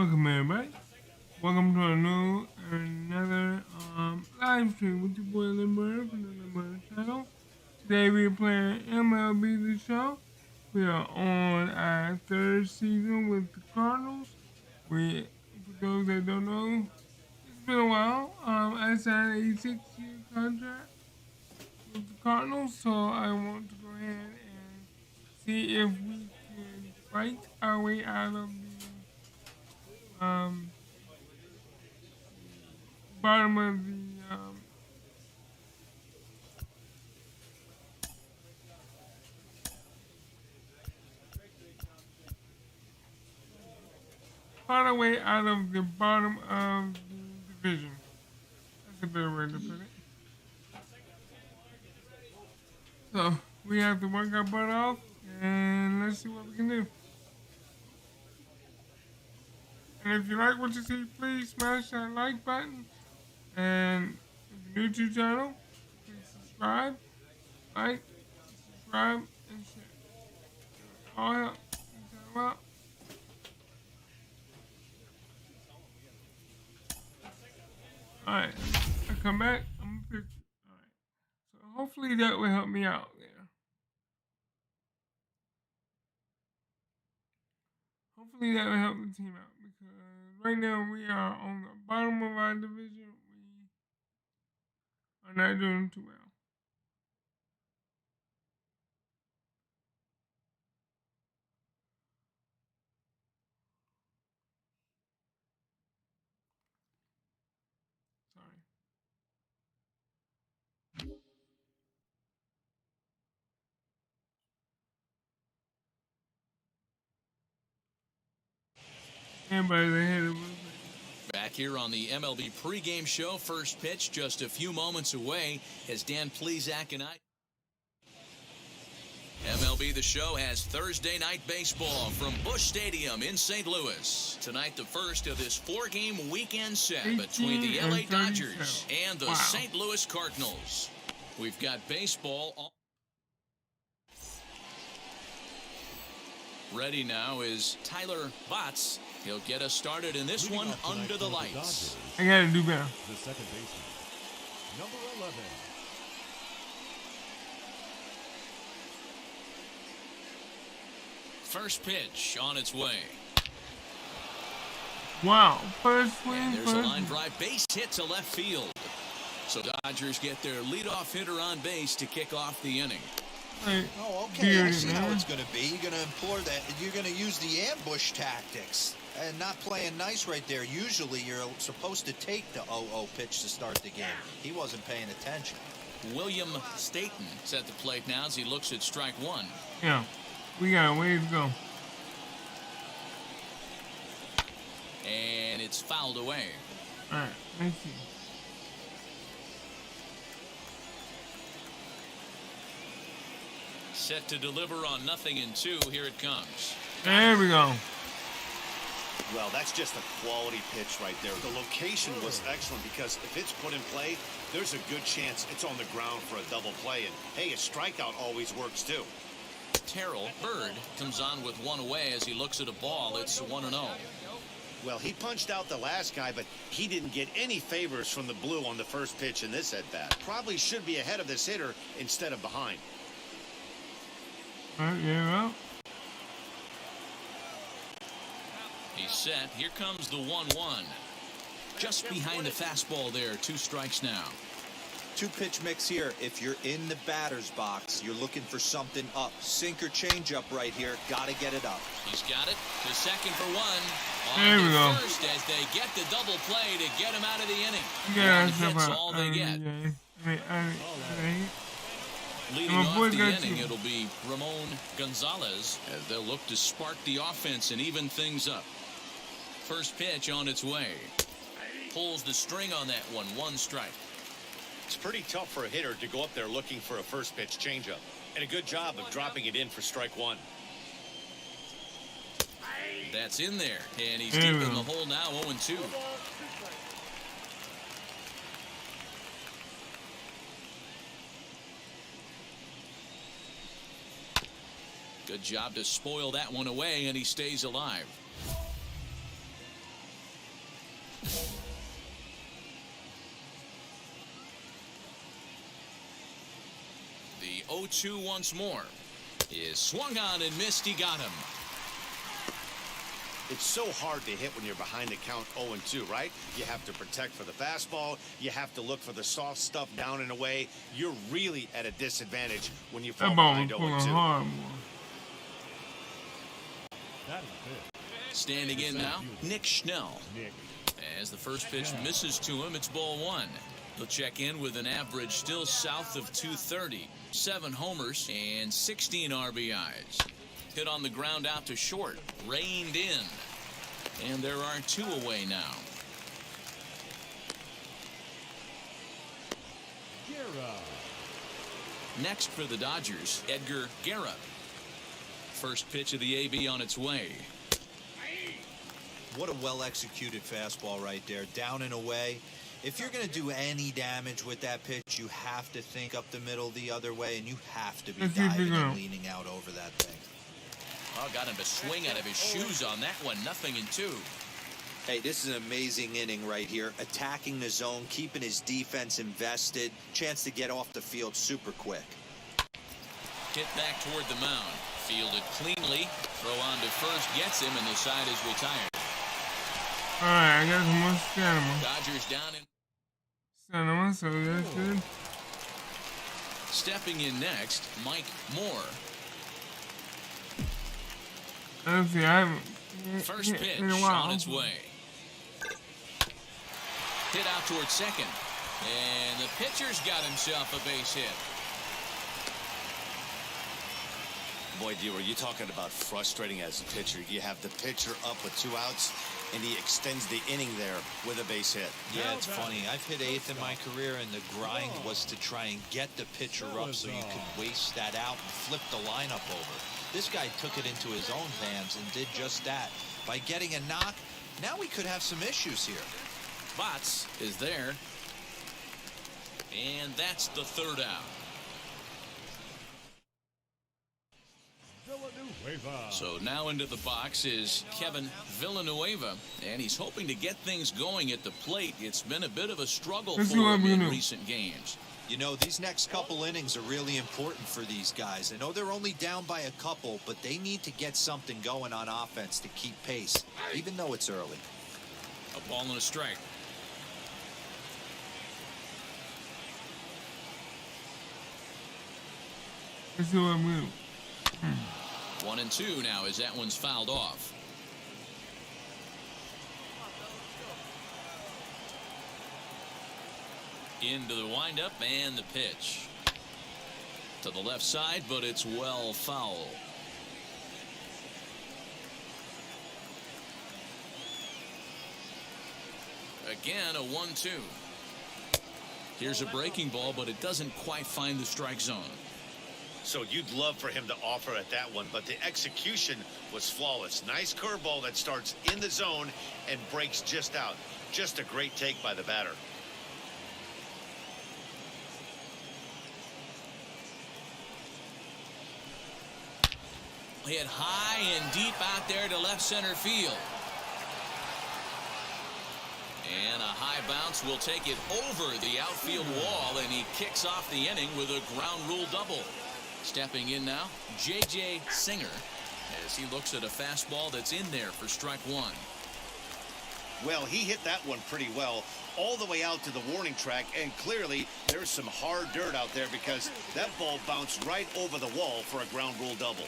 Welcome everybody. Welcome to another live stream with your boy Limber from the Limber channel. Today we are playing MLB The Show. We are on our third season with the Cardinals. For those that don't know, it's been a while. I signed a 6-year contract with the Cardinals, so I want to go ahead and see if we can fight our way out of the bottom of the find our way out of the bottom of the division. That's a better way to put it. So we have to work our butt off and let's see what we can do. And if you like what you see, please smash that like button. And if you're new to the channel, please subscribe, like, subscribe, and share. All help. Well, alright, I come back, I'm gonna pick you. Alright, so hopefully that will help me out there. Hopefully that will help the team out because right now we are on the bottom of our division. We are not doing too well. Sorry. Everybody's ahead of us. Back here on the MLB pregame show, first pitch just a few moments away as Dan Plesac and I. MLB The Show has Thursday night baseball from Busch Stadium in St. Louis. Tonight, the first of this 4-game weekend set between the LA Dodgers and the St. Louis Cardinals. We've got baseball on. Ready now is Tyler Botts. He'll get us started in this one under the lights. I gotta do better. The second baseman, number 11. First pitch on its way. Wow, first swing. And there's a line drive base hit to left field. So Dodgers get their leadoff hitter on base to kick off the inning. Oh, okay. I see how it's going to be. You're going to implore that. You're going to use the ambush tactics and not playing nice right there. Usually, you're supposed to take the 0-0 pitch to start the game. He wasn't paying attention. William Staton is at the plate now as he looks at strike one. Yeah, we got a way to go. And it's fouled away. All right, let's see. Set to deliver on 0-2. Here it comes. There we go. Well, that's just a quality pitch right there. The location was excellent because if it's put in play, there's a good chance it's on the ground for a double play. And, hey, a strikeout always works, too. Terrell Bird comes on with one away as he looks at a ball. It's 1-0. Well, he punched out the last guy, but he didn't get any favors from the blue on the first pitch in this at-bat. Probably should be ahead of this hitter instead of behind. All right, yeah, well. He's set. Here comes the 1-1. Just behind the fastball there. 2 strikes now. 2-pitch mix here. If you're in the batter's box, you're looking for something up. Sinker changeup right here. Got to get it up. He's got it to second for one. There we go. First as they get the double play to get him out of the inning. Yeah, that's all they get. Leading off the inning, it'll be Ramon Gonzalez as they'll look to spark the offense and even things up. First pitch on its way. Pulls the string on that one. 1 strike. It's pretty tough for a hitter to go up there looking for a first pitch changeup. And a good job of dropping it in for strike 1. That's in there. And he's deep in the hole now. 0-2. Good job to spoil that one away, and he stays alive. the 0-2 once more. Is swung on and missed. He got him. It's so hard to hit when you're behind the count 0-2, right? You have to protect for the fastball. You have to look for the soft stuff down and away. You're really at a disadvantage when you fall That ball behind was pulling 0-2. hard, boy. That is it. Standing in now, Nick Schnell. Nick. As the first pitch misses to him, it's ball one. He'll check in with an average still south of 230. 7 homers and 16 RBIs. Hit on the ground out to short. Reined in. And there are 2 away now. Guerra. Next for the Dodgers, Edgar Guerra. First pitch of the AB on its way. What a well-executed fastball right there, down and away. If you're going to do any damage with that pitch, you have to think up the middle the other way, and you have to be diving and leaning out over that thing. Oh, got him to swing out of his shoes on that one. 0-2. Hey, this is an amazing inning right here. Attacking the zone, keeping his defense invested. Chance to get off the field super quick. Hit back toward the mound. Fielded cleanly. Throw on to first gets him, and the side is retired. All right, I got some more stamina. Dodgers down in. Stamina, so that's good. Stepping in next, Mike Moore. Let's see, I haven't First hit pitch in a while. on its way. Hit out towards second. And the pitcher's got himself a base hit. Boy, D, were you talking about frustrating as a pitcher? You have the pitcher up with 2 outs, and he extends the inning there with a base hit. Yeah, it's funny. I've hit 8th in my career, and the grind was to try and get the pitcher up so you could waste that out and flip the lineup over. This guy took it into his own hands and did just that. By getting a knock, now we could have some issues here. Botts is there. And that's the 3rd out. Villanueva. So now into the box is Kevin Villanueva, and he's hoping to get things going at the plate. It's been a bit of a struggle for him in recent games. You know, these next couple innings are really important for these guys. I know they're only down by a couple, but they need to get something going on offense to keep pace, even though it's early. A ball and a strike. Let's see what I'm doing. 1-2 now as that one's fouled off. Into the windup and the pitch. To the left side, but it's well foul. Again, a 1-2. Here's a breaking ball, but it doesn't quite find the strike zone. So you'd love for him to offer at that one, but the execution was flawless. Nice curveball that starts in the zone and breaks just out. Just a great take by the batter. Hit high and deep out there to left center field. And a high bounce will take it over the outfield wall, and he kicks off the inning with a ground rule double. Stepping in now, J.J. Singer, as he looks at a fastball that's in there for strike one. Well, he hit that one pretty well all the way out to the warning track, and clearly there's some hard dirt out there because that ball bounced right over the wall for a ground rule double.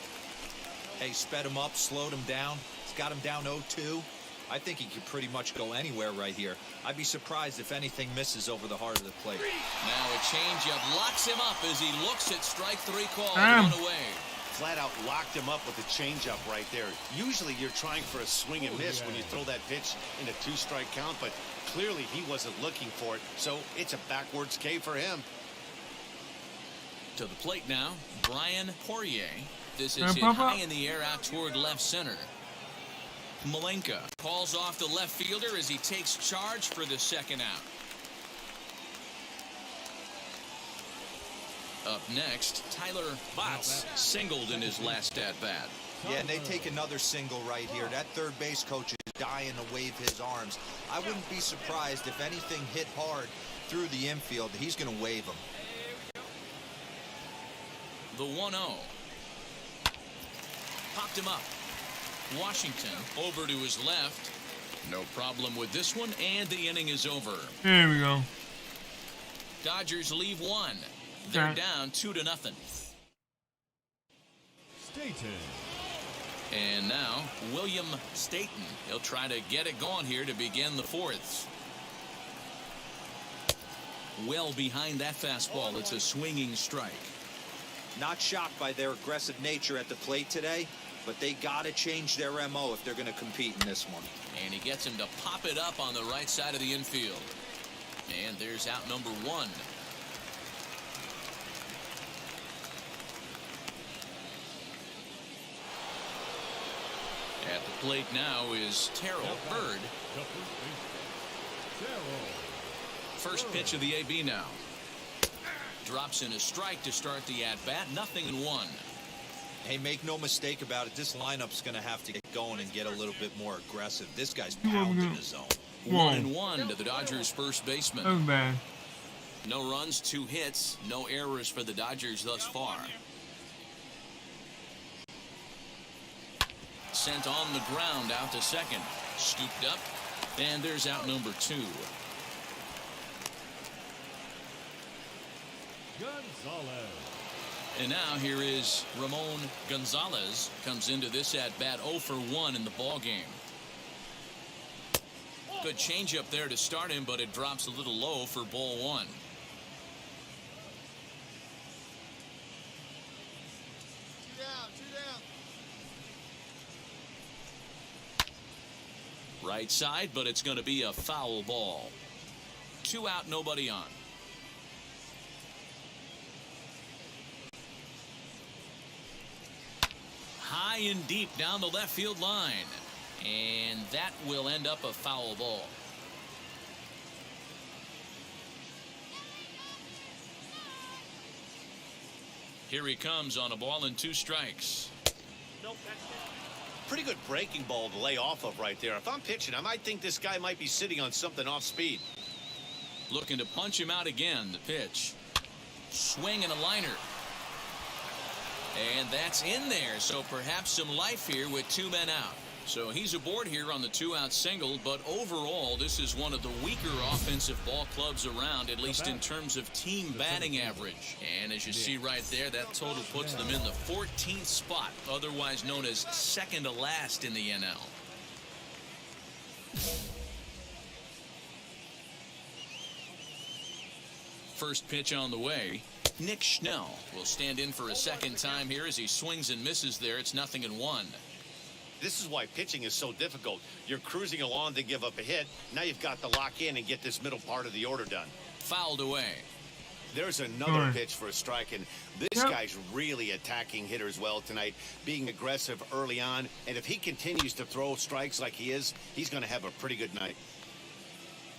Hey, sped him up, slowed him down. It's got him down 0-2. I think he could pretty much go anywhere right here. I'd be surprised if anything misses over the heart of the plate. Now a changeup locks him up as he looks at strike three called. One away. Flat out locked him up with a changeup right there. Usually you're trying for a swing and miss when you throw that pitch in a 2-strike count, but clearly he wasn't looking for it, so it's a backwards K for him. To the plate now, Brian Poirier. This is hit high in the air out toward left center. Malenka calls off the left fielder as he takes charge for the second out. Up next, Tyler Botts singled in his last at-bat. Yeah, and they take another single right here. That third base coach is dying to wave his arms. I wouldn't be surprised if anything hit hard through the infield. He's going to wave them. the 1-0. Popped him up. Washington over to his left. No problem with this one, and the inning is over. There we go. Dodgers leave one. They're down 2-0. Staton. And now, William Staton. He'll try to get it going here to begin the fourth. Well behind that fastball. It's a swinging strike. Not shocked by their aggressive nature at the plate today, but they got to change their MO if they're going to compete in this one. And he gets him to pop it up on the right side of the infield. And there's out number one. At the plate now is Terrell Bird. First pitch of the AB now. Drops in a strike to start the at-bat. 0-1. Hey, make no mistake about it. This lineup's going to have to get going and get a little bit more aggressive. This guy's pounding the zone. 1-1 to the Dodgers' first baseman. That was bad. No runs, 2 hits, no errors for the Dodgers thus far. Sent on the ground out to second. Scooped up, and there's out number 2. Gonzalez. And now here is Ramon Gonzalez. Comes into this at bat 0 for 1 in the ball game. Good changeup there to start him, but it drops a little low for ball 1. Right side, but it's going to be a foul ball. 2 out, nobody on. High and deep down the left field line. And that will end up a foul ball. Here he comes on a ball and 2 strikes. Pretty good breaking ball to lay off of right there. If I'm pitching, I might think this guy might be sitting on something off speed. Looking to punch him out again. The pitch. Swing and a liner. And that's in there. So perhaps some life here with 2 men out. So he's aboard here on the 2-out single, but overall this is one of the weaker offensive ball clubs around, at least in terms of team batting average. And as you see right there, that total puts them in the 14th spot, otherwise known as second to last in the NL. First pitch on the way. Nick Schnell will stand in for a second time here as he swings and misses there. It's 0-1. This is why pitching is so difficult. You're cruising along to give up a hit. Now you've got to lock in and get this middle part of the order done. Fouled away. There's another pitch for a strike, and this guy's really attacking hitters well tonight, being aggressive early on. And if he continues to throw strikes like he is, he's going to have a pretty good night.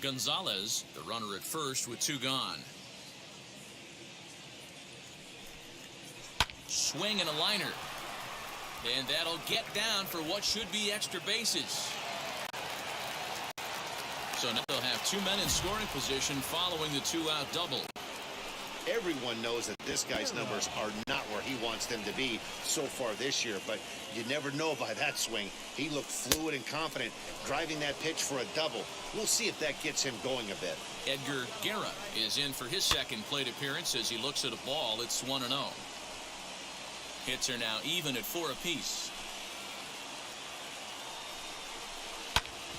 Gonzalez, the runner at first with 2 gone. Swing and a liner. And that'll get down for what should be extra bases. So now they'll have 2 men in scoring position following the 2-out double. Everyone knows that this guy's numbers are not where he wants them to be so far this year, but you never know by that swing. He looked fluid and confident, driving that pitch for a double. We'll see if that gets him going a bit. Edgar Guerra is in for his second plate appearance as he looks at a ball. It's 1-0. Hits are now even at 4 apiece.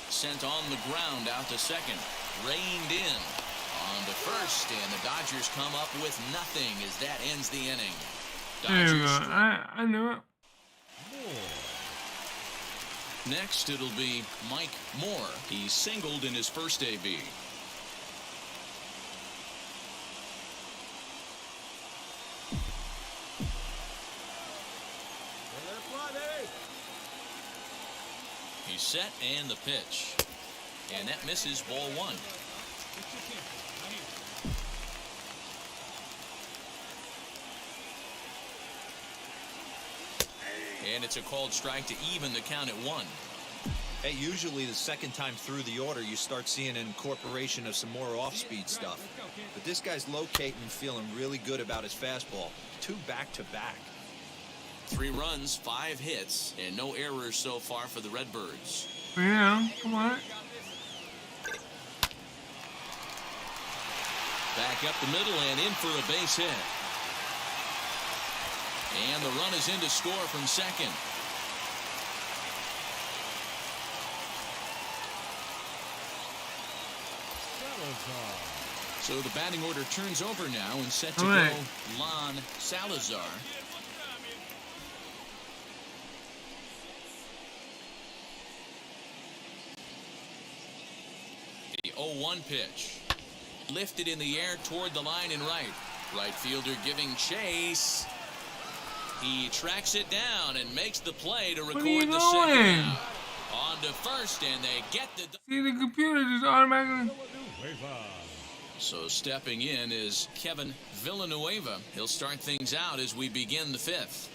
Sent on the ground out to second. Reined in on to first, and the Dodgers come up with nothing as that ends the inning. There you go. I knew it. Next, it'll be Mike Moore. He singled in his first AB. He's set and the pitch. And that misses ball 1. And it's a called strike to even the count at 1. Hey, usually the second time through the order, you start seeing an incorporation of some more off-speed stuff. But this guy's locating and feeling really good about his fastball. 2 back-to-back. 3 runs, 5 hits, and no errors so far for the Redbirds. Yeah, come on. Back up the middle and in for a base hit. And the run is in to score from second. So the batting order turns over now and set to go Lon Salazar. The 0-1 pitch. Lifted in the air toward the line and right. Right fielder giving chase. He tracks it down and makes the play to record the second out. On to first, and they get the... See, the computer just automatically... So stepping in is Kevin Villanueva. He'll start things out as we begin the 5th.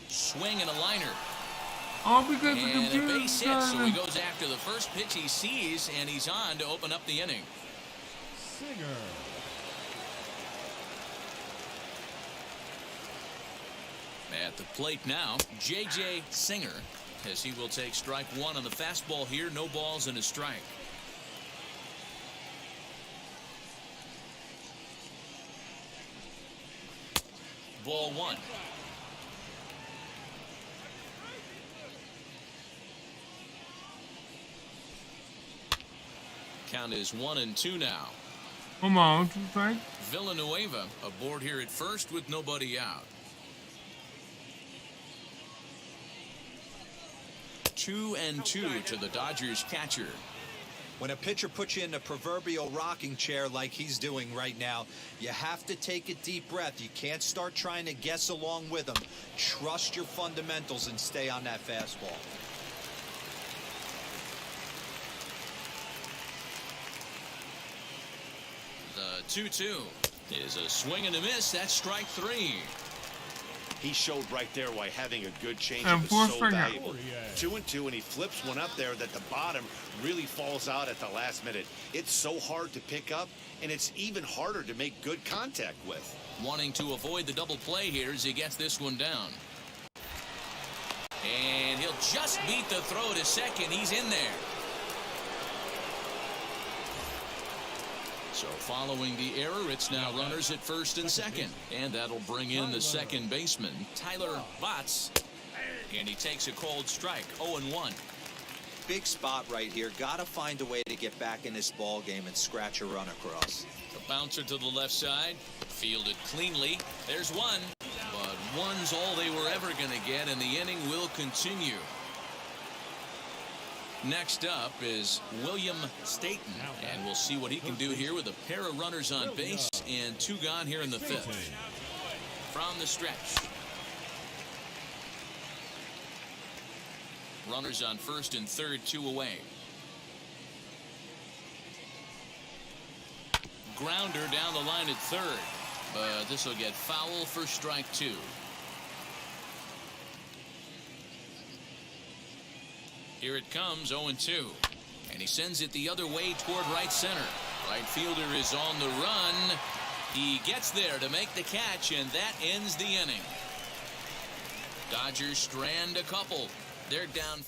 Swing and a liner. All because the And computer... a base hit, so he goes after the first pitch he sees, and he's on to open up the inning. Singer. At the plate now, J.J. Singer, as he will take strike 1 on the fastball here. No balls and a strike. Ball 1. Count is 1-2 now. Come on, 2 strikes. Villanueva aboard here at first with nobody out. 2-2 to the Dodgers catcher. When a pitcher puts you in the proverbial rocking chair like he's doing right now, you have to take a deep breath. You can't start trying to guess along with him. Trust your fundamentals and stay on that fastball. The 2-2 is a swing and a miss. That's strike 3. He showed right there why having a good And changeup is 4 so strikeouts. valuable. 2-2, and he flips one up there that the bottom really falls out at the last minute. It's so hard to pick up, and it's even harder to make good contact with. Wanting to avoid the double play here as he gets this one down. And he'll just beat the throw to second. He's in there. So following the error, it's now runners at first and second. And that'll bring in the second baseman, Tyler Botts. And he takes a cold strike, 0-1. Big spot right here. Got to find a way to get back in this ball game and scratch a run across. The bouncer to the left side, fielded cleanly. There's one, but one's all they were ever going to get, and the inning will continue. Next up is William Staton, and we'll see what he can do here with a pair of runners on base and 2 gone here in the 5th. From the stretch. Runners on first and third, 2 away. Grounder down the line at third, but this will get foul for strike 2. Here it comes, 0-2. And he sends it the other way toward right center. Right fielder is on the run. He gets there to make the catch, and that ends the inning. Dodgers strand a couple. They're down.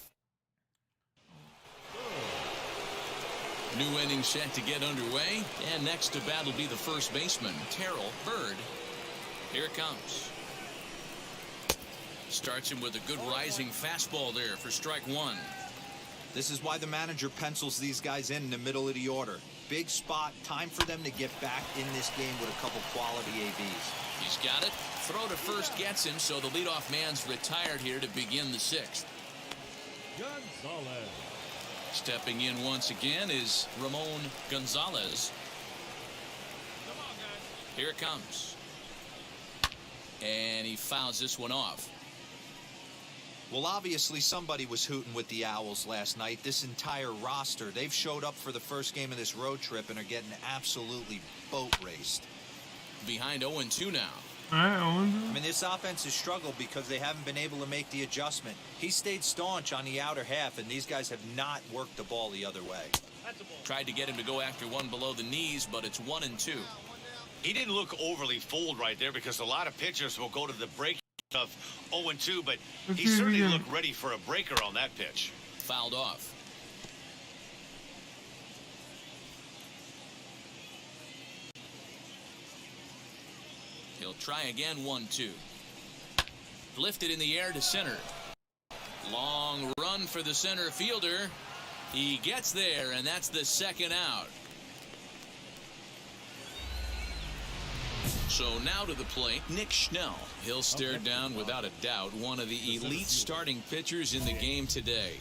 New inning set to get underway. And next to bat will be the first baseman, Terrell Bird. Here it comes. Starts him with a good rising fastball there for strike 1. This is why the manager pencils these guys in the middle of the order. Big spot. Time for them to get back in this game with a couple quality ABs. He's got it. Throw to first gets him, so the leadoff man's retired here to begin the 6th. Gonzalez. Stepping in once again is Ramon Gonzalez. Here it comes. And he fouls this one off. Well, obviously somebody was hooting with the Owls last night. This entire roster, they've showed up for the first game of this road trip and are getting absolutely boat raced. Behind 0-2 now. I mean, this offense has struggled because they haven't been able to make the adjustment. He stayed staunch on the outer half, and these guys have not worked the ball the other way. Tried to get him to go after one below the knees, but it's 1-2. He didn't look overly fooled right there because a lot of pitchers will go to the break of 0-2, but he certainly looked ready for a breaker on that pitch. Fouled off. He'll try again, 1-2. Lifted in the air to center. Long run for the center fielder. He gets there, and that's the second out. So now to the plate, Nick Schnell. He'll stare down, without a doubt, one of the elite starting pitchers in the game today.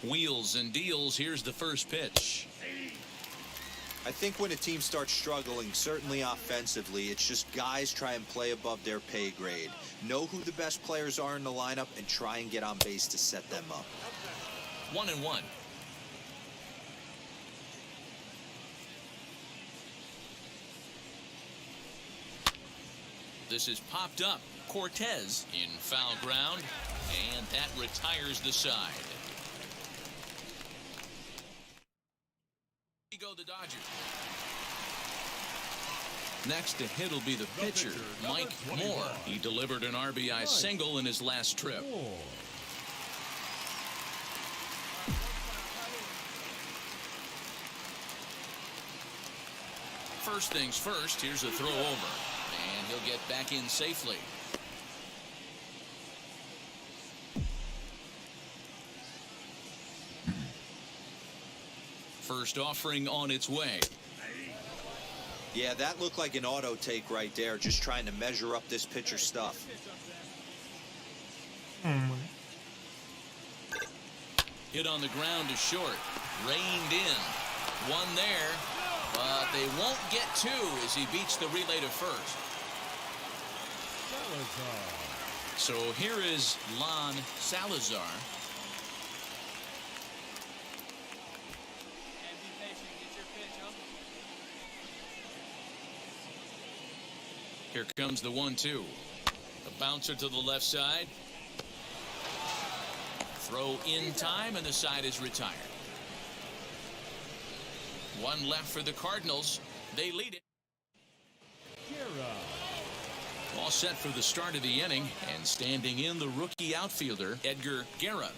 Wheels and deals. Here's the first pitch. I think when a team starts struggling, certainly offensively, it's just guys try and play above their pay grade. Know who the best players are in the lineup and try and get on base to set them up. 1-1. This is popped up. Cortez in foul ground, and that retires the side. Here go the Dodgers. Next to hit will be the pitcher, Mike Moore. He delivered an RBI single in his last trip. First things first, here's a throw over, and he'll get back in safely. First offering on its way. Yeah, that looked like an auto take right there, just trying to measure up this pitcher's stuff. Hit on the ground to short. Reined in. One there, but they won't get two as he beats the relay to first. So here is Lon Salazar. Here comes the 1-2. A bouncer to the left side. Throw in time, and the side is retired. One left for the Cardinals. They lead it. All set for the start of the inning, and standing in the rookie outfielder, Edgar Guerra.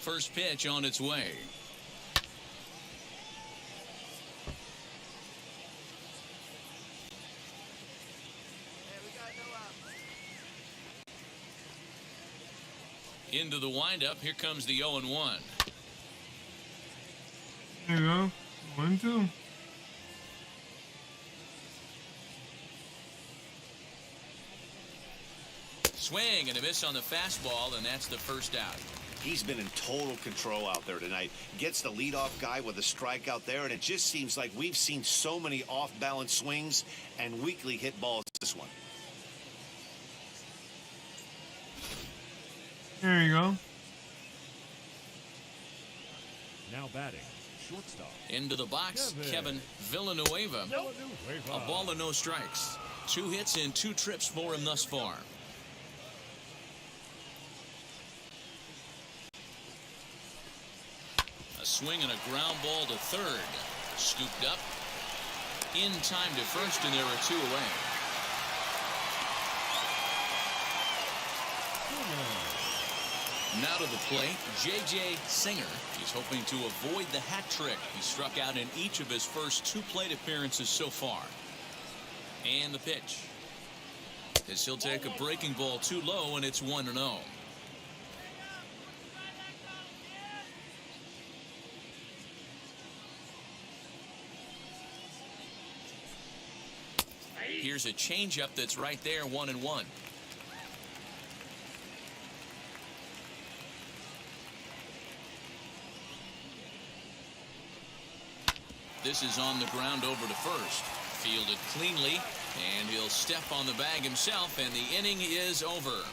First pitch on its way. Into the windup. Here comes the 0-1. There you go. 1-2. Swing and a miss on the fastball, and that's the first out. He's been in total control out there tonight. Gets the leadoff guy with a strikeout there, and it just seems like we've seen so many off-balance swings and weakly hit balls this one. There you go. Now batting, shortstop. Into the box, Kevin Villanueva. A ball and no strikes. 2 hits in 2 trips for him thus far. A swing and a ground ball to third. Scooped up. In time to first, and there are 2 away. Now to the plate, J.J. Singer. He's hoping to avoid the hat trick. He struck out in each of his first 2 plate appearances so far. And the pitch. As he'll take a breaking ball too low, and it's 1-0. Here's a changeup that's right there, 1-1. This is on the ground over to first. Fielded cleanly, And he'll step on the bag himself, and the inning is over.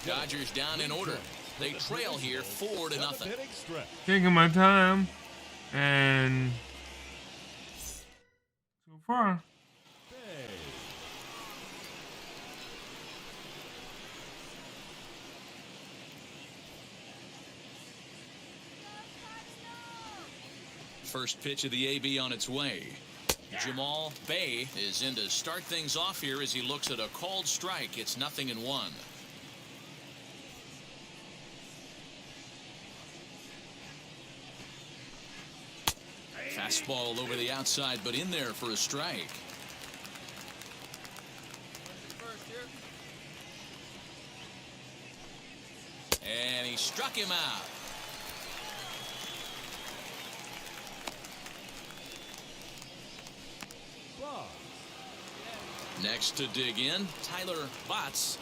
Dodgers down in order. They trail here 4-0. Taking my time, and so far, first pitch of the AB on its way. Jamal Bay is in to start things off here as he looks at a called strike. It's 0-1. Fastball over the outside, but in there for a strike. And he struck him out. Next to dig in, Tyler Botts.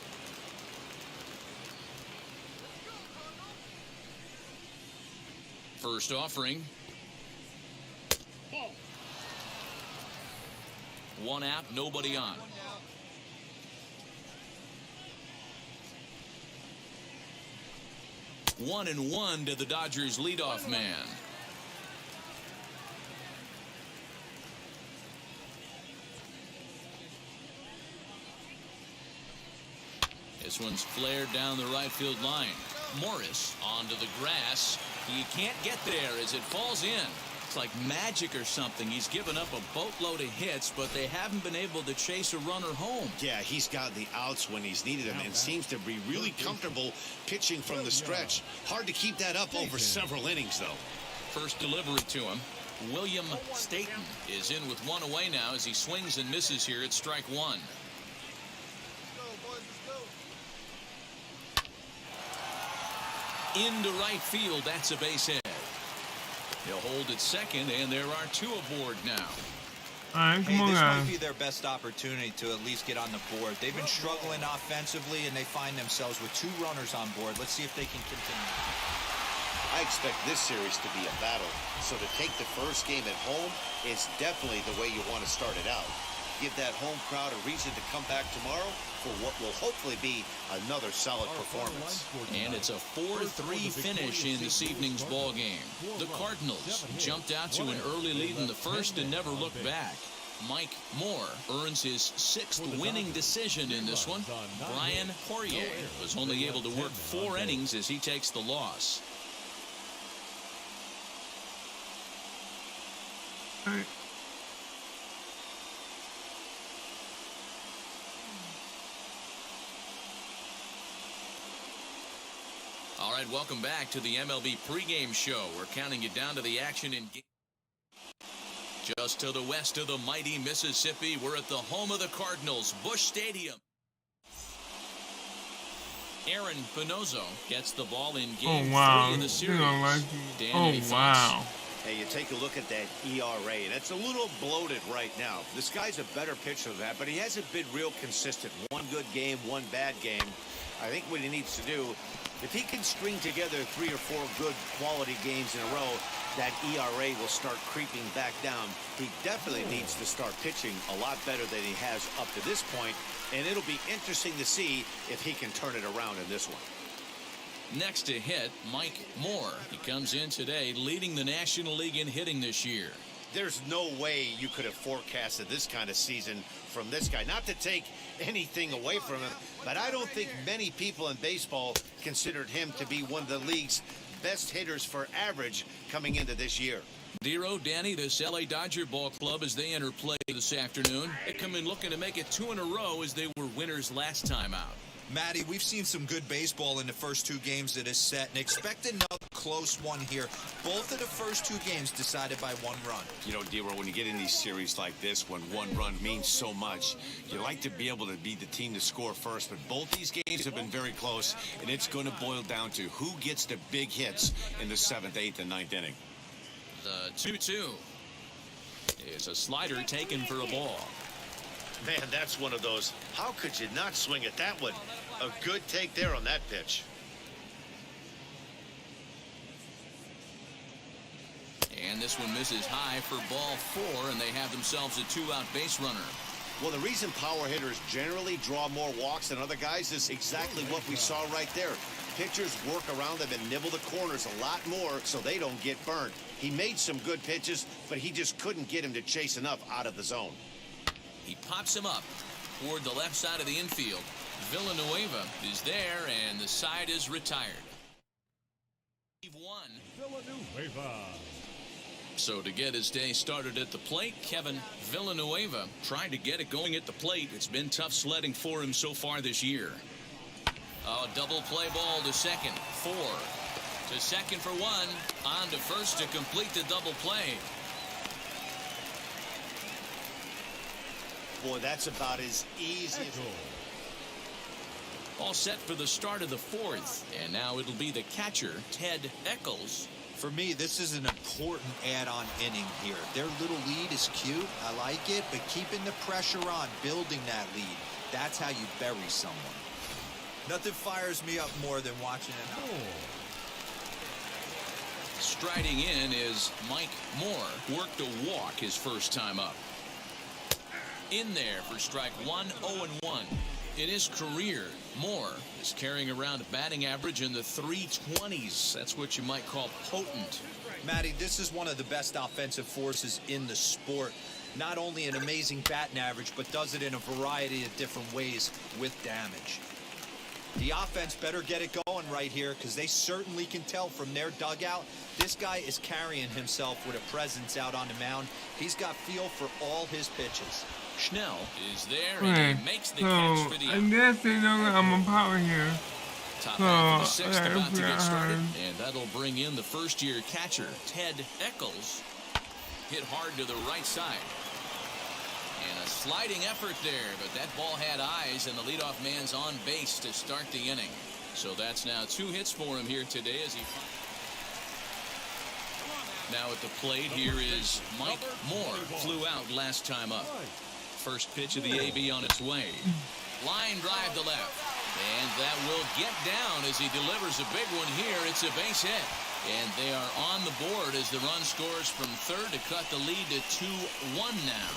First offering. One out, nobody on. One and one to the Dodgers leadoff man. This one's flared down the right field line. Morris onto the grass. He can't get there as it falls in. It's like magic or something. He's given up a boatload of hits, but they haven't been able to chase a runner home. Yeah, he's got the outs when he's needed them and seems to be really comfortable pitching from the stretch. Hard to keep that up over several innings, though. First delivery to him. William Staton is in with one away now as he swings and misses here at strike one. Into right field, that's a base hit. He'll hold at second, and there are two aboard now. all right, come on, This guys. might be their best opportunity to at least get on the board. They've been struggling offensively, and they find themselves with two runners on board. Let's see if they can continue. I expect this series to be a battle, so to take the first game at home is definitely the way you want to start it out. Give that home crowd a reason to come back tomorrow for what will hopefully be another solid performance. And it's a 4-3 finish in this evening's ball game. The Cardinals jumped out to an early lead in the first and never looked back. Mike Moore earns his sixth winning decision in this one. Brian Poirier was only able to work 4 innings as he takes the loss. All right. All right, welcome back to the MLB pregame show. We're counting you down to the action in game. Just to the west of the mighty Mississippi, we're at the home of the Cardinals, Busch Stadium. Aaron Espinoza gets the ball in game 3 of the series. Wow. Hey, you take a look at that ERA, and it's a little bloated right now. This guy's a better pitcher than that, but he hasn't been real consistent. One good game, one bad game. I think what he needs to do, if he can string together 3 or 4 good quality games in a row, that ERA will start creeping back down. He definitely needs to start pitching a lot better than he has up to this point, and it'll be interesting to see if he can turn it around in this one. Next to hit, Mike Moore. He comes in today leading the National League in hitting this year. There's no way you could have forecasted this kind of season from this guy. Not to take anything away from him, but I don't think many people in baseball considered him to be one of the league's best hitters for average coming into this year. Dero, Danny, this LA Dodger ball club as they enter play this afternoon. They come in looking to make it 2 in a row as they were winners last time out. Matty, we've seen some good baseball in the first 2 games of this set, and expect another close one here. Both of the first 2 games decided by 1 run. You know, Dero, when you get in these series like this, when 1 run means so much, you like to be able to be the team to score first. But both these games have been very close, and it's going to boil down to who gets the big hits in the 7th, 8th, and 9th inning. The 2-2 is a slider taken for a ball. Man, that's one of those. How could you not swing at that one? A good take there on that pitch. And this one misses high for ball 4, and they have themselves a 2-out base runner. Well, the reason power hitters generally draw more walks than other guys is exactly what we saw right there. Pitchers work around them and nibble the corners a lot more so they don't get burned. He made some good pitches, but he just couldn't get him to chase enough out of the zone. He pops him up toward the left side of the infield. Villanueva is there, and the side is retired. Villanueva. So to get his day started at the plate, Kevin Villanueva tried to get it going at the plate. It's been tough sledding for him so far this year. Oh, double play ball to second. 4 to second for 1. On to first to complete the double play. Boy, that's about as easy as... All set for the start of the 4th. And now it'll be the catcher, Ted Eccles. For me, this is an important add-on inning here. Their little lead is cute. I like it, but keeping the pressure on, building that lead, that's how you bury someone. Nothing fires me up more than watching it. Striding in is Mike Moore. Worked a walk his first time up. In there for strike 1, 0-1. In his career, Moore is carrying around a batting average in the 320s. That's what you might call potent. Matty, this is one of the best offensive forces in the sport. Not only an amazing batting average, but does it in a variety of different ways with damage. The offense better get it going right here, because they certainly can tell from their dugout this guy is carrying himself with a presence out on the mound. He's got feel for all his pitches. Schnell is there, and he makes the catch for the... I guess they know I'm a power here. Top half of the 6th about to get started, and that'll bring in the first-year catcher, Ted Eccles. Hit hard to the right side. And a sliding effort there, but that ball had eyes, and the leadoff man's on base to start the inning. So that's now 2 hits for him here today as he... Now at the plate, here is Mike Moore. Flew out last time up. First pitch of the AB on its way. Line drive to left. And that will get down as he delivers a big one here. It's a base hit. And they are on the board as the run scores from third to cut the lead to 2-1 now.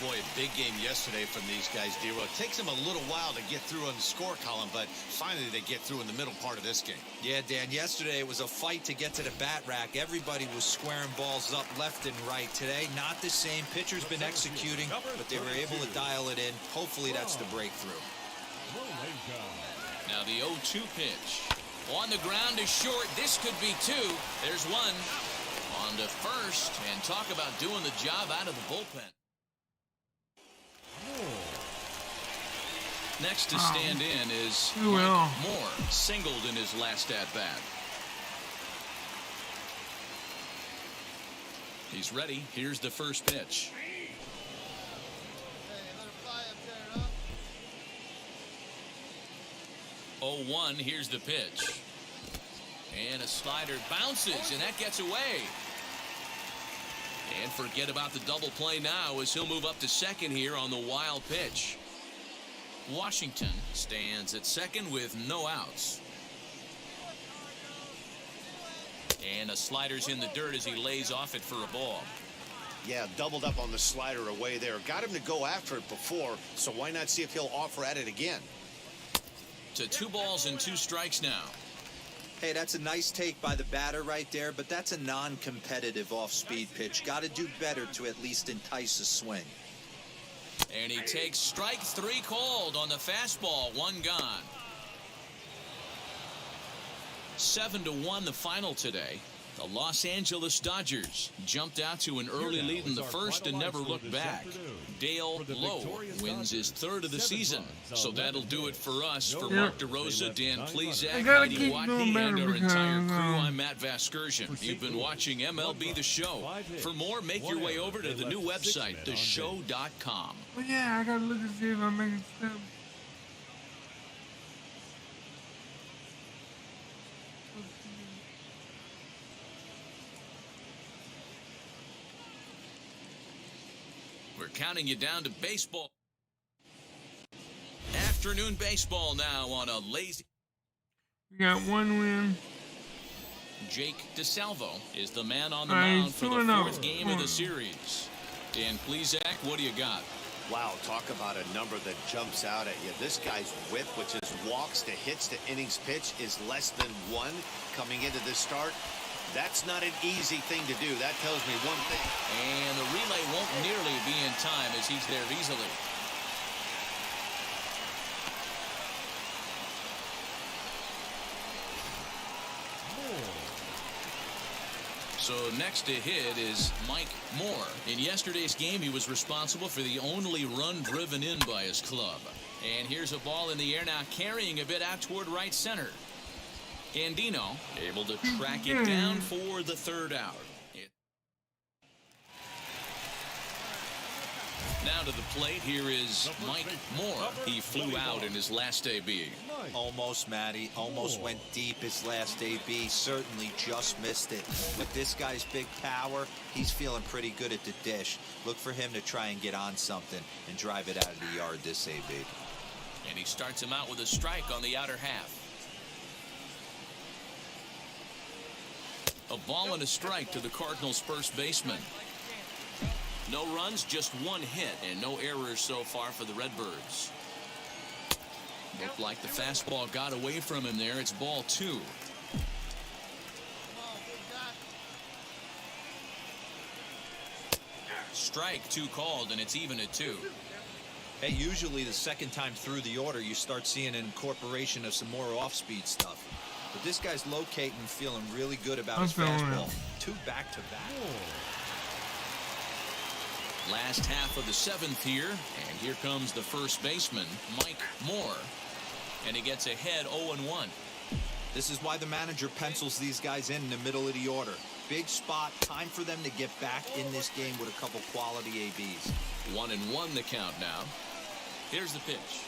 Boy, a big game yesterday from these guys, D-Row. It takes them a little while to get through on the score column, but finally they get through in the middle part of this game. Yeah, Dan, yesterday it was a fight to get to the bat rack. Everybody was squaring balls up left and right. Today, not the same. Pitcher's been executing, but they were able to dial it in. Hopefully that's the breakthrough. Now the 0-2 pitch. On the ground is short. This could be 2. There's 1. On to first, and talk about doing the job out of the bullpen. Next to stand in is Mike Moore, singled in his last at-bat. He's ready. Here's the first pitch. Oh, 1, here's the pitch. And a slider bounces, and that gets away. And forget about the double play now as he'll move up to second here on the wild pitch. Washington stands at second with no outs. And a slider's in the dirt as he lays off it for a ball. Yeah, doubled up on the slider away there. Got him to go after it before, so why not see if he'll offer at it again? To 2 balls and 2 strikes now. Hey, that's a nice take by the batter right there, but that's a non-competitive off-speed pitch. Got to do better to at least entice a swing. And he takes strike 3 called on the fastball. 1 gone. 7-1 the final today. The Los Angeles Dodgers jumped out to an early lead in the first and never looked back. Dale Lowe wins his 3rd of the season. So that'll do it for us. For Mark DeRosa, Dan Plezak, Heidi Watney, and our entire crew, I'm Matt Vasgersian. You've been watching MLB The Show. For more, make your way over to the new website, theshow.com. Well, yeah, I gotta look and see if I'm making steps. We're counting you down to baseball. Afternoon baseball now on a lazy... We got 1 win. Jake DeSalvo is the man on the mound for the 4th game of the series. Dan Plezak, what do you got? Wow, talk about a number that jumps out at you. This guy's whip, which is walks to hits to innings pitch, is less than 1 coming into this start. That's not an easy thing to do. That tells me one thing. And the relay won't nearly be in time as he's there easily. So next to hit is Mike Moore. In yesterday's game, he was responsible for the only run driven in by his club. And here's a ball in the air now, carrying a bit out toward right center. Andino able to track it down for the 3rd out. Now to the plate, here is Mike Moore. He flew out in his last AB. Almost, Matty. Almost went deep his last AB. Certainly just missed it. With this guy's big power, he's feeling pretty good at the dish. Look for him to try and get on something and drive it out of the yard this AB. And he starts him out with a strike on the outer half. A ball and a strike to the Cardinals' first baseman. No runs, just 1 hit, and no errors so far for the Redbirds. Looked like the fastball got away from him there. It's ball 2. Strike 2 called, and it's even at 2. Hey, usually the second time through the order, you start seeing an incorporation of some more off-speed stuff. But this guy's locating and feeling really good about his fastball. 2 back-to-back. Last half of the 7th here, and here comes the first baseman, Mike Moore. And he gets ahead 0-1. This is why the manager pencils these guys in the middle of the order. Big spot, time for them to get back in this game with a couple quality ABs. 1-1 the count now. Here's the pitch.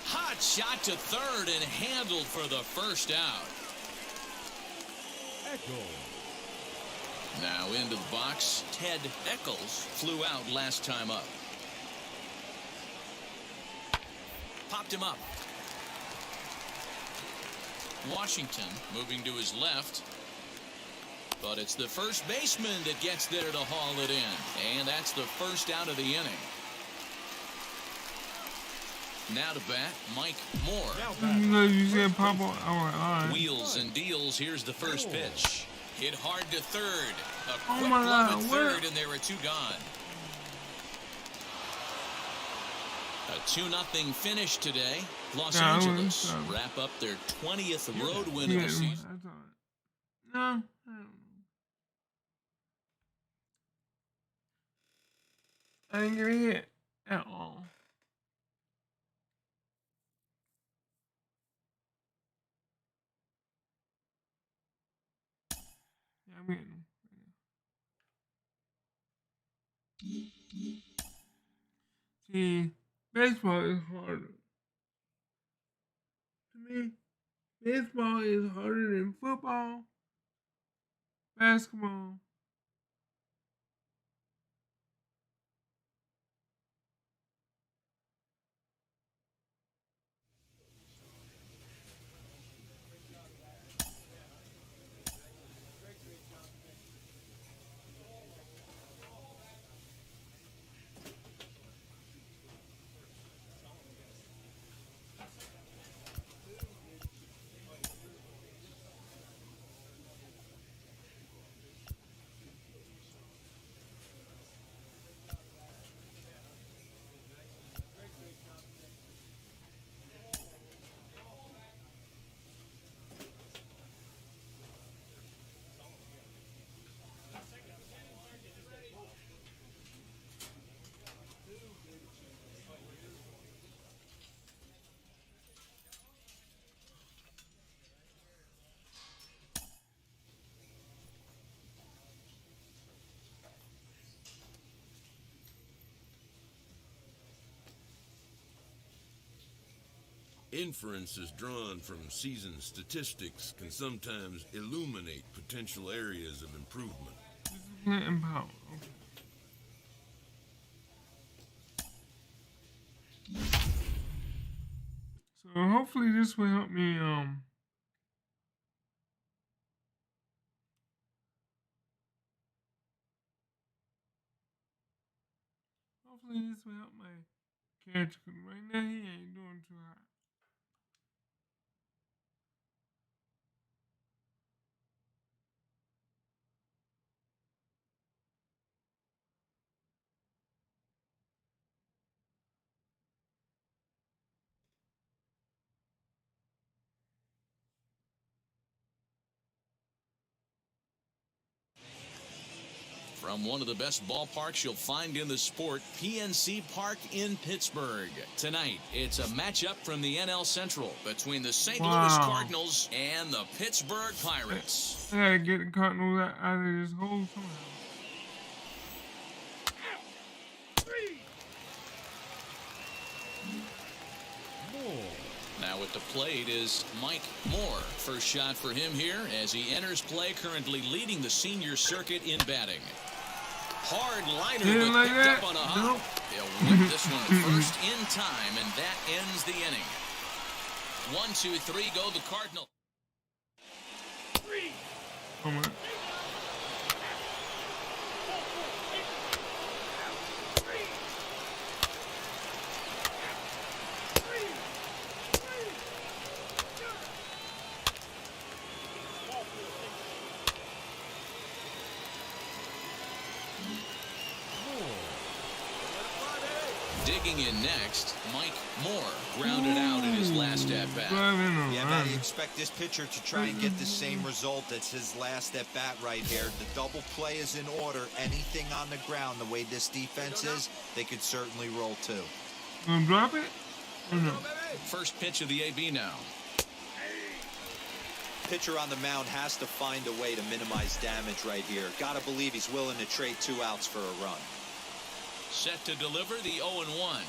Hot shot to third and handled for the first out. Now into the box, Ted Eccles flew out last time up. Popped him up. Washington moving to his left. But it's the first baseman that gets there to haul it in. And that's the first out of the inning. Now to bat, Mike Moore. You said pop on Wheels and deals. Here's the first pitch. Hit hard to third. A quick my glove God, at third, and there are 2 gone. A 2-0 finish today. Los Angeles wrap up their 20th road win of the season. No, I don't know. I didn't get a hit at all. Yeah, I'm getting them. See, baseball is harder. To me, baseball is harder than football, basketball, Inferences drawn from season statistics can sometimes illuminate potential areas of improvement. discipline and power. Okay. So hopefully this will help me hopefully this will help my character, because right now he ain't doing too hot. From one of the best ballparks you'll find in the sport, PNC Park in Pittsburgh. Tonight, it's a matchup from the NL Central between the St. Louis Cardinals and the Pittsburgh Pirates. I gotta get the Cardinals out of this hole somehow. Now at the plate is Mike Moore. First shot for him here as he enters play, currently leading the senior circuit in batting. Hard liner, Didn't but like picked that. up on a hop. Nope. They'll whip this one to first in time, and that ends the inning. 1, 2, 3, go the Cardinals. Oh my. Digging in next, Mike Moore grounded out in his last at-bat. Yeah, Matt, you expect this pitcher to try and get the same result. That's his last at-bat right here. The double play is in order. Anything on the ground, the way this defense is, they could certainly roll too. Gonna drop it? Or no? First pitch of the AB now. Pitcher on the mound has to find a way to minimize damage right here. Gotta believe he's willing to trade 2 outs for a run. Set to deliver the 0-1.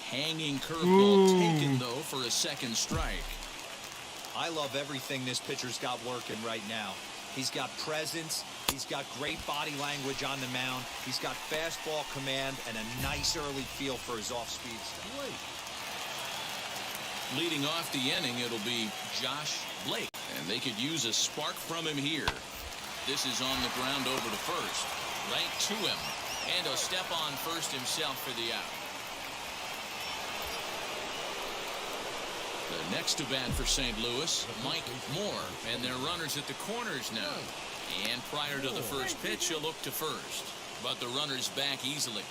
Hanging curveball taken, though, for a second strike. I love everything this pitcher's got working right now. He's got presence. He's got great body language on the mound. He's got fastball command and a nice early feel for his off-speed stuff. Leading off the inning, it'll be Josh Blake, and they could use a spark from him here. This is on the ground over to first. Right to him, and he'll step on first himself for the out. The next to bat for St. Louis, Mike Moore, and their runners at the corners now. And prior to the first pitch, he'll look to first, but the runner's back easily.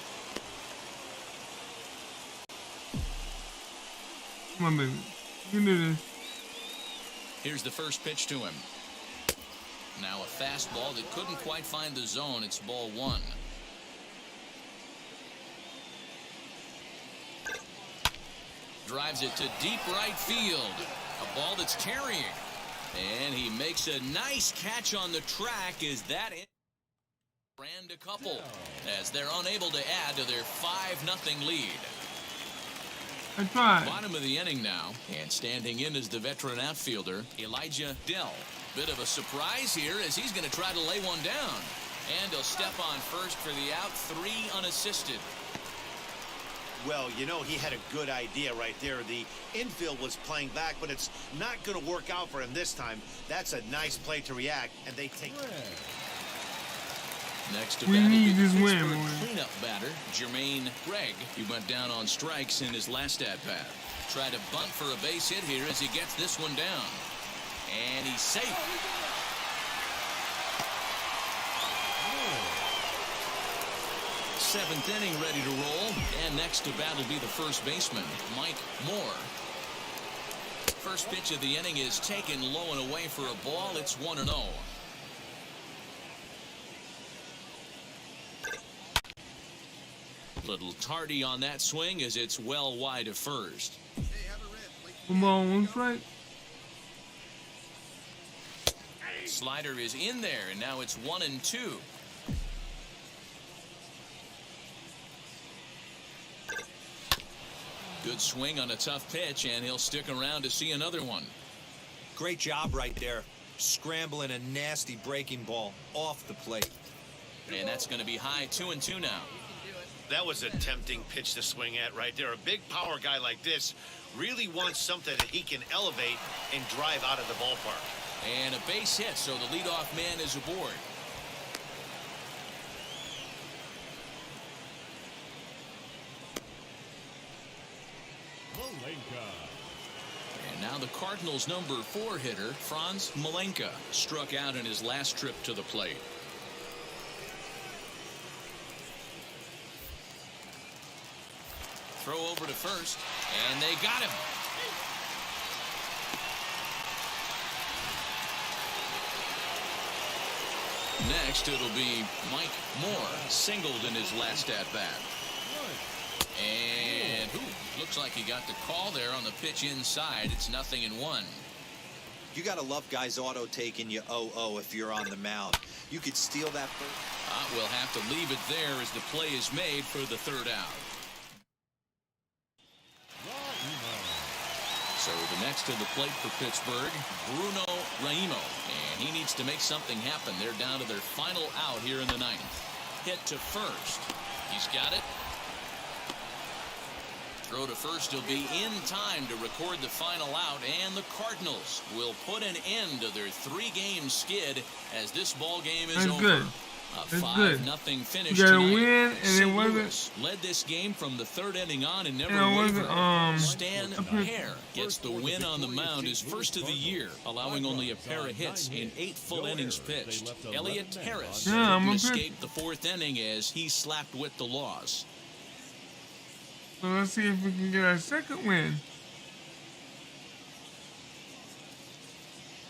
Come on, baby. You can do this. Here's the first pitch to him. Now a fastball that couldn't quite find the zone. It's ball 1. Drives it to deep right field. A ball that's carrying. And he makes a nice catch on the track. Is that it? Ran a couple as they're unable to add to their 5-0 lead. I tried. Bottom of the inning now, and standing in is the veteran outfielder, Elijah Dell. Bit of a surprise here as he's going to try to lay one down. And he'll step on first for the out, 3 unassisted. Well, you know, he had a good idea right there. The infield was playing back, but it's not going to work out for him this time. That's a nice play to react, and they take it. Next to We bat will be need the this win, Pittsburgh boy. cleanup batter, Jermaine Gregg. He went down on strikes in his last at-bat. Tried to bunt for a base hit here as he gets this one down. And he's safe. Seventh inning ready to roll. And next to bat will be the first baseman, Mike Moore. First pitch of the inning is taken low and away for a ball. It's 1-0. Little tardy on that swing as it's well wide of first. Come on, 1 strike. Slider is in there, and now it's 1-2. Good swing on a tough pitch, and he'll stick around to see another one. Great job right there. Scrambling a nasty breaking ball off the plate. And that's going to be high, 2-2 now. That was a tempting pitch to swing at right there. A big power guy like this really wants something that he can elevate and drive out of the ballpark. And a base hit, so the leadoff man is aboard. And now the Cardinals' number 4 hitter, Franz Malenka, struck out in his last trip to the plate. Throw over to first, and they got him. Next, it'll be Mike Moore, singled in his last at-bat. And looks like he got the call there on the pitch inside. It's 0-1. You got to love guys auto taking you 0-0 if you're on the mound. You could steal that first. We'll have to leave it there as the play is made for the 3rd out. So the next to the plate for Pittsburgh, Bruno Raimo. And he needs to make something happen. They're down to their final out here in the 9th. Hit to first. He's got it. Throw to first. He'll be in time to record the final out. And the Cardinals will put an end to their 3-game skid as this ball game is over. Good. A 5-0 finish you gotta tonight. win, and St. it wasn't Louis led this game from the 3rd inning on and never wasn't, wavered. Stan Hare gets the win on the mound, his first of the year, allowing only a pair of hits in 8 full innings pitched. Elliot Harris didn't escape the 4th inning as he slapped with the loss. So let's see if we can get our 2nd win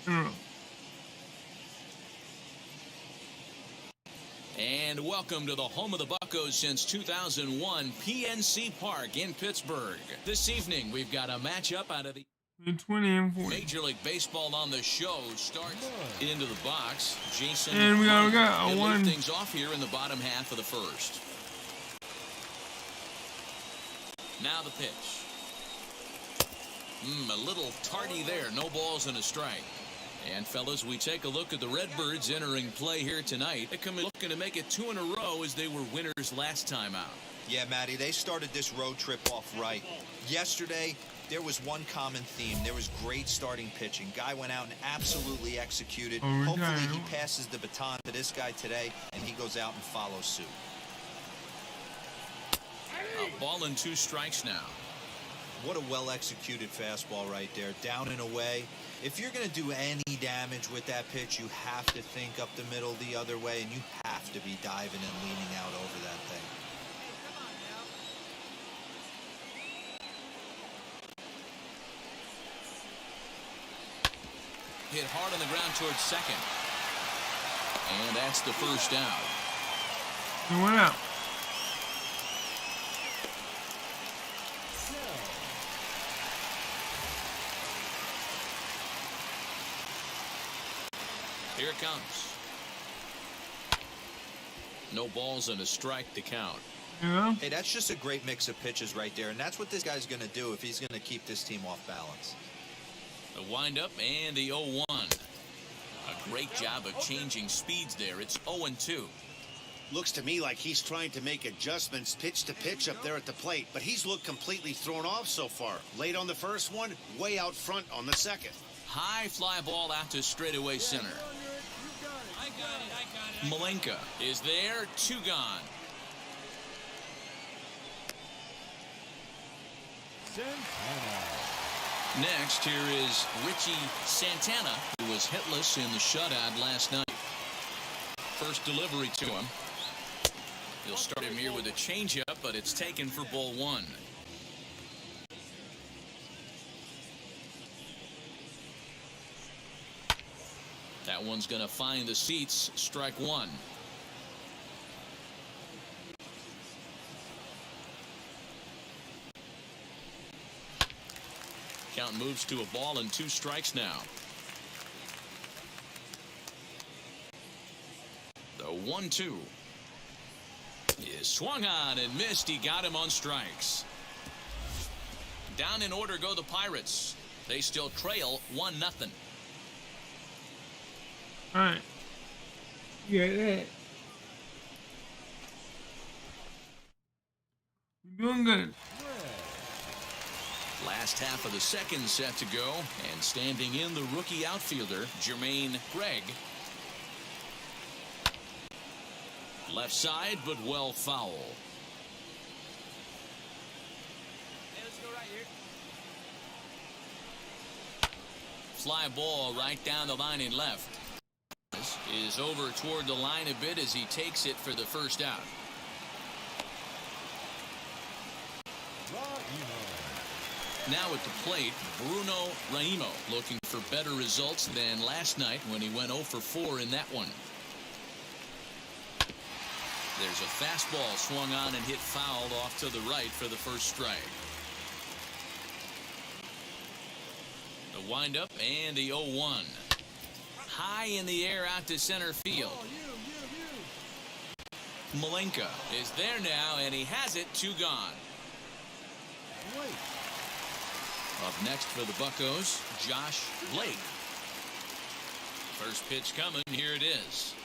in a row. And welcome to the home of the Buccos since 2001, PNC Park in Pittsburgh. This evening, we've got a matchup out of the 20 and 40. Major League Baseball on the show. Starts into the box. Jason And we got a will one. lead things off here in the bottom half of the 1st. Now the pitch. A little tardy there. No balls and a strike. And, fellas, we take a look at the Redbirds entering play here tonight. They come in looking to make it 2 in a row as they were winners last time out. Yeah, Matty, they started this road trip off right. Yesterday, there was one common theme. There was great starting pitching. Guy went out and absolutely executed. Hopefully he passes the baton to this guy today, and he goes out and follows suit. A ball and 2 strikes now. What a well-executed fastball right there, down and away. If you're going to do any damage with that pitch, you have to think up the middle the other way, and you have to be diving and leaning out over that thing. Hit hard on the ground towards second. And that's the 1st out. He went out. Here it comes. No balls and a strike to count. Yeah. Hey, that's just a great mix of pitches right there, and that's what this guy's going to do if he's going to keep this team off balance. The windup and the 0-1. A great job of changing speeds there. It's 0-2. Looks to me like he's trying to make adjustments pitch to pitch up there at the plate, but he's looked completely thrown off so far. Late on the first one, way out front on the second. High fly ball out to straightaway center. Malenka is there, 2 gone. Next, here is Richie Santana, who was hitless in the shutout last night. First delivery to him. He'll start him here with a changeup, but it's taken for ball 1. That one's going to find the seats. Strike 1. Count moves to a ball and 2 strikes now. The 1-2 is swung on and missed. He got him on strikes. Down in order go the Pirates. They still trail 1-0. All right. Yeah, that. Doing good. Last half of the second set to go, and standing in the rookie outfielder, Jermaine Gregg. Left side, but well foul. Hey, let's go right here. Fly ball right down the line in left. This is over toward the line a bit as he takes it for the first out. Now at the plate, Bruno Raimo looking for better results than last night when he went 0 for 4 in that one. There's a fastball swung on and hit fouled off to the right for the first strike. The windup and the 0-1. High in the air out to center field. Malenka is there now, and he has it. 2 gone. Up next for the Buccos, Josh Blake. First pitch coming. Here it is.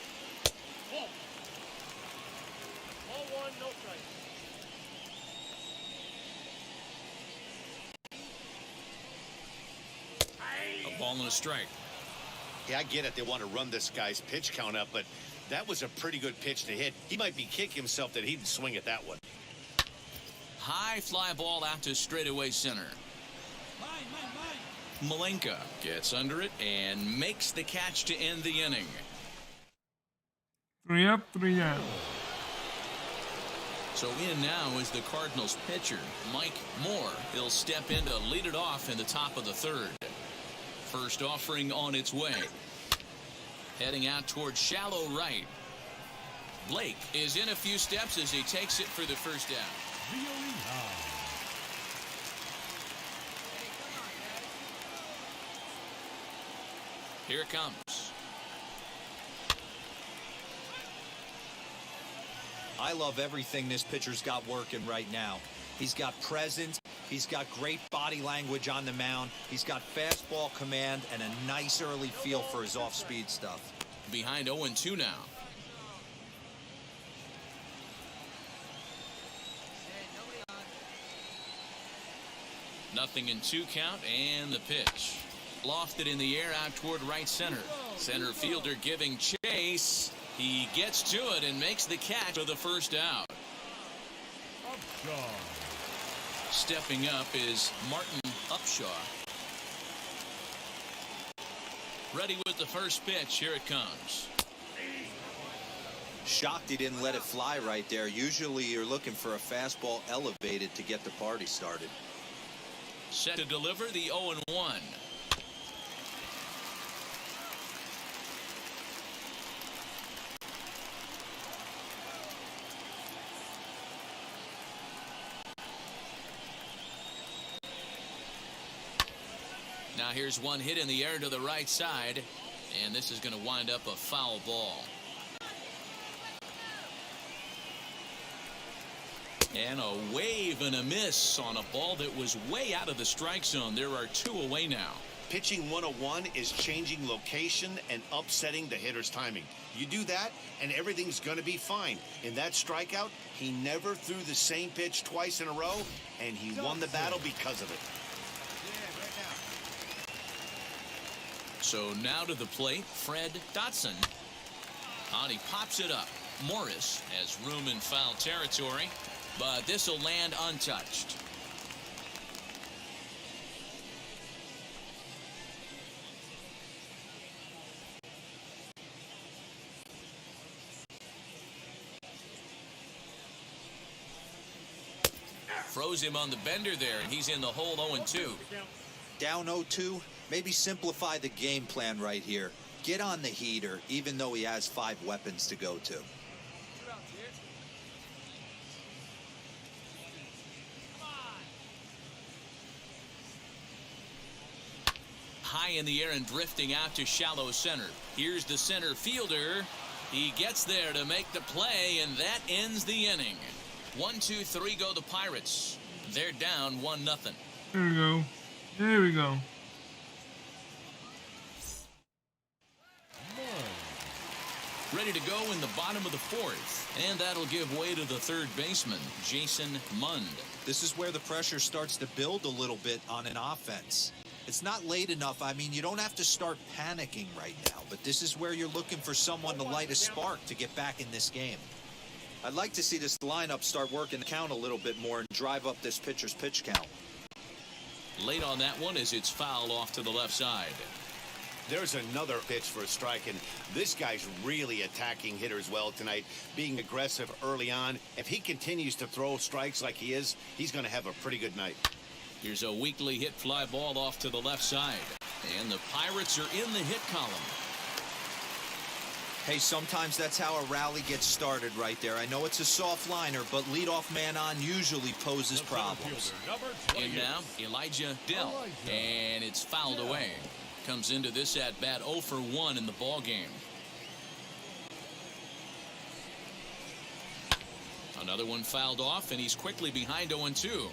Ball 1, no strike. A ball and a strike. Yeah, I get it. They want to run this guy's pitch count up, but that was a pretty good pitch to hit. He might be kicking himself that he didn't swing at that one. High fly ball out to straightaway center. Malenka gets under it and makes the catch to end the inning. 3 up, 3 down. So in now is the Cardinals pitcher, Mike Moore. He'll step in to lead it off in the top of the third. First offering on its way. Heading out toward shallow right. Blake is in a few steps as he takes it for the first out. Here it comes. I love everything this pitcher's got working right now. He's got presence. He's got great body language on the mound. He's got fastball command and a nice early feel for his off-speed stuff. Behind 0-2 now. Nothing in 2 count, and the pitch. Lofted in the air out toward right center. Center fielder giving chase. He gets to it and makes the catch for the first out. Stepping up is Martin Upshaw. Ready with the first pitch. Here it comes. Shocked he didn't let it fly right there. Usually you're looking for a fastball elevated to get the party started. Set to deliver the 0-1. Now here's one hit in the air to the right side, and this is going to wind up a foul ball. And a wave and a miss on a ball that was way out of the strike zone. There are 2 away now. Pitching 101 is changing location and upsetting the hitter's timing. You do that, and everything's going to be fine. In that strikeout, he never threw the same pitch twice in a row, and he won the battle because of it. So now to the plate, Fred Dotson. On he pops it up. Morris has room in foul territory, but this will land untouched. Froze him on the bender there, and he's in the hole 0-2. Down 0-2, maybe simplify the game plan right here. Get on the heater, even though he has 5 weapons to go to. High in the air and drifting out to shallow center. Here's the center fielder. He gets there to make the play, and that ends the inning. 1-2-3 go the Pirates. They're down 1-0. There we go. There we go. ready to go in the bottom of the fourth. And that'll give way to the third baseman, Jason Mund. This is where the pressure starts to build a little bit on an offense. It's not late enough. I mean, you don't have to start panicking right now, but this is where you're looking for someone to light a spark to get back in this game. I'd like to see this lineup start working the count a little bit more and drive up this pitcher's pitch count. Late on that one as it's fouled off to the left side. There's another pitch for a strike, and this guy's really attacking hitters well tonight, being aggressive early on. If he continues to throw strikes like he is, he's going to have a pretty good night. Here's a weakly hit fly ball off to the left side. And the Pirates are in the hit column. Hey, sometimes that's how a rally gets started right there. I know it's a soft liner, but leadoff man on usually poses problems. And now, Elijah Dell. And it's fouled away. Comes into this at bat 0 for 1 in the ball game. Another one fouled off, and he's quickly behind 0-2.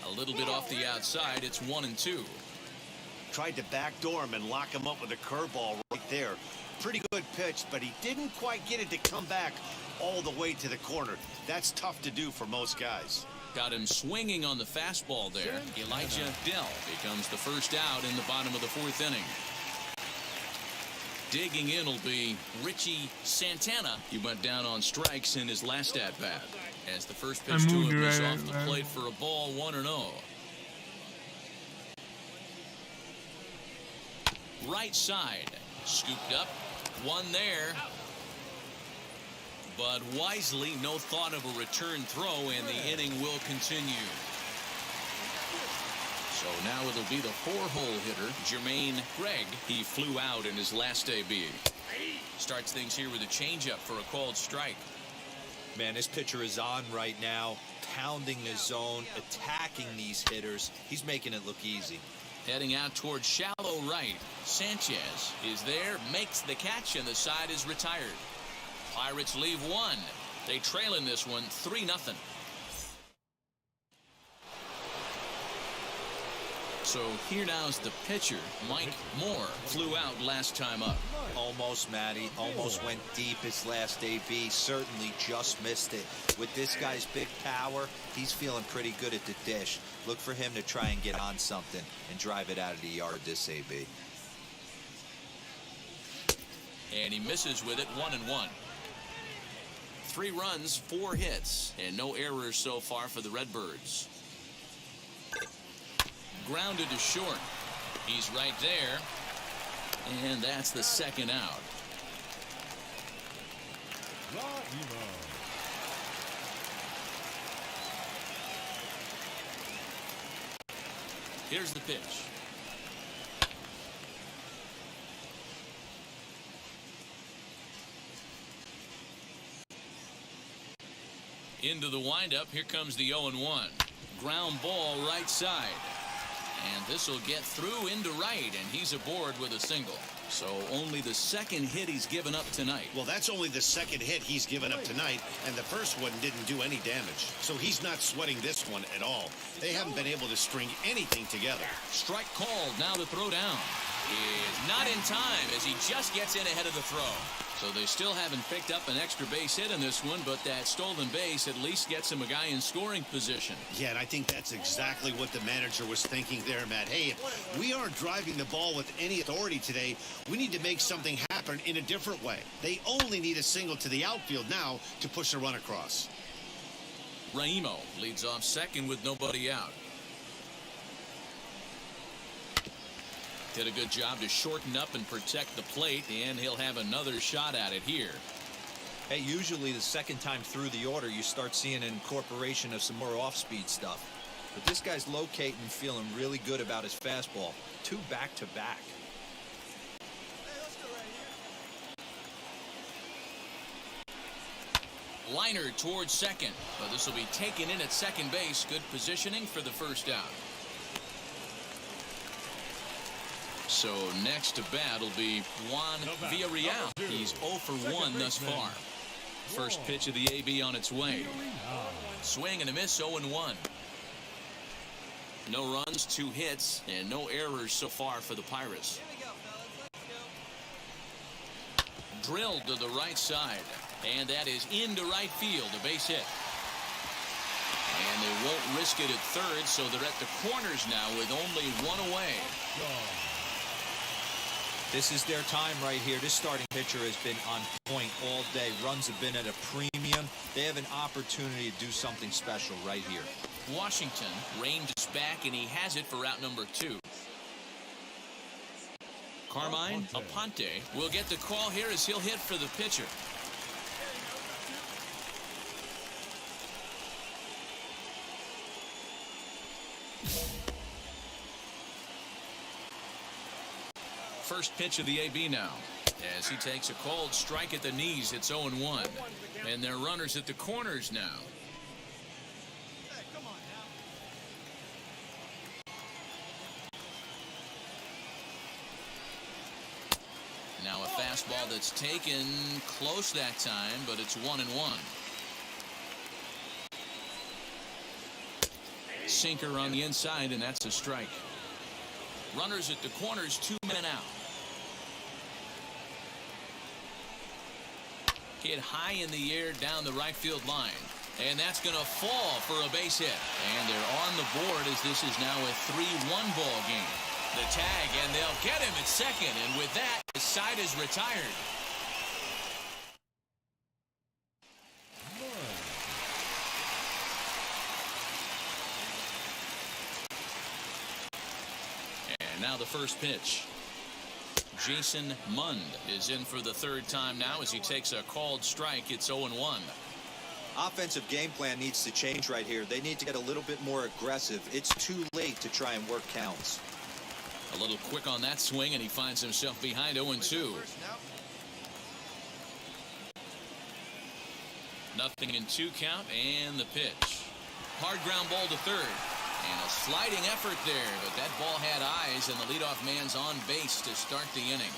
A little bit off the outside. It's 1-2. Tried to backdoor him and lock him up with a curveball right there. Pretty good pitch, but he didn't quite get it to come back all the way to the corner. That's tough to do for most guys. Got him swinging on the fastball there. Elijah Dell becomes the first out in the bottom of the fourth inning. Digging in will be Richie Santana. He went down on strikes in his last at-bat. As the first pitch to him is off the plate for a ball, 1-0. Right side. Scooped up. One there. But wisely, no thought of a return throw, and the inning will continue. So now it'll be the four-hole hitter, Jermaine Gregg. He flew out in his last AB. Starts things here with a changeup for a called strike. Man, this pitcher is on right now, pounding the zone, attacking these hitters. He's making it look easy. Heading out towards shallow right. Sanchez is there, makes the catch, and the side is retired. Pirates leave one. They trail in this one 3-0. So here now's the pitcher, Mike Moore. Flew out last time up. Almost, Matty. Almost went deep his last AB. Certainly just missed it. With this guy's big power, he's feeling pretty good at the dish. Look for him to try and get on something and drive it out of the yard this AB. And he misses with it, 1-1. 3 runs, 4 hits, and no errors so far for the Redbirds. Grounded to short. He's right there. And that's the second out. Here's the pitch. Into the windup. Here comes the 0-1. Ground ball right side. And this will get through into right, and he's aboard with a single. So only the second hit he's given up tonight. Well, that's only the second hit he's given up tonight, and the first one didn't do any damage. So he's not sweating this one at all. They haven't been able to string anything together. Strike called. Now the throw down is not in time as he just gets in ahead of the throw. So they still haven't picked up an extra base hit in this one, but that stolen base at least gets him a guy in scoring position. Yeah, and I think that's exactly what the manager was thinking there, Matt. Hey, if we aren't driving the ball with any authority today, we need to make something happen in a different way. They only need a single to the outfield now to push a run across. Raimo leads off second with nobody out. Did a good job to shorten up and protect the plate, and he'll have another shot at it here. Hey, usually the second time through the order, you start seeing an incorporation of some more off-speed stuff. But this guy's locating and feeling really good about his fastball. 2 back-to-back. Liner towards second, but this will be taken in at second base. Good positioning for the first out. So next to bat will be Juan Villarreal. He's 0 for 1 thus far. First pitch of the AB on its way. Swing and a miss, 0-1. No runs, 2 hits, and no errors so far for the Pirates. Here we go, fellas. Let's go. Drilled to the right side, and that is into right field, a base hit. And they won't risk it at third, so they're at the corners now with only 1 away. This is their time right here. This starting pitcher has been on point all day. Runs have been at a premium. They have an opportunity to do something special right here. Washington ranges back, and he has it for out number 2. Carmine Aponte will get the call here as he'll hit for the pitcher. First pitch of the AB now, as he takes a cold strike at the knees. It's 0-1, and they're runners at the corners now. Hey, come on now. Now a fastball that's taken close that time, but it's 1-1. Sinker on the inside, and that's a strike. Runners at the corners, 2 men out. Hit high in the air down the right field line. And that's going to fall for a base hit. And they're on the board as this is now a 3-1 ball game. The tag, and they'll get him at second. And with that, his side is retired. And now the first pitch. Jason Mund is in for the 3rd time now as he takes a called strike. It's 0-1. Offensive game plan needs to change right here. They need to get a little bit more aggressive. It's too late to try and work counts. A little quick on that swing, and he finds himself behind 0-2. Nothing in 2 count, and the pitch. Hard ground ball to third. And a sliding effort there, but that ball had eyes, and the leadoff man's on base to start the inning.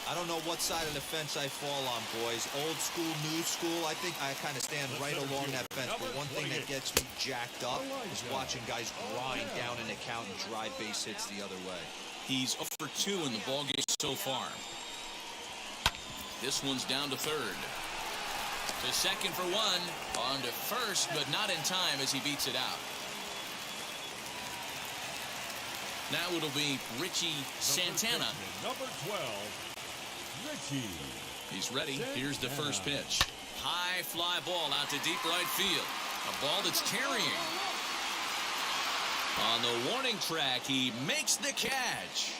I don't know what side of the fence I fall on, boys. Old school, new school. I think I kind of stand right along that fence. But one thing that gets me jacked up is watching guys grind down an account and drive base hits the other way. He's 0 for 2 in the ballgame so far. This one's down to third. To second for 1. On to first, but not in time as he beats it out. Now it'll be Richie Santana. Number 12, Richie. He's ready. Here's the first pitch. High fly ball out to deep right field. A ball that's carrying. On the warning track, he makes the catch.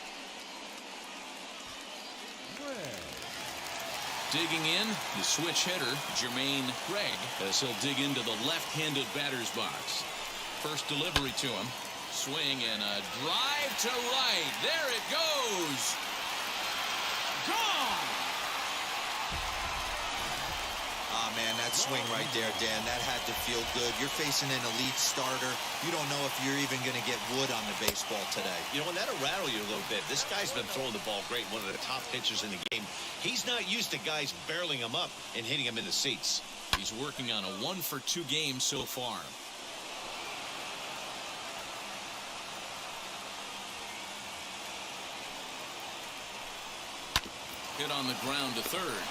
Digging in, the switch hitter, Jermaine Craig, as he'll dig into the left-handed batter's box. First delivery to him. Swing and a drive to right. There it goes. Gone. Ah, man, that swing right there, Dan, that had to feel good. You're facing an elite starter. You don't know if you're even going to get wood on the baseball today. You know, and that'll rattle you a little bit. This guy's been throwing the ball great, one of the top pitchers in the game. He's not used to guys barreling him up and hitting him in the seats. He's working on a 1 for 2 game so far. Hit on the ground to third.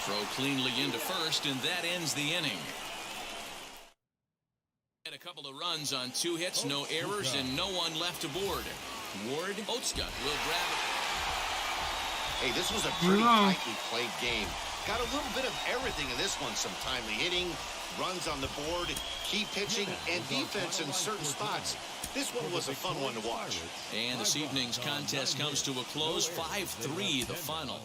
Throw cleanly into first, and that ends the inning. And a couple of runs on 2 hits, no errors, and no one left aboard. Ward Oatzka will grab it. Hey, this was a pretty tightly played game. Got a little bit of everything in this one. Some timely hitting, runs on the board, key pitching, and defense in certain spots. This one was a fun one to watch. And this evening's contest comes to a close, 5-3 the final.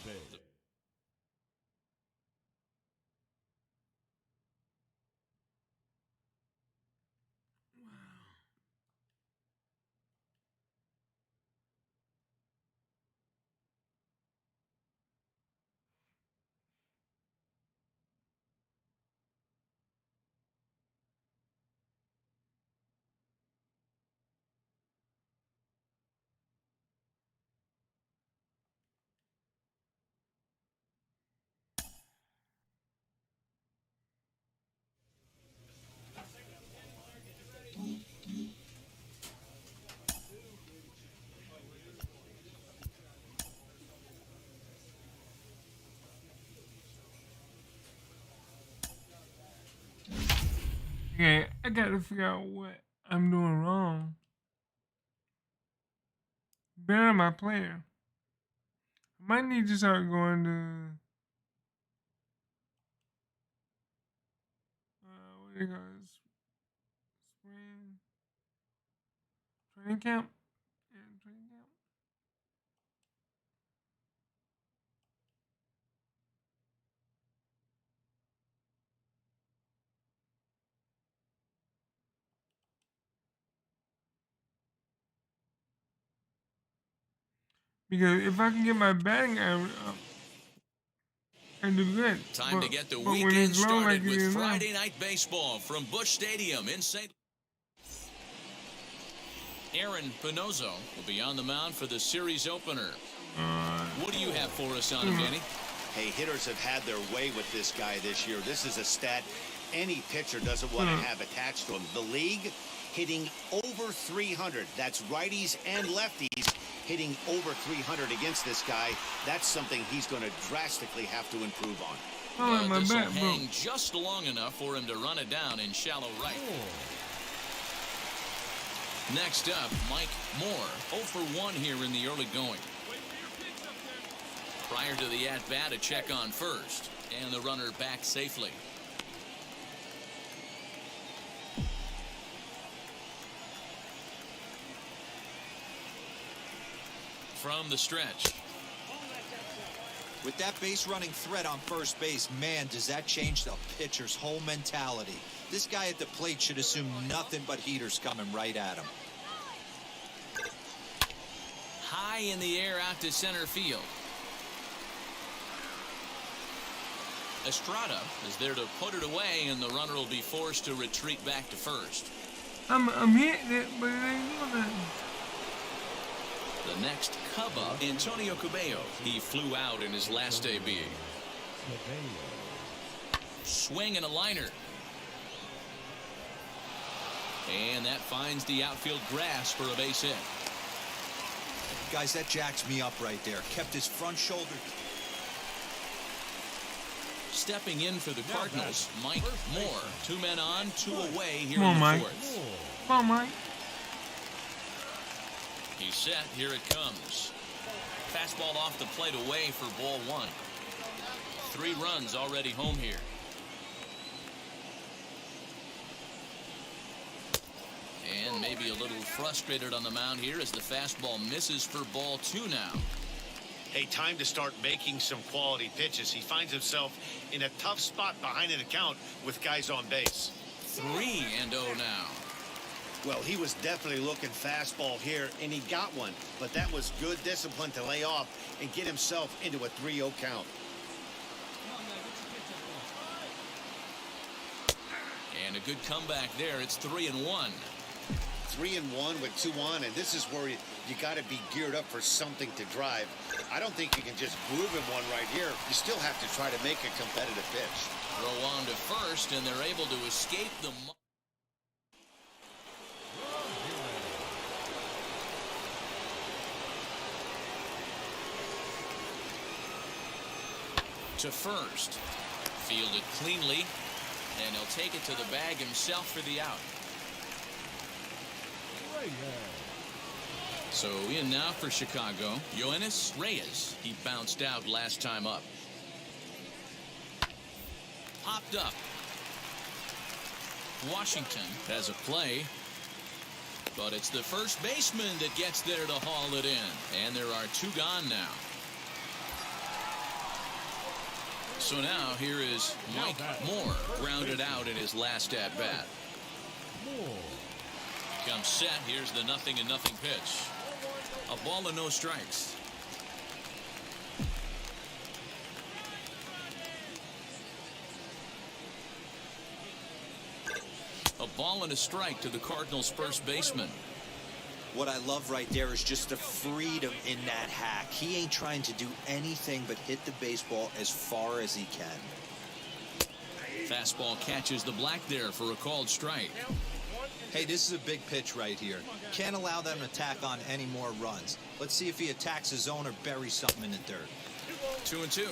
Okay, I gotta figure out what I'm doing wrong. Better my player. I might need to start going to what do you call it? Spring training camp. Yeah, training camp. Because if I can get my batting average up, I do good. Time to get the when weekend it's low started like it with is now, Friday Night Baseball from Busch Stadium in St. Aaron Pinozo will be on the mound for the series opener. What do you have for us on him, Danny? Hey, hitters have had their way with this guy this year. This is a stat any pitcher doesn't want to have attached to him. The league hitting over 300. That's righties and lefties hitting over 300 against this guy. That's something he's going to drastically have to improve on. my This will bat broke. hang just long enough for him to run it down in shallow right. Next up, Mike Moore, 0 for 1 here in the early going. Prior to the at-bat, a check on first, and the runner back safely. From the stretch. With that base running threat on first base, man, does that change the pitcher's whole mentality. This guy at the plate should assume nothing but heaters coming right at him. High in the air out to center field. Estrada is there to put it away, and the runner will be forced to retreat back to first. I'm hitting it, but it ain't doing nothing. The next Cubba, Antonio Cabello. He flew out in his last AB. Swing and a liner. And that finds the outfield grass for a base hit. Guys, that jacks me up right there. Kept his front shoulder. Stepping in for the Cardinals, Mike Moore. 2 men on, 2 away here Come on, in the Mike. fourth. Come on, Mike. He's set. Here it comes. Fastball off the plate away for ball 1. 3 runs already home here. And maybe a little frustrated on the mound here as the fastball misses for ball 2 now. Hey, time to start making some quality pitches. He finds himself in a tough spot behind an account with guys on base. 3-0 now. Well, he was definitely looking fastball here, and he got one. But that was good discipline to lay off and get himself into a 3-0 count. And a good comeback there. It's 3-1. 3-1 with 2 on, and this is where you got to be geared up for something to drive. I don't think you can just groove him one right here. You still have to try to make a competitive pitch. Throw on to first, and they're able to escape the... To first. Fielded cleanly, and he'll take it to the bag himself for the out. So in now for Chicago, Yoenis Reyes. He bounced out last time up. Popped up. Washington has a play, but it's the first baseman that gets there to haul it in, and there are 2 gone now. So now here is Mike Moore, grounded out in his last at bat. Comes set. Here's the 0-0 pitch. A ball and no strikes. A ball and a strike to the Cardinals' first baseman. What I love right there is just the freedom in that hack. He ain't trying to do anything but hit the baseball as far as he can. Fastball catches the black there for a called strike. Hey, this is a big pitch right here. Can't allow them to tack on any more runs. Let's see if he attacks his zone or buries something in the dirt. 2-2.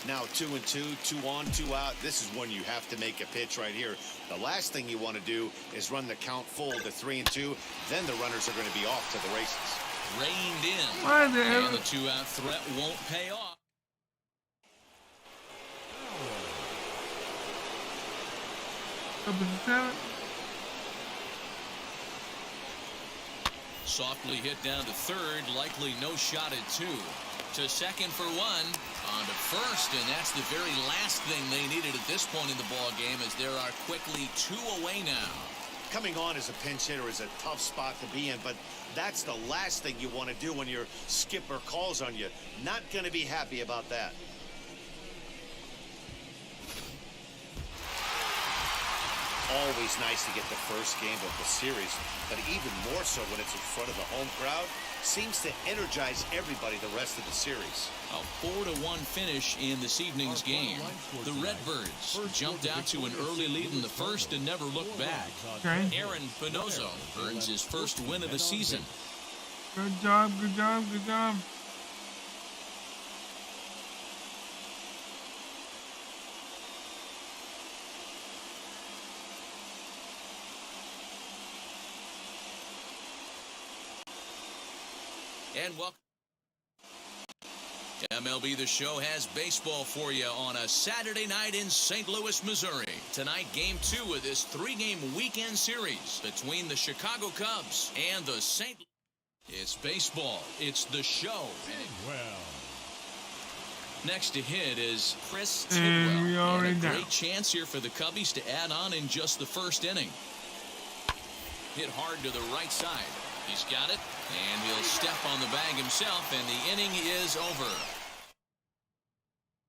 Now 2-2, 2 on, 2 out. This is when you have to make a pitch right here. The last thing you want to do is run the count full to 3-2. Then the runners are going to be off to the races. Reined in. And the 2-out threat won't pay off. Softly hit down to third, likely no shot at 2. To second for 1, on to first, and that's the very last thing they needed at this point in the ball game, as there are quickly 2 away now. Coming on as a pinch hitter is a tough spot to be in, but that's the last thing you want to do when your skipper calls on you. Not going to be happy about that. Always nice to get the first game of the series, but even more so when it's in front of the home crowd. Seems to energize everybody the rest of the series. A 4-1 finish in this evening's game. The Redbirds jumped out to an early lead in the first and never looked back. Aaron Pinozo earns his first win of the season. Good job, good job, good job. And welcome. MLB The Show has baseball for you on a Saturday night in St. Louis, Missouri. Tonight, Game 2 of this 3-game weekend series between the Chicago Cubs and the St. It's baseball. It's The Show. Next to hit is Chris Tidwell. And a great chance here for the Cubbies to add on in just the first inning. Hit hard to the right side. He's got it, and he'll step on the bag himself, and the inning is over.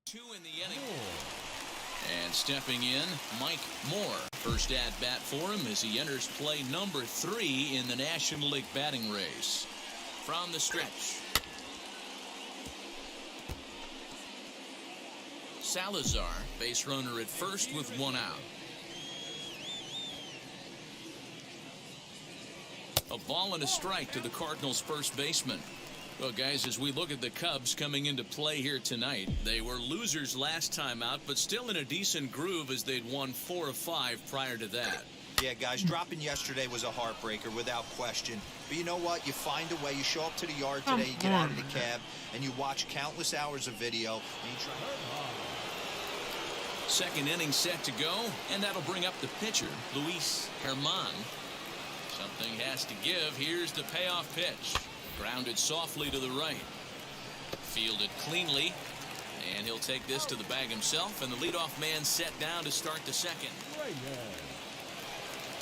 2 in the inning. And stepping in, Mike Moore. First at-bat for him as he enters play number 3 in the National League batting race. From the stretch. Salazar, base runner at first with 1 out. A ball and a strike to the Cardinals' first baseman. Well, guys, as we look at the Cubs coming into play here tonight, they were losers last time out, but still in a decent groove as they'd won 4 of 5 prior to that. Yeah, guys, dropping yesterday was a heartbreaker without question. But you know what? You find a way. You show up to the yard today, you get out of the cab, and you watch countless hours of video. And you try. Second inning set to go, and that'll bring up the pitcher, Luis Germán. Something has to give. Here's the payoff pitch. Grounded softly to the right. Fielded cleanly. And he'll take this to the bag himself. And the leadoff man set down to start the second.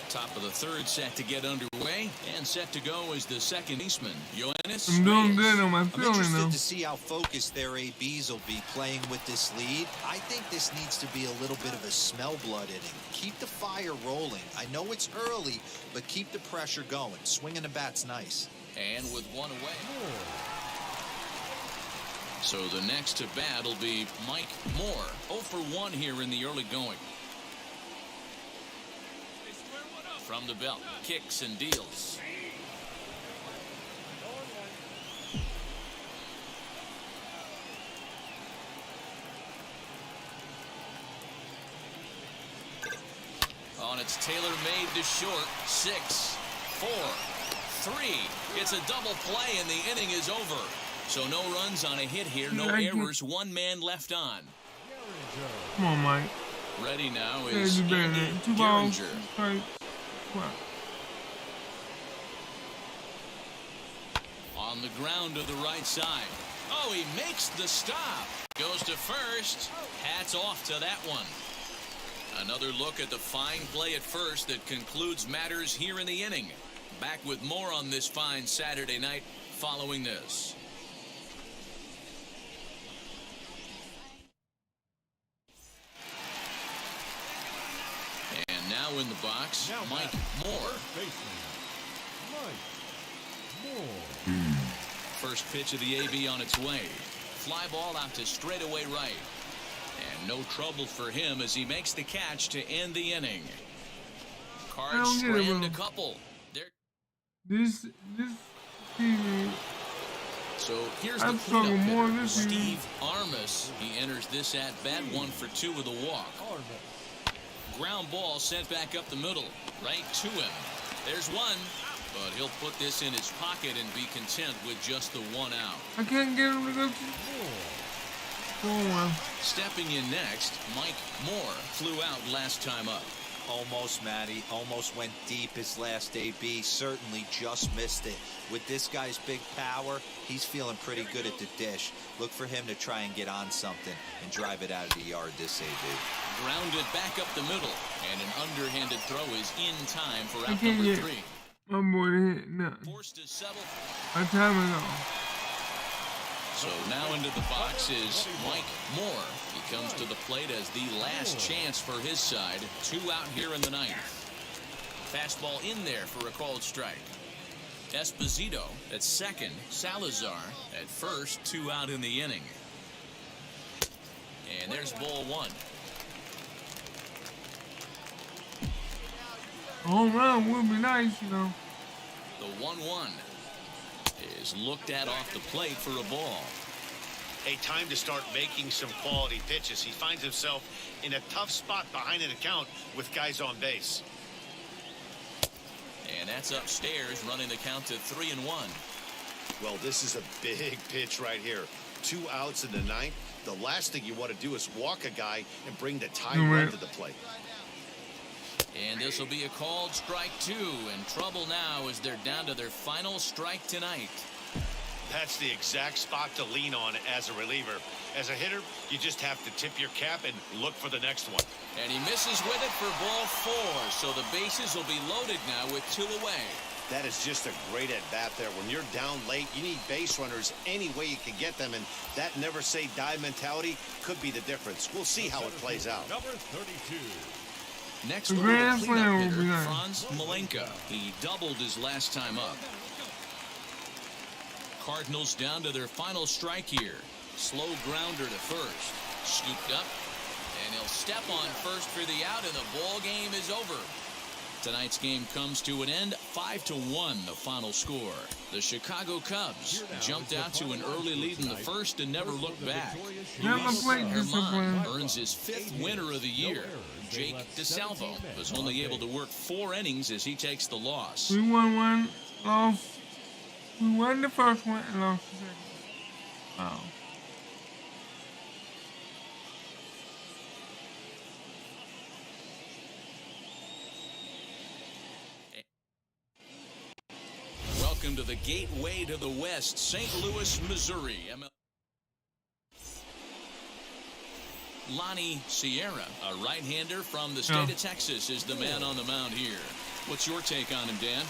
Top of the third set to get underway. And set to go is the second baseman, Yoenis. I'm doing good on my I'm feeling interested though. to see how focused their ABs will be playing with this lead. I think this needs to be a little bit of a smell blood inning. Keep the fire rolling. I know it's early, but keep the pressure going. Swinging the bat's nice. And with 1 away. So the next to bat will be Mike Moore. 0 for 1 here in the early going. From the belt, kicks and deals. On its tailor-made to short. 6, 4, 3. It's a double play and the inning is over. So no runs on a hit here, no errors, 1 man left on. Come on, Mike. Ready now is Two balls. Gehringer. Strike. Wow. On the ground to the right side. Oh, he makes the stop. Goes to first. Hats off to that one. Another look at the fine play at first that concludes matters here in the inning. Back with more on this fine Saturday night following this. And now in the box, Mike Moore. First pitch of the AB on its way. Fly ball out to straightaway right. And no trouble for him as he makes the catch to end the inning. Cards strand a couple. This season. So here's the I've struggled cleanup more hitter, this year. Steve Armas. He enters this at bat 1 for 2 with a walk. Ground ball sent back up the middle, right to him. There's one, but he'll put this in his pocket and be content with just the 1 out. I can't get him to go to 4-1. Stepping in next, Mike Moore flew out last time up. Almost, Matty. Almost went deep his last AB. Certainly just missed it. With this guy's big power, he's feeling pretty good at the dish. Look for him to try and get on something and drive it out of the yard this AB. Grounded back up the middle, and an underhanded throw is in time for I out can't number get 3. my boy to hit nothing. Forced to settle. My time is off. So now into the box is Mike Moore. He comes to the plate as the last chance for his side. 2 out here in the 9th. Fastball in there for a called strike. Esposito at second. Salazar at first. 2 out in the inning. And there's ball 1. A home run would be nice, you know. The 1-1 is looked at off the plate for a ball. Hey, time to start making some quality pitches. He finds himself in a tough spot behind an account with guys on base. And that's upstairs, running the count to 3-1. Well, this is a big pitch right here. 2 outs in the 9th. The last thing you want to do is walk a guy and bring the tie run to the plate. And this will be a called strike 2. In trouble now as they're down to their final strike tonight. That's the exact spot to lean on as a reliever. As a hitter, you just have to tip your cap and look for the next one. And he misses with it for ball 4. So the bases will be loaded now with 2 away. That is just a great at-bat there. When you're down late, you need base runners any way you can get them, and that never-say-die mentality could be the difference. We'll see how it plays out. Number 32. Next The over the grand cleanup slam will hitter, be nice. Franz Malenka. He doubled his last time up. Cardinals down to their final strike here. Slow grounder to first. Scooped up, and he'll step on first for the out, and the ball game is over. Tonight's game comes to an end, 5-1, the final score. The Chicago Cubs jumped out to an early lead in the first and never looked back. Never played Herman discipline. earns his 5th winner of the year. Jake DeSalvo was only able to work 4 innings as he takes the loss. We won one, lost. We won the first one and lost the second. Wow. Welcome to the gateway to the West, St. Louis, Missouri. Lonnie Sierra, a right-hander from the state of Texas, is the man on the mound here. What's your take on him, Dan?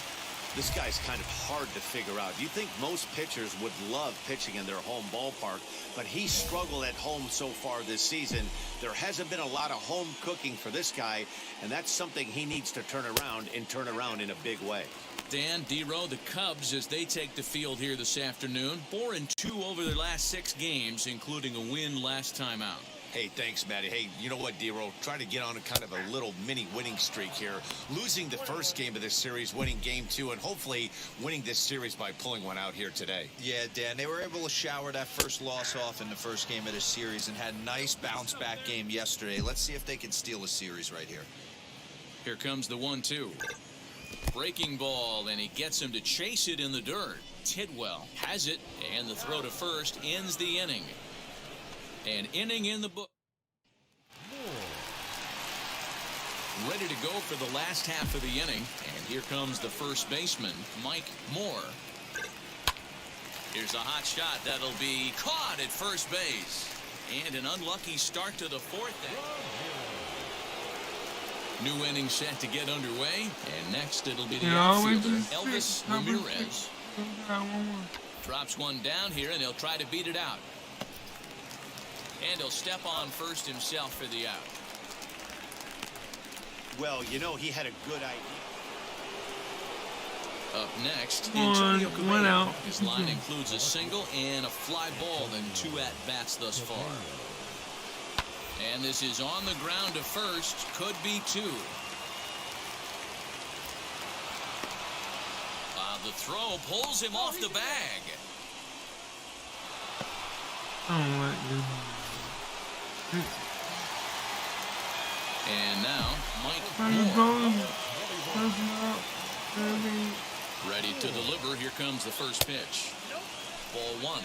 This guy's kind of hard to figure out. You think most pitchers would love pitching in their home ballpark, but he struggled at home so far this season. There hasn't been a lot of home cooking for this guy, and that's something he needs to turn around in a big way. Dan, D-Row, the Cubs, as they take the field here this afternoon, 4-2 over their last 6 games, including a win last time out. Hey, thanks, Matty. Hey, you know what, D-Row? Try to get on a kind of a little mini winning streak here. Losing the first game of this series, winning game 2, and hopefully winning this series by pulling one out here today. Yeah, Dan, they were able to shower that first loss off in the first game of this series and had a nice bounce-back game yesterday. Let's see if they can steal a series right here. Here comes the 1-2. Breaking ball, and he gets him to chase it in the dirt. Tidwell has it, and the throw to first ends the inning. An inning in the book. Ready to go for the last half of the inning. And here comes the first baseman, Mike Moore. Here's a hot shot. That'll be caught at first base. And an unlucky start to the 4th inning. New inning set to get underway. And next it'll be the outfielder, Elvis Ramirez. Drops one down here, and he'll try to beat it out. And he'll step on first himself for the out. Well, you know, he had a good idea. Up next, Antonio One Cabello. out. His line includes a single and a fly ball and 2 at-bats thus far. And this is on the ground to first. Could be 2. The throw pulls him off the bag. I don't like this. And now, Mike Moore. Ready to deliver. Here comes the first pitch. Ball one.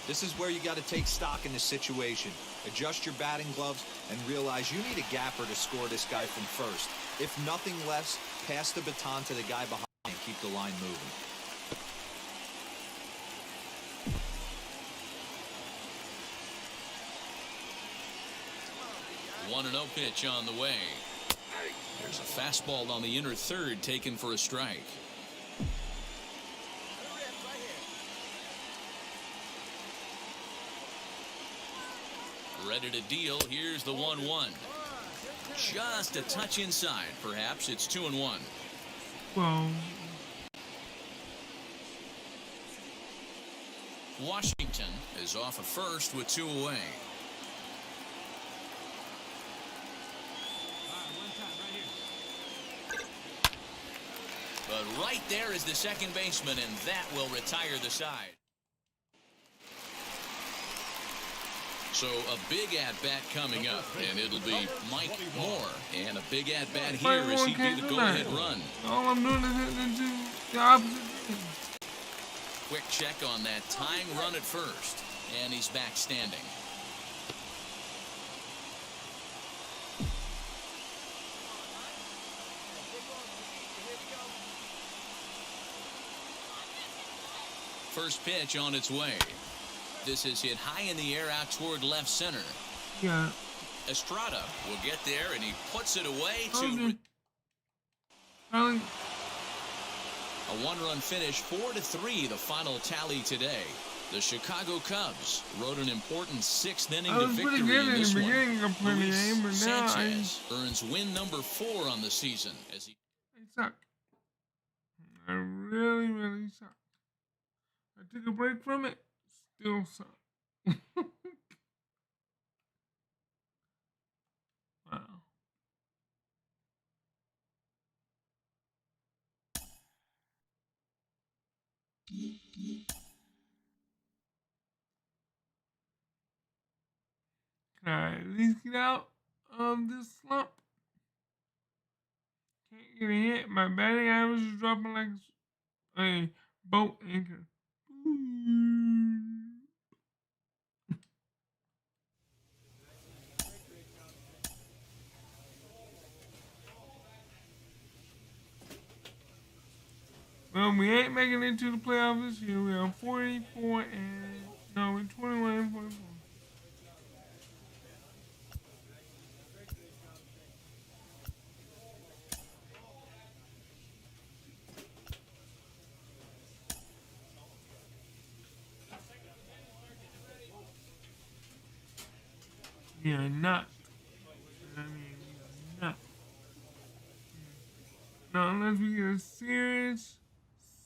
This is where you got to take stock in this situation. Adjust your batting gloves and realize you need a gapper to score this guy from first. If nothing less, pass the baton to the guy behind and keep the line moving. 1-0 pitch on the way. There's a fastball on the inner third taken for a strike. Ready to deal. Here's the 1-1. Just a touch inside. Perhaps it's 2-1. Well, Washington is off of first with 2 away. But right there is the second baseman, and that will retire the side. So a big at-bat coming up, and it'll be Mike Moore. And a big at-bat here as he did the go-ahead run. All I'm doing is hitting into the opposite team. Quick check on that tying run at first, and he's back standing. First pitch on its way. This is hit high in the air out toward left center. Yeah. Estrada will get there, and he puts it away Farley. A one-run finish, 4-3, the final tally today. The Chicago Cubs rode an important 6th inning to victory in this one. Luis Sanchez earns win number 4 on the season. As he suck. I really suck. I took a break from it, still suck. Wow. Can I at least get out of this slump? Can't get a hit. My batting average is dropping like a boat anchor. Well, we ain't making it to the playoffs this year. We are 44 and no, we're 21 and 44. We are not. I mean, we are not. No, unless we get a serious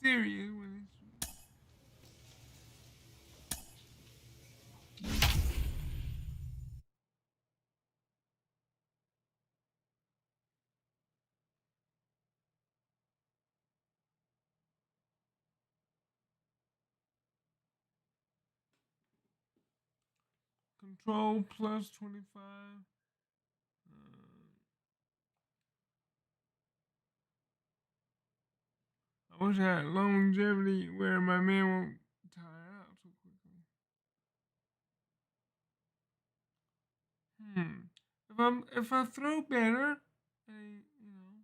winning streak. Control plus 25. I wish I had longevity where my man won't tire out so quickly. If I throw better, you know.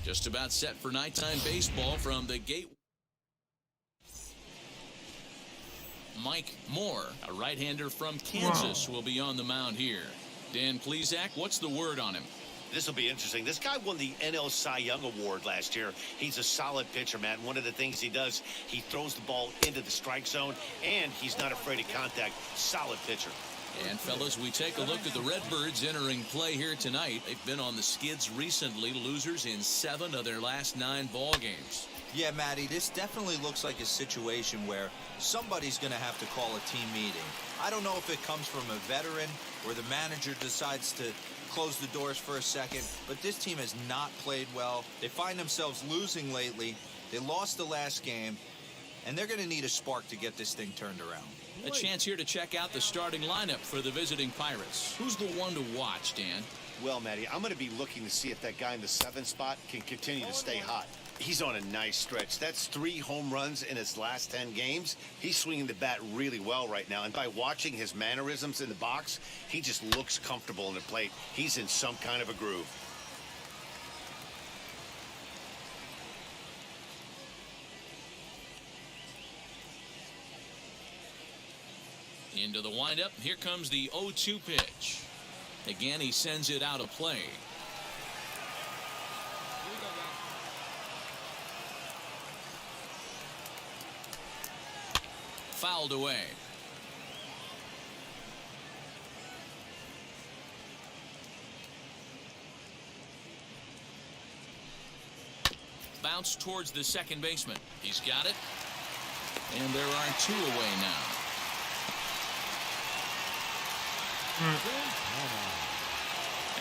just about set for nighttime baseball from the gate. Mike Moore, a right-hander from Kansas, will be on the mound here. Dan Plesac, what's the word on him? This will be interesting. This guy won the NL Cy Young Award last year. He's a solid pitcher, man. One of the things he does, he throws the ball into the strike zone, and he's not afraid of contact. Solid pitcher. And, fellas, we take a look at the Redbirds entering play here tonight. They've been on the skids recently, losers in 7 of their last 9 ball games. Yeah, Matty, this definitely looks like a situation where somebody's going to have to call a team meeting. I don't know if it comes from a veteran or the manager decides to close the doors for a second, but this team has not played well. They find themselves losing lately. They lost the last game, and they're going to need a spark to get this thing turned around. A chance here to check out the starting lineup for the visiting Pirates. Who's the one to watch, Dan? Well, Matty, I'm going to be looking to see if that guy in the 7th spot can continue to stay hot. He's on a nice stretch. That's 3 home runs in his last 10 games. He's swinging the bat really well right now. And by watching his mannerisms in the box, he just looks comfortable in the plate. He's in some kind of a groove. Into the windup. Here comes the 0-2 pitch. Again, he sends it out of play. Fouled away. Bounce towards the second baseman. He's got it. And there are 2 away now.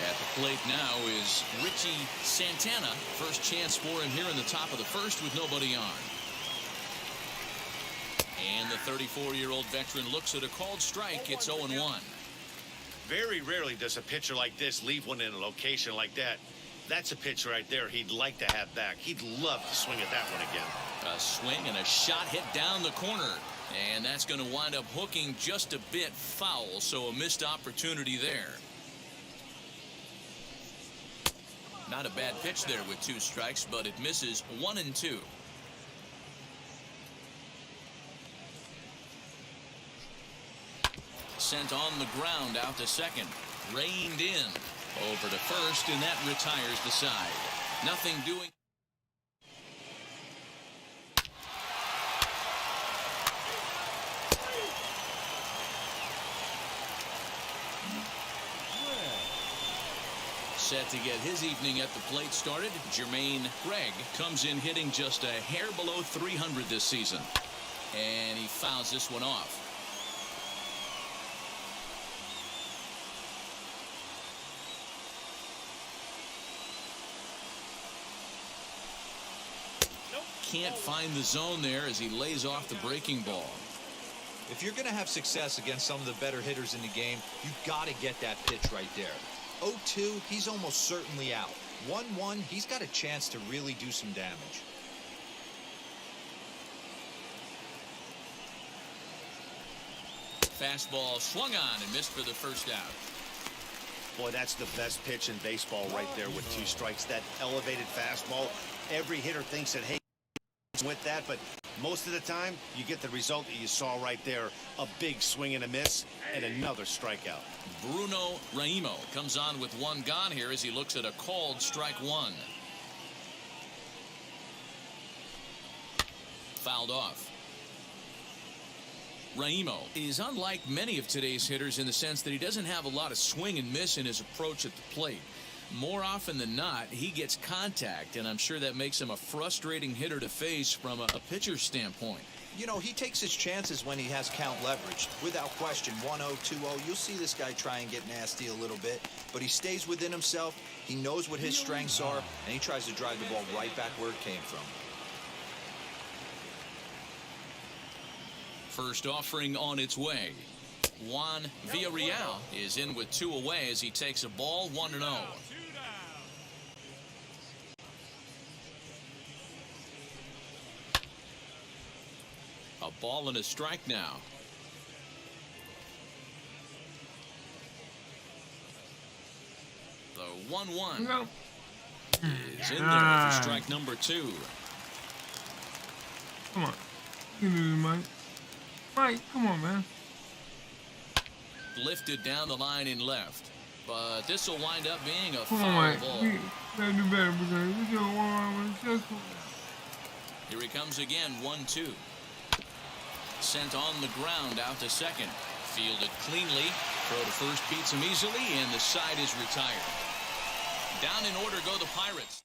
At the plate now is Richie Santana. First chance for him here in the top of the first with nobody on. And the 34-year-old veteran looks at a called strike. It's 0-1. Very rarely does a pitcher like this leave one in a location like that. That's a pitch right there he'd like to have back. He'd love to swing at that one again. A swing and a shot hit down the corner. And that's going to wind up hooking just a bit foul, so a missed opportunity there. Not a bad pitch there with 2 strikes, but it misses 1-2. Sent on the ground out to second. Reined in. Over to first, and that retires the side. Nothing doing. Set to get his evening at the plate started. Jermaine Craig comes in hitting just a hair below 300 this season. And he fouls this one off. Can't find the zone there as he lays off the breaking ball. If you're going to have success against some of the better hitters in the game, you've got to get that pitch right there. 0-2, he's almost certainly out. 1-1, he's got a chance to really do some damage. Fastball swung on and missed for the first out. Boy, that's the best pitch in baseball right there with 2 strikes. That elevated fastball. Every hitter thinks that, hey, with that, but most of the time you get the result that you saw right there. A big swing and a miss and another strikeout. Bruno Raimo comes on with 1 gone here as he looks at a called strike 1. Fouled off. Raimo is unlike many of today's hitters in the sense that he doesn't have a lot of swing and miss in his approach at the plate. More often than not, he gets contact, and I'm sure that makes him a frustrating hitter to face from a pitcher's standpoint. You know, he takes his chances when he has count leverage. Without question, 1-0, 2-0, you'll see this guy try and get nasty a little bit, but he stays within himself. He knows what his strengths are, and he tries to drive the ball right back where it came from. First offering on its way. Juan Villarreal is in with 2 away as he takes a ball 1-0. A ball and a strike now. The 1-1 is in there for strike number 2. Come on. You can do this, Mike. Mike, come on, man. Lifted down the line in left. But this will wind up being a Come foul on, Mike. ball. We gotta do better because we just want to successful. Here he comes again, 1-2. Sent on the ground out to second. Fielded cleanly. Throw to first beats him easily, and the side is retired. Down in order go the Pirates.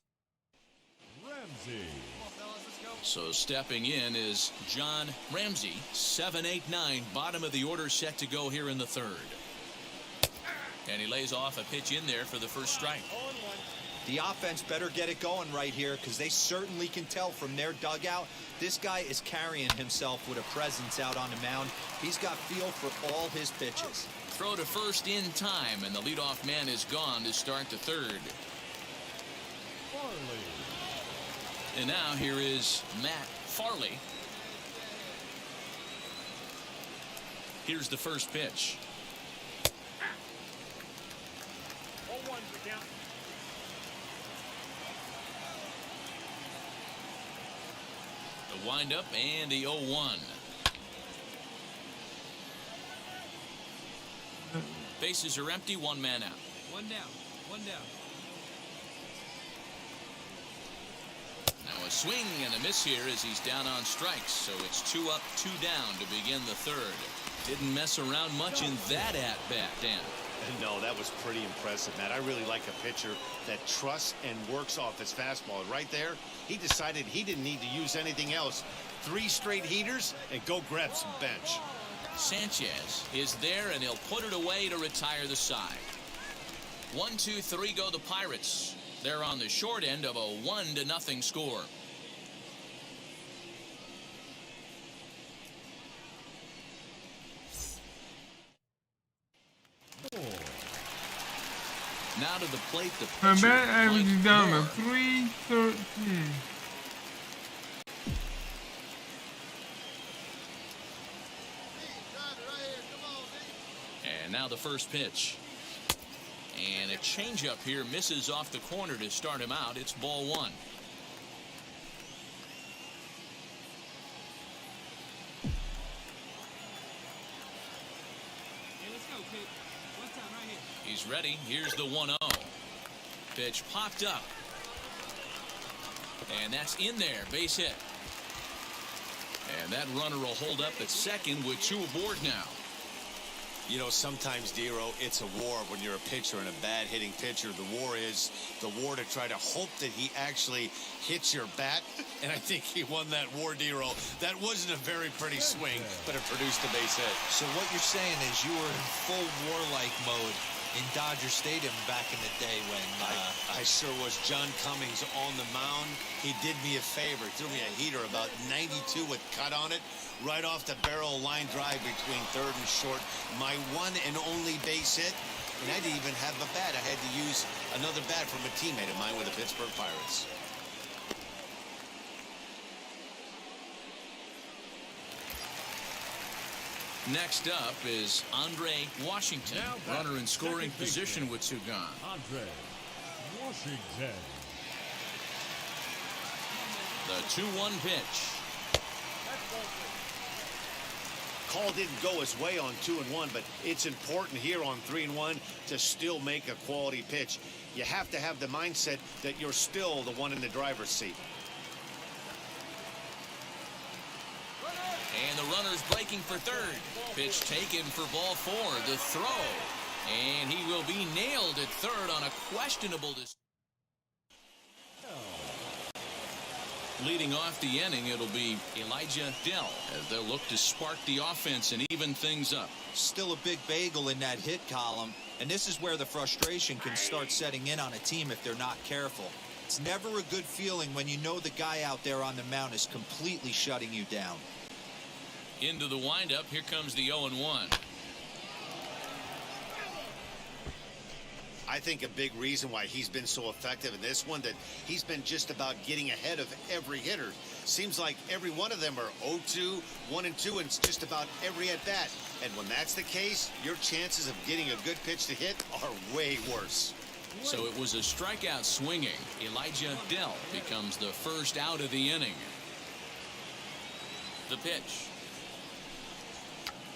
Ramsey. Come on, fellas, let's go. So stepping in is John Ramsey, 7-8-9, bottom of the order, set to go here in the third. And he lays off a pitch in there for the first strike. The offense better get it going right here, because they certainly can tell from their dugout this guy is carrying himself with a presence out on the mound. He's got feel for all his pitches. Throw to first in time, and the leadoff man is gone to start the third. Farley. And now here is Matt Farley. Here's the first pitch. 0-1 for count. The windup and the 0-1. Bases are empty, one man out. One down. One down. Now a swing and a miss here as he's down on strikes. So it's 2 up, 2 down to begin the third. Didn't mess around much in that at-bat, Dan. No, that was pretty impressive, Matt. I really like a pitcher that trusts and works off his fastball. Right there, he decided he didn't need to use anything else. 3 straight heaters and go grab some bench. Sanchez is there, and he'll put it away to retire the side. 1-2-3 go the Pirates. They're on the short end of a 1-0 score. Now to the plate, the My pitcher, bat average is Mike down to Moore. 313. And now the first pitch. And a changeup here misses off the corner to start him out. It's ball 1. Hey, let's go, kid. One time right here. He's ready. Here's the 1-0. Pitch popped up. And that's in there. Base hit. And that runner will hold up at second with 2 aboard now. You know, sometimes, Dero, it's a war when you're a pitcher and a bad hitting pitcher. The war is the war to try to hope that he actually hits your bat. And I think he won that war, Dero. That wasn't a very pretty swing, but it produced a base hit. So what you're saying is you were in full warlike mode in Dodger Stadium back in the day when I sure was. John Cummings on the mound. He did me a favor. Threw me a heater about 92 with cut on it. Right off the barrel, line drive between third and short. My one and only base hit. And I didn't even have a bat. I had to use another bat from a teammate of mine with the Pittsburgh Pirates. Next up is Andre Washington, runner in scoring position with 2 gone. Andre Washington. The 2-1 pitch. Call didn't go his way on 2-1, but it's important here on 3-1 to still make a quality pitch. You have to have the mindset that you're still the one in the driver's seat. And the runner's breaking for third. Pitch taken for ball 4. The throw. And he will be nailed at third on a questionable decision. Leading off the inning, it'll be Elijah Dell as they'll look to spark the offense and even things up. still a big bagel in that hit column, and this is where the frustration can start setting in on a team if they're not careful. It's never a good feeling when you know the guy out there on the mound is completely shutting you down. Into the windup, here comes the 0-1. I think a big reason why he's been so effective in this one, that he's been just about getting ahead of every hitter. Seems like every one of them are 0-2, 1-2, and it's just about every at-bat. And when that's the case, your chances of getting a good pitch to hit are way worse. So it was a strikeout swinging. Elijah Dell becomes the first out of the inning. The pitch.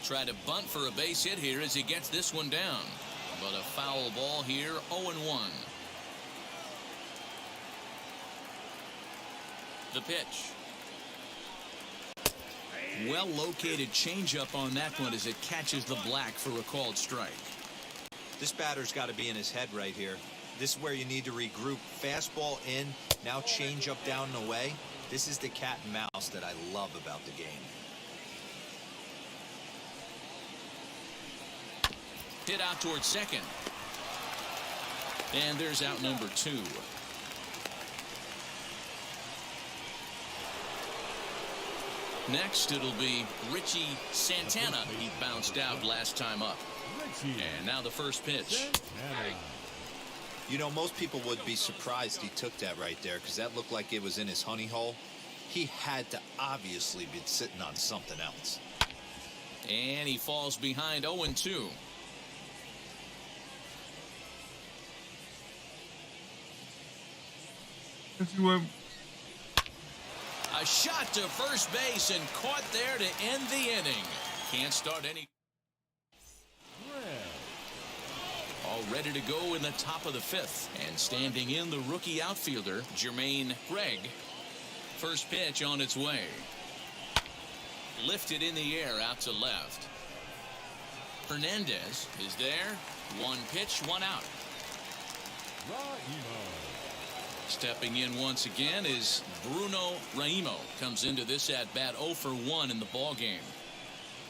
Try to bunt for a base hit here as he gets this one down. But a foul ball here, 0-1. The pitch. Well-located changeup on that one as it catches the black for a called strike. This batter's got to be in his head right here. This is where you need to regroup. Fastball in, now change up down and away. This is the cat and mouse that I love about the game. Hit out towards second. And there's out number 2. Next, it'll be Richie Santana. He bounced out last time up. And now the first pitch. You know, most people would be surprised he took that right there because that looked like it was in his honey hole. He had to obviously be sitting on something else. And he falls behind 0-2. Let's see what. A shot to first base and caught there to end the inning. Can't start any. All ready to go in the top of the 5th. And standing in the rookie outfielder, Jermaine Gregg. First pitch on its way. Lifted in the air out to left. Hernandez is there. 1 pitch, 1 out. Stepping in once again is Bruno Raimo. Comes into this at bat 0 for 1 in the ball game.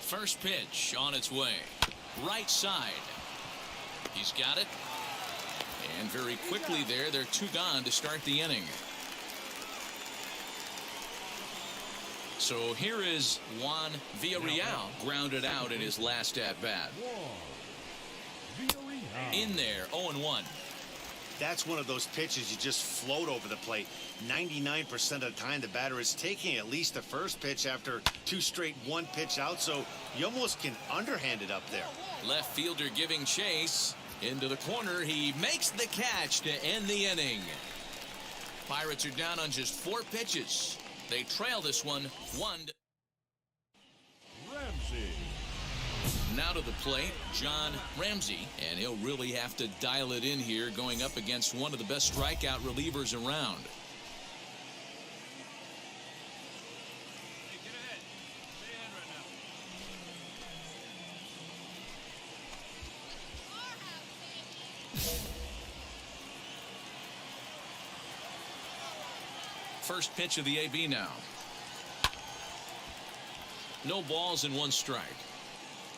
First pitch on its way. Right side. He's got it. And very quickly there, they're 2 gone to start the inning. So here is Juan Villarreal, grounded out in his last at bat. In there, 0-1. That's one of those pitches you just float over the plate. 99% of the time the batter is taking at least the first pitch after 2 straight 1-pitch out, so you almost can underhand it up there. Left fielder giving chase. Into the corner, he makes the catch to end the inning. Pirates are down on just 4 pitches. They trail this one 1. Ramsey. Now to the plate, John Ramsey, and he'll really have to dial it in here going up against one of the best strikeout relievers around. Hey, get ahead. Stay ahead right now. First pitch of the AB now. No balls and 1 strike.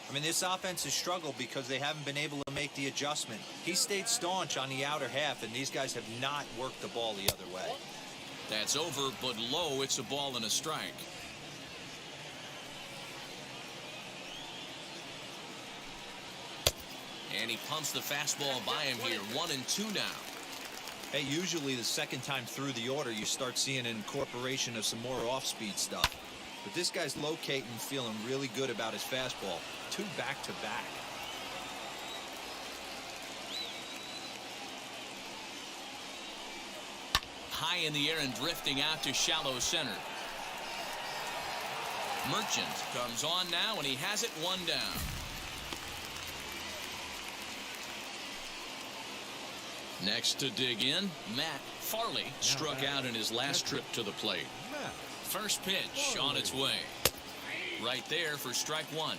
I mean, this offense has struggled because they haven't been able to make the adjustment. He stayed staunch on the outer half, and these guys have not worked the ball the other way. That's over, but low. It's a ball and a strike. And he pumps the fastball by him here. 1-2 now. Hey, usually the second time through the order, you start seeing an incorporation of some more off-speed stuff. But this guy's locating, feeling really good about his fastball. 2 back-to-back. High in the air and drifting out to shallow center. Merchant comes on now, and he has it 1 down. Next to dig in, Matt Farley struck out in his last trip to the plate. First pitch on its way. Right there for strike 1.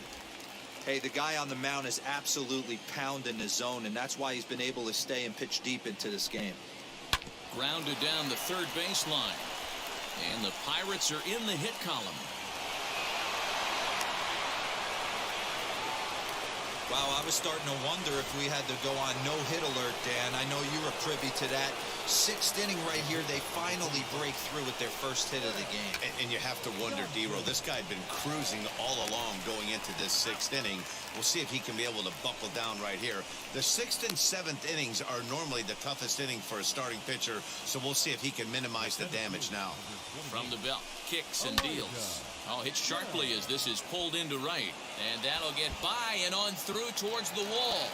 Hey, the guy on the mound is absolutely pounding the zone, and that's why he's been able to stay and pitch deep into this game. Grounded down the third baseline. And the Pirates are in the hit column. Wow, I was starting to wonder if we had to go on no-hit alert, Dan. I know you were privy to that. 6th inning right here, they finally break through with their first hit of the game. And you have to wonder, D-Row, this guy had been cruising all along going into this 6th inning. We'll see if he can be able to buckle down right here. The 6th and 7th innings are normally the toughest inning for a starting pitcher, so we'll see if he can minimize the damage now. From the belt, kicks and deals. Oh, hit sharply as this is pulled into right. And that'll get by and on through towards the wall.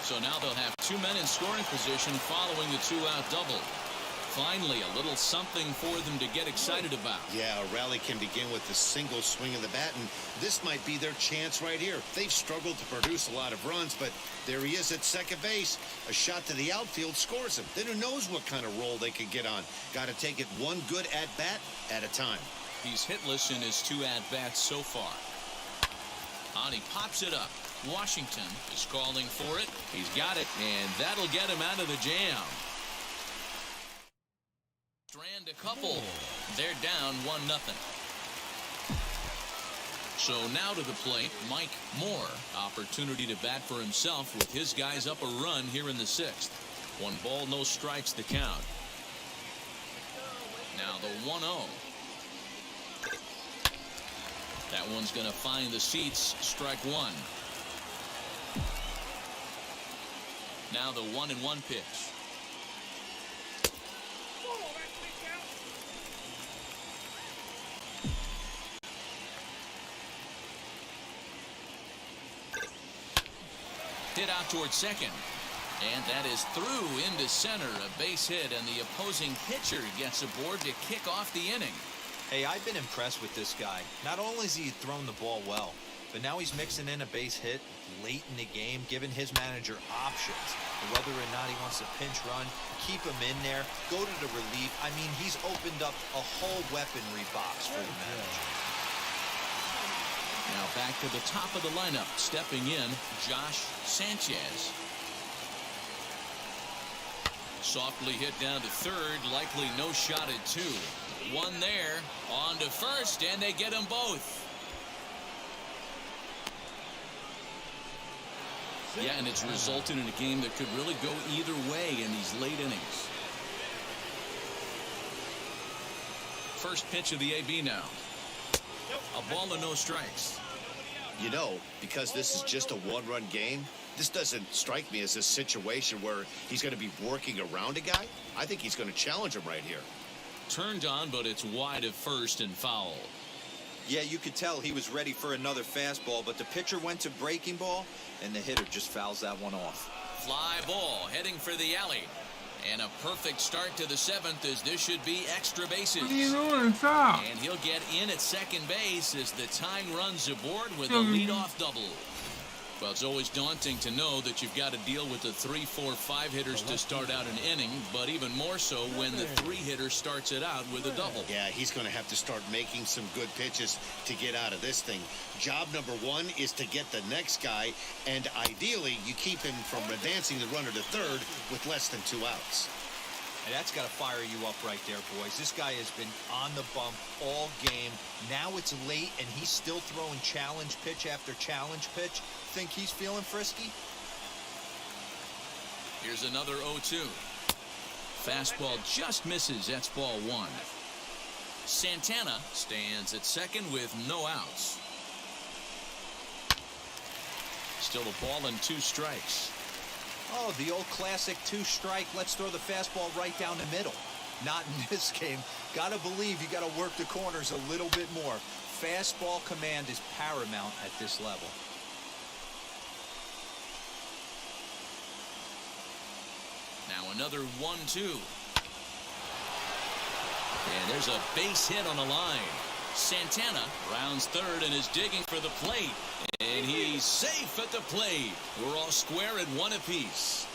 So now they'll have 2 men in scoring position following the 2-out double. Finally, a little something for them to get excited about. Yeah, a rally can begin with a single swing of the bat, and this might be their chance right here. They've struggled to produce a lot of runs, but there he is at second base. A shot to the outfield scores him. Then who knows what kind of roll they could get on. Got to take it one good at-bat at a time. He's hitless in his 2 at-bats so far. And he pops it up. Washington is calling for it. He's got it, and that'll get him out of the jam. strand a couple. They're down 1-0. So now to the plate, Mike Moore. Opportunity to bat for himself with his guys up a run here in the 6th. 1 ball, no strikes, the count. Now the 1-0. That one's going to find the seats. Strike 1. Now the 1-1 pitch. Hit out towards second. And that is through into center. A base hit, and the opposing pitcher gets aboard to kick off the inning. Hey, I've been impressed with this guy. Not only has he thrown the ball well, but now he's mixing in a base hit late in the game, giving his manager options. Whether or not he wants to pinch run, keep him in there, go to the relief. I mean, he's opened up a whole weaponry box for the manager. Now back to the top of the lineup. Stepping in, Josh Sanchez. Softly hit down to third. Likely no shot at 2. One there. On to first, and they get them both. Yeah, and it's resulted in a game that could really go either way in these late innings. First pitch of the AB now. A ball and no strikes. You know, because this is just a 1-run game, this doesn't strike me as a situation where he's going to be working around a guy. I think he's going to challenge him right here. Turned on, but it's wide of first and foul. Yeah, you could tell he was ready for another fastball, but the pitcher went to breaking ball, and the hitter just fouls that one off. Fly ball heading for the alley. And a perfect start to the 7th, as this should be extra bases. What are you doing? Stop. And he'll get in at second base as the tying runs aboard with a leadoff double. Well, it's always daunting to know that you've got to deal with the 3, 4, 5 hitters to start out an inning, but even more so when the 3 hitter starts it out with a double. Yeah, he's going to have to start making some good pitches to get out of this thing. Job number 1 is to get the next guy, and ideally you keep him from advancing the runner to third with less than 2 outs. And that's got to fire you up right there, boys. This guy has been on the bump all game. Now it's late, and he's still throwing challenge pitch after challenge pitch. Think he's feeling frisky? Here's another 0-2. Fastball just misses. That's ball 1. Santana stands at second with no outs. Still a ball and 2 strikes. Oh, the old classic 2-strike. Let's throw the fastball right down the middle. Not in this game. Gotta believe you gotta work the corners a little bit more. Fastball command is paramount at this level. Now another 1-2. And there's a base hit on the line. Santana rounds third and is digging for the plate. And he's safe at the plate. We're all square at 1 apiece.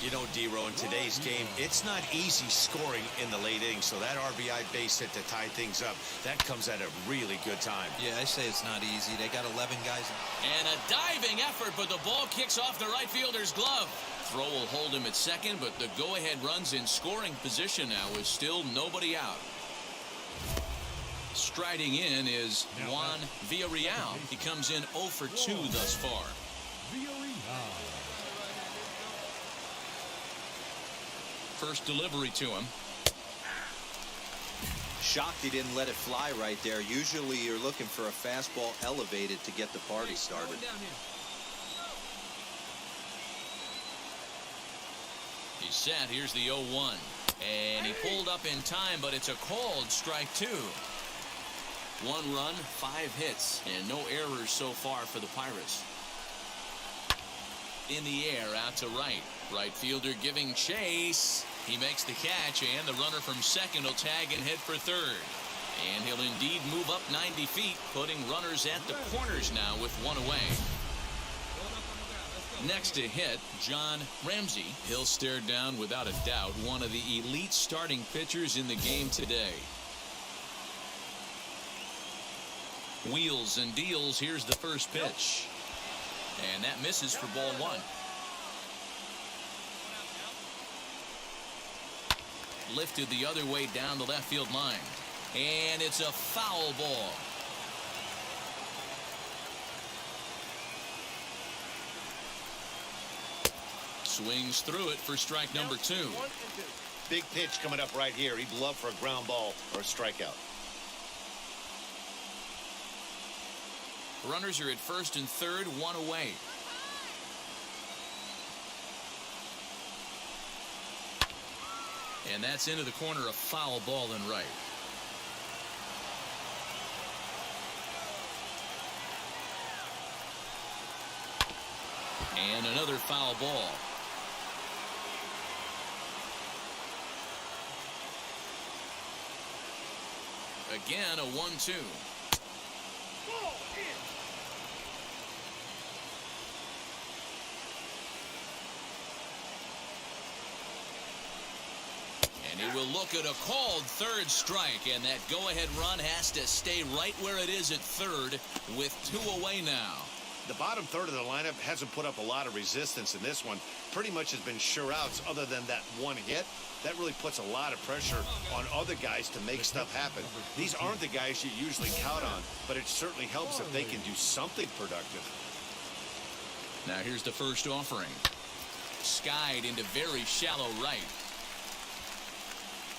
You know, D-Row, in today's game, it's not easy scoring in the late innings, so that RBI base hit to tie things up, that comes at a really good time. Yeah, I say it's not easy. They got 11 guys. And a diving effort, but the ball kicks off the right fielder's glove. Throw will hold him at second, but the go-ahead run's in scoring position now with still nobody out. Striding in is Juan Villarreal. He comes in 0 for 2 thus far. First delivery to him. Shocked he didn't let it fly right there. Usually you're looking for a fastball elevated to get the party started. He's set. Here's the 0-1. And he pulled up in time, but it's a called strike 2. 1 run, 5 hits, and no errors so far for the Pirates. In the air, out to right. Right fielder giving chase. He makes the catch, and the runner from second will tag and head for third. And he'll indeed move up 90 feet, putting runners at the corners now with 1 away. Next to hit, John Ramsey. He'll stare down without a doubt one of the elite starting pitchers in the game today. Wheels and deals. Here's the first pitch. And that misses for ball 1. lifted the other way down the left field line. And it's a foul ball. Swings through it for strike number 2. Big pitch coming up right here. He'd love for a ground ball or a strikeout. Runners are at first and third, one away. And that's into the corner, a foul ball and right. And another foul ball. Again, a 1-2. And he will look at a called third strike, and that go-ahead run has to stay right where it is at third with 2 away now. The bottom third of the lineup hasn't put up a lot of resistance in this one. Pretty much has been sure outs other than that one hit. That really puts a lot of pressure on other guys to make stuff happen. These aren't the guys you usually count on, but it certainly helps if they can do something productive. Now here's the first offering. Skied into very shallow right.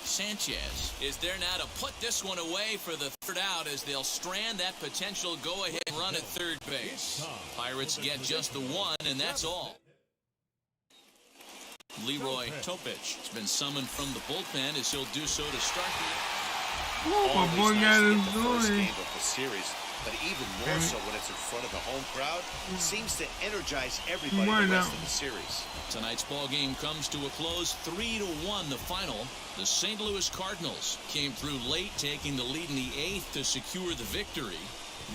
Sanchez is there now to put this one away for the third out as they'll strand that potential go-ahead run at third base. Pirates get just the one, and that's all. Leroy Topich has been summoned from the bullpen as he'll do so to start the... My boy got his first doing. game of the series, but even more so when it's in front of the home crowd, seems to energize everybody the rest of the series. Tonight's ball game comes to a close, 3-1 the final. The St. Louis Cardinals came through late, taking the lead in the 8th to secure the victory.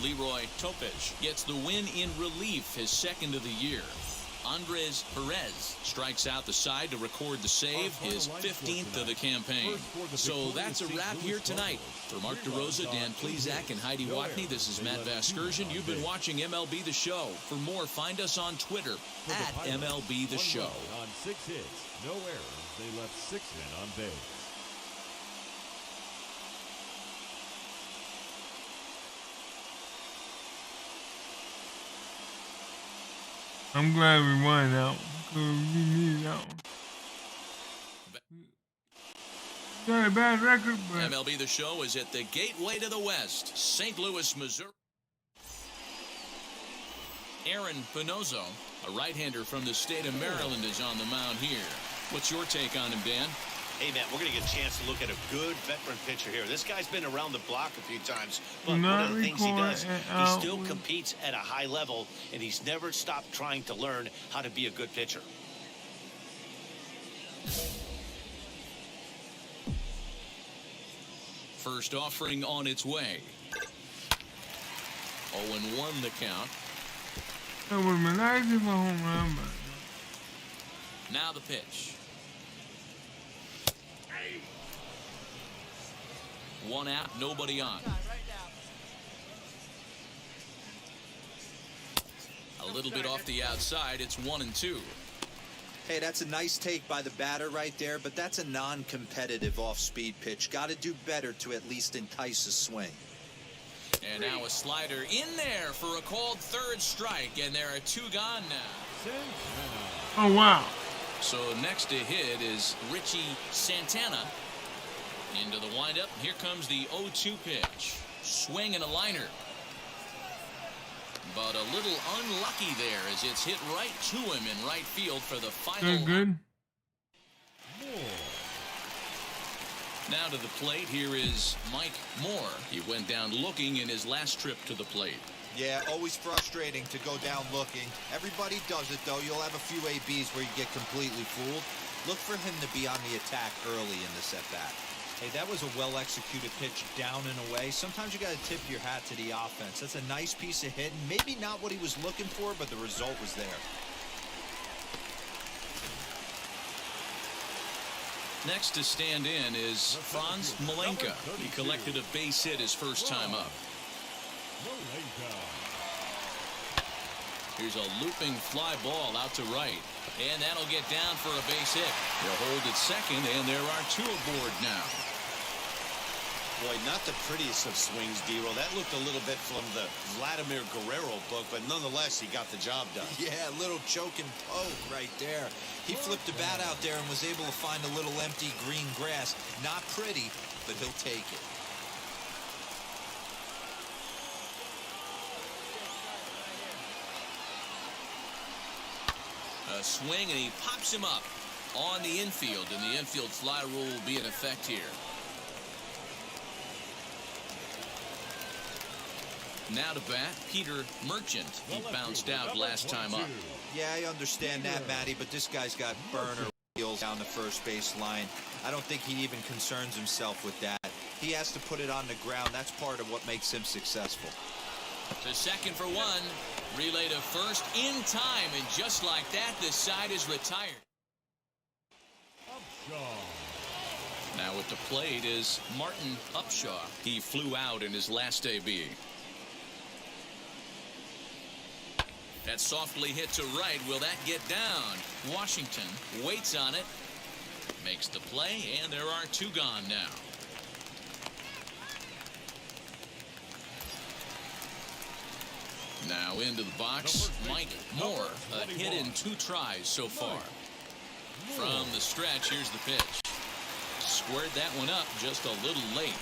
Leroy Topich gets the win in relief, his second of the year. Andres Perez strikes out the side to record the save, his 15th of the campaign. So that's a wrap here tonight. For Mark DeRosa, Dan Plesac, and Heidi Watney, this is Matt Vasgersian. You've been watching MLB The Show. For more, find us on Twitter at MLB The Show. On 6 hits, no errors. They left 6 men on base. I'm glad we won that one, because we needed that one. Got a bad record, but... MLB The Show is at the gateway to the West, St. Louis, Missouri. Aaron Pinozo, a right-hander from the state of Maryland, is on the mound here. What's your take on him, Dan? Hey, man, we're going to get a chance to look at a good veteran pitcher here. This guy's been around the block a few times, but one of the things he does, he still competes at a high level, and he's never stopped trying to learn how to be a good pitcher. First offering on its way. 0-1 the count. That would have been nice if a home run, but... Now the pitch. 1 out, nobody on. A little bit off the outside, it's 1-2. Hey, that's a nice take by the batter right there, but that's a non-competitive off-speed pitch. Got to do better to at least entice a swing. And now a slider in there for a called third strike, and there are 2 gone now. Oh, wow. So next to hit is Richie Santana. Into the windup. Here comes the 0-2 pitch. Swing and a liner. But a little unlucky there as it's hit right to him in right field for the final. Good. Now to the plate. Here is Mike Moore. He went down looking in his last trip to the plate. Yeah, always frustrating to go down looking. Everybody does it, though. You'll have a few ABs where you get completely fooled. Look for him to be on the attack early in this at-bat. Hey, that was a well-executed pitch down and away. Sometimes you got to tip your hat to the offense. That's a nice piece of hitting. Maybe not what he was looking for, but the result was there. Next to stand in is Franz Malenka. He collected a base hit his first time up. Here's a looping fly ball out to right. And that'll get down for a base hit. They'll hold at second, and there are 2 aboard now. Boy, not the prettiest of swings, D-Roll. That looked a little bit from the Vladimir Guerrero book, but nonetheless, he got the job done. Yeah, a little choke and poke right there. He flipped the bat out there and was able to find a little empty green grass. Not pretty, but he'll take it. A swing, and he pops him up on the infield, and the infield fly rule will be in effect here. Now to bat, Peter Merchant. He bounced out last time up. Yeah, I understand that, Matty, but this guy's got burner wheels down the first base line. I don't think he even concerns himself with that. He has to put it on the ground. That's part of what makes him successful. To second for 1. Relay to first in time, and just like that, the side is retired. Now at the plate is Martin Upshaw. He flew out in his last AB. That softly hit to right. Will that get down? Washington waits on it. Makes the play, and there are 2 gone now. Now into the box, Mike Moore. A hit in 2 tries so far. From the stretch, here's the pitch. Squared that one up just a little late.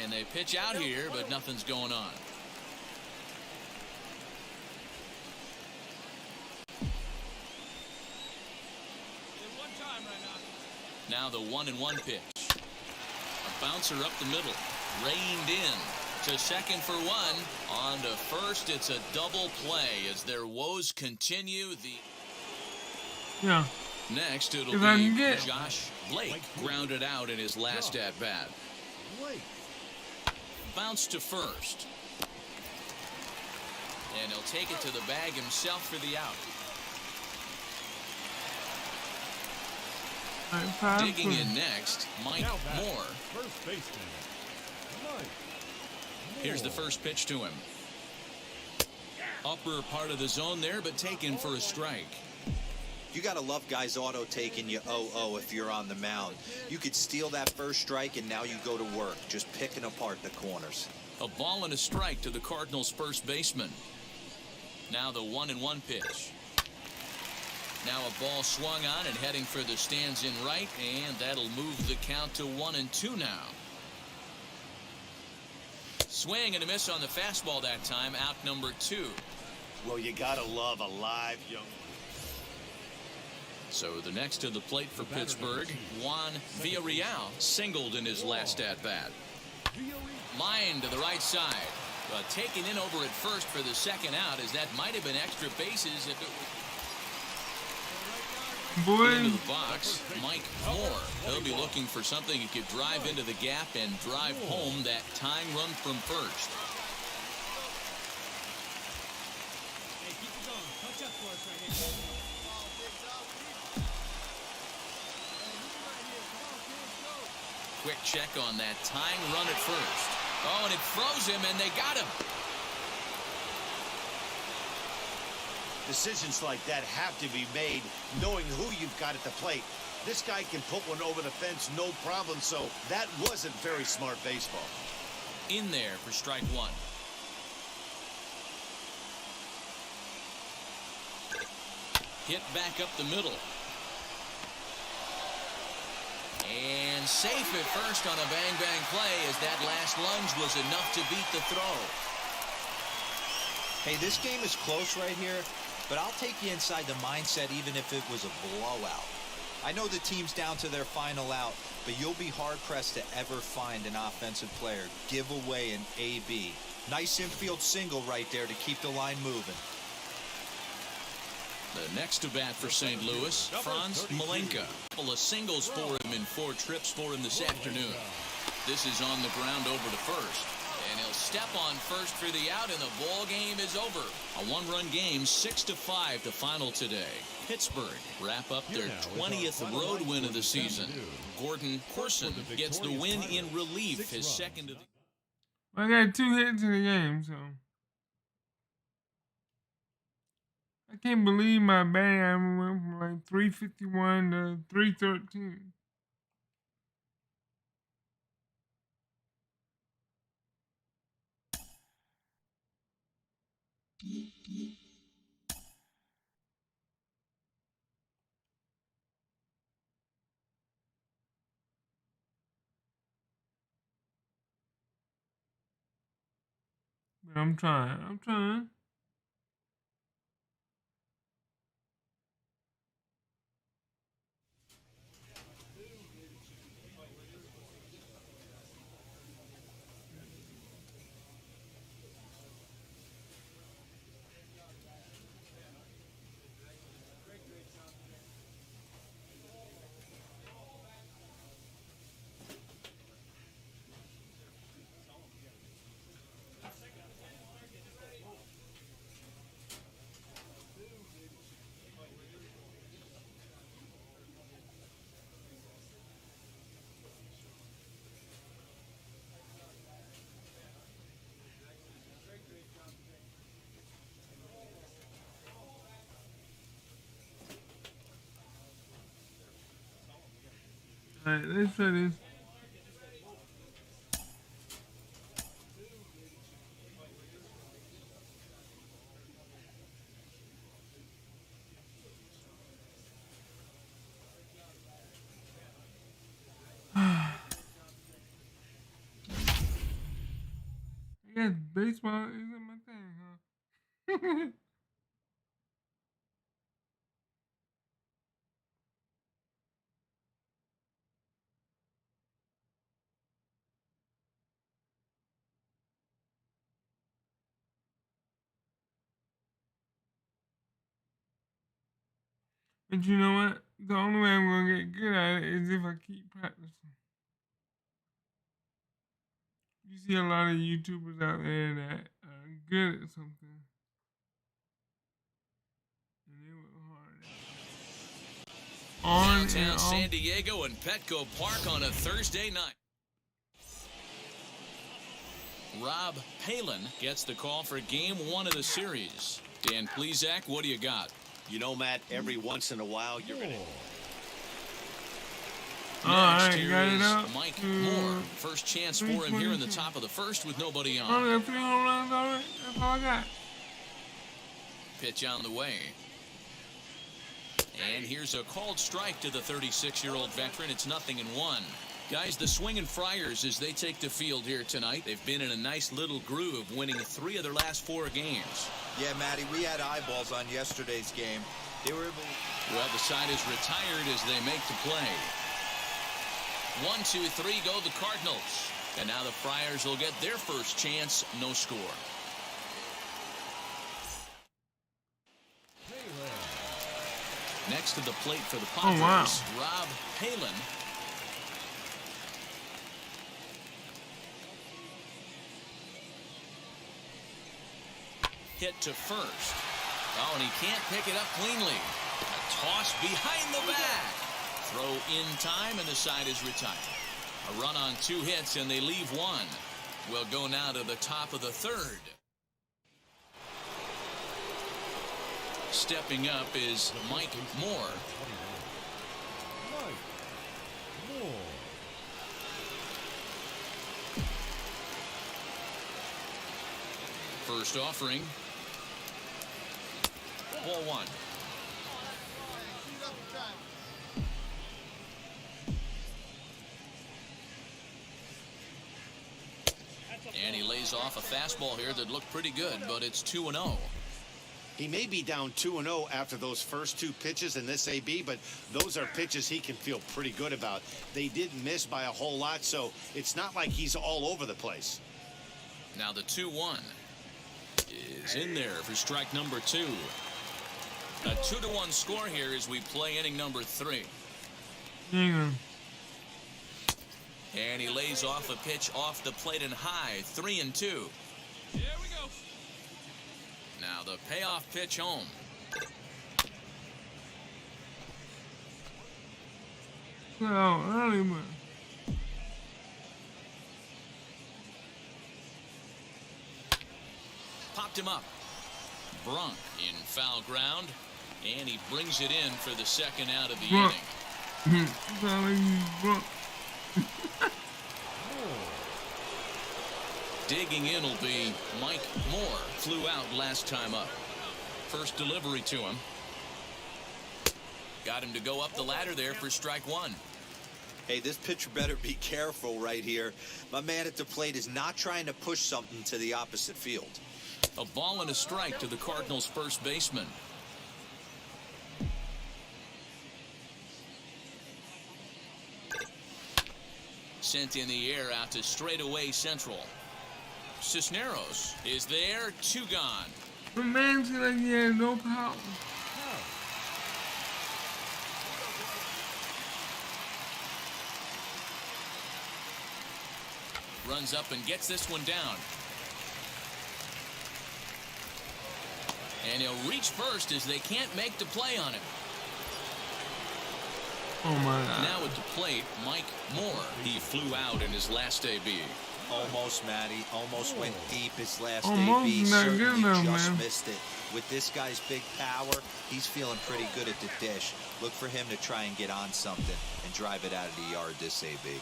And they pitch out here, but nothing's going on. Now the 1-1 pitch. A bouncer up the middle. Reined in to second for 1. On to first. It's a double play as their woes continue. Yeah. Next, it'll If I be can get Josh Blake grounded out in his last at-bat. Bounce to first. And he'll take it to the bag himself for the out. Digging in next, Mike Moore. First baseman, Mike. Here's the first pitch to him. Upper part of the zone there, but taken for a strike. You got to love guys auto taking you 0-0 if you're on the mound. You could steal that first strike, and now you go to work, just picking apart the corners. A ball and a strike to the Cardinals' first baseman. Now the 1-1 pitch. Now a ball swung on and heading for the stands in right, and that'll move the count to 1-2 now. Swing and a miss on the fastball that time, out number 2. Well, you gotta love a live young. So the next to the plate for Pittsburgh, Juan Villarreal singled in his last at-bat. Line to the right side. But taken in over at first for the second out, as that might have been extra bases if it was. Into the box, Mike Moore. He'll be looking for something he could drive into the gap and drive home that tying run from first. Hey, keep it going. Punch up for us right here. Quick check on that tying run at first. Oh, and it froze him, and they got him. Decisions like that have to be made knowing who you've got at the plate. This guy can put one over the fence, no problem, so that wasn't very smart baseball. In there for strike 1. Hit back up the middle. And safe at first on a bang-bang play, as that last lunge was enough to beat the throw. Hey, this game is close right here, but I'll take you inside the mindset even if it was a blowout. I know the team's down to their final out, but you'll be hard-pressed to ever find an offensive player give away an AB. Nice infield single right there to keep the line moving. The next to bat for St. Louis, Franz Malenka. A couple of singles for him in 4 trips for him this afternoon. This is on the ground over to first. And he'll step on first for the out, and the ball game is over. A 1-run game, 6-5 to final today. Pittsburgh wrap up their 20th road win of the season. Gordon Corson gets the win in relief, his second of the... I got 2 hits in the game, so I can't believe my batting average went from like 351 to 313. But I'm trying. Alright, let's try this. I guess baseball isn't my thing, huh? But you know what? The only way I'm gonna get good at it is if I keep practicing. You see a lot of YouTubers out there that are good at something, and they work hard at it. Downtown San Diego and Petco Park on a Thursday night. Rob Palin gets the call for game 1 of the series. Dan Plesac, what do you got? You know, Matt, every once in a while, you're going to... Next, here is Mike Moore. First chance for him here in the top of the first with nobody on. That's all I got. Pitch on the way. And here's a called strike to the 36-year-old veteran. It's 0-1. Guys, the Swingin' Friars, as they take the field here tonight, they've been in a nice little groove, winning 3 of their last 4 games. Yeah, Matty, we had eyeballs on yesterday's game. They were able... Well, the side is retired as they make the play. 1, 2, 3 go the Cardinals. And now the Friars will get their first chance, no score. Next to the plate for the Padres, Rob Palin. Hit to first. Oh, and he can't pick it up cleanly. A toss behind the back. Throw in time, and the side is retired. A run on 2 hits, and they leave 1. We'll go now to the top of the 3rd. Stepping up is Mike Moore. First offering. Ball 1. And he lays off a fastball here that looked pretty good, but it's 2-0. He may be down 2-0 after those first 2 pitches in this AB, but those are pitches he can feel pretty good about. They didn't miss by a whole lot, so it's not like he's all over the place. Now the 2-1 is in there for strike number 2. A 2-1 score here as we play inning number 3. And he lays off a pitch off the plate and high. 3-2. Here we go. Now the payoff pitch home. slow early, but Popped him up. Brunk in foul ground, and he brings it in for the second out of the Brunk. inning. That's all I use, Brunk. Digging in will be Mike Moore. Flew out last time up. First delivery to him. Got him to go up the ladder there for strike one. Hey, this pitcher better be careful right here. My man at the plate is not trying to push something to the opposite field. A ball and a strike to the Cardinals' first baseman. Sent in the air out to straightaway central. Cisneros is there, 2 gone. The man seems like he has no power. Runs up and gets this one down. And he'll reach first as they can't make the play on him. Oh my God. Now at the plate, Mike Moore. He flew out in his last AB. Almost, Matty. Almost went deep his last Almost AB. not good Certainly enough, just man. missed it. With this guy's big power, he's feeling pretty good at the dish. Look for him to try and get on something and drive it out of the yard this AB.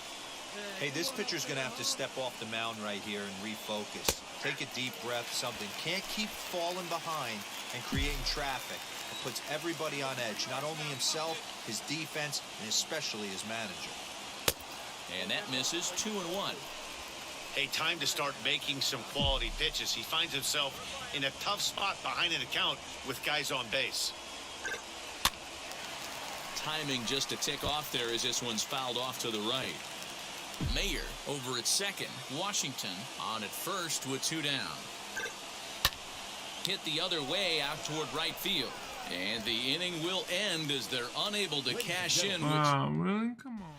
Hey, this pitcher's going to have to step off the mound right here and refocus. Take a deep breath, something. Can't keep falling behind and creating traffic. It puts everybody on edge, not only himself, his defense, and especially his manager. And that misses. 2-1. Hey, time to start making some quality pitches. He finds himself in a tough spot behind an account with guys on base. Timing just a tick off there as this one's fouled off to the right. Mayer over at second. Washington on at first with 2 down. Hit the other way out toward right field. And the inning will end as they're unable to cash in. Wow, really? Come on.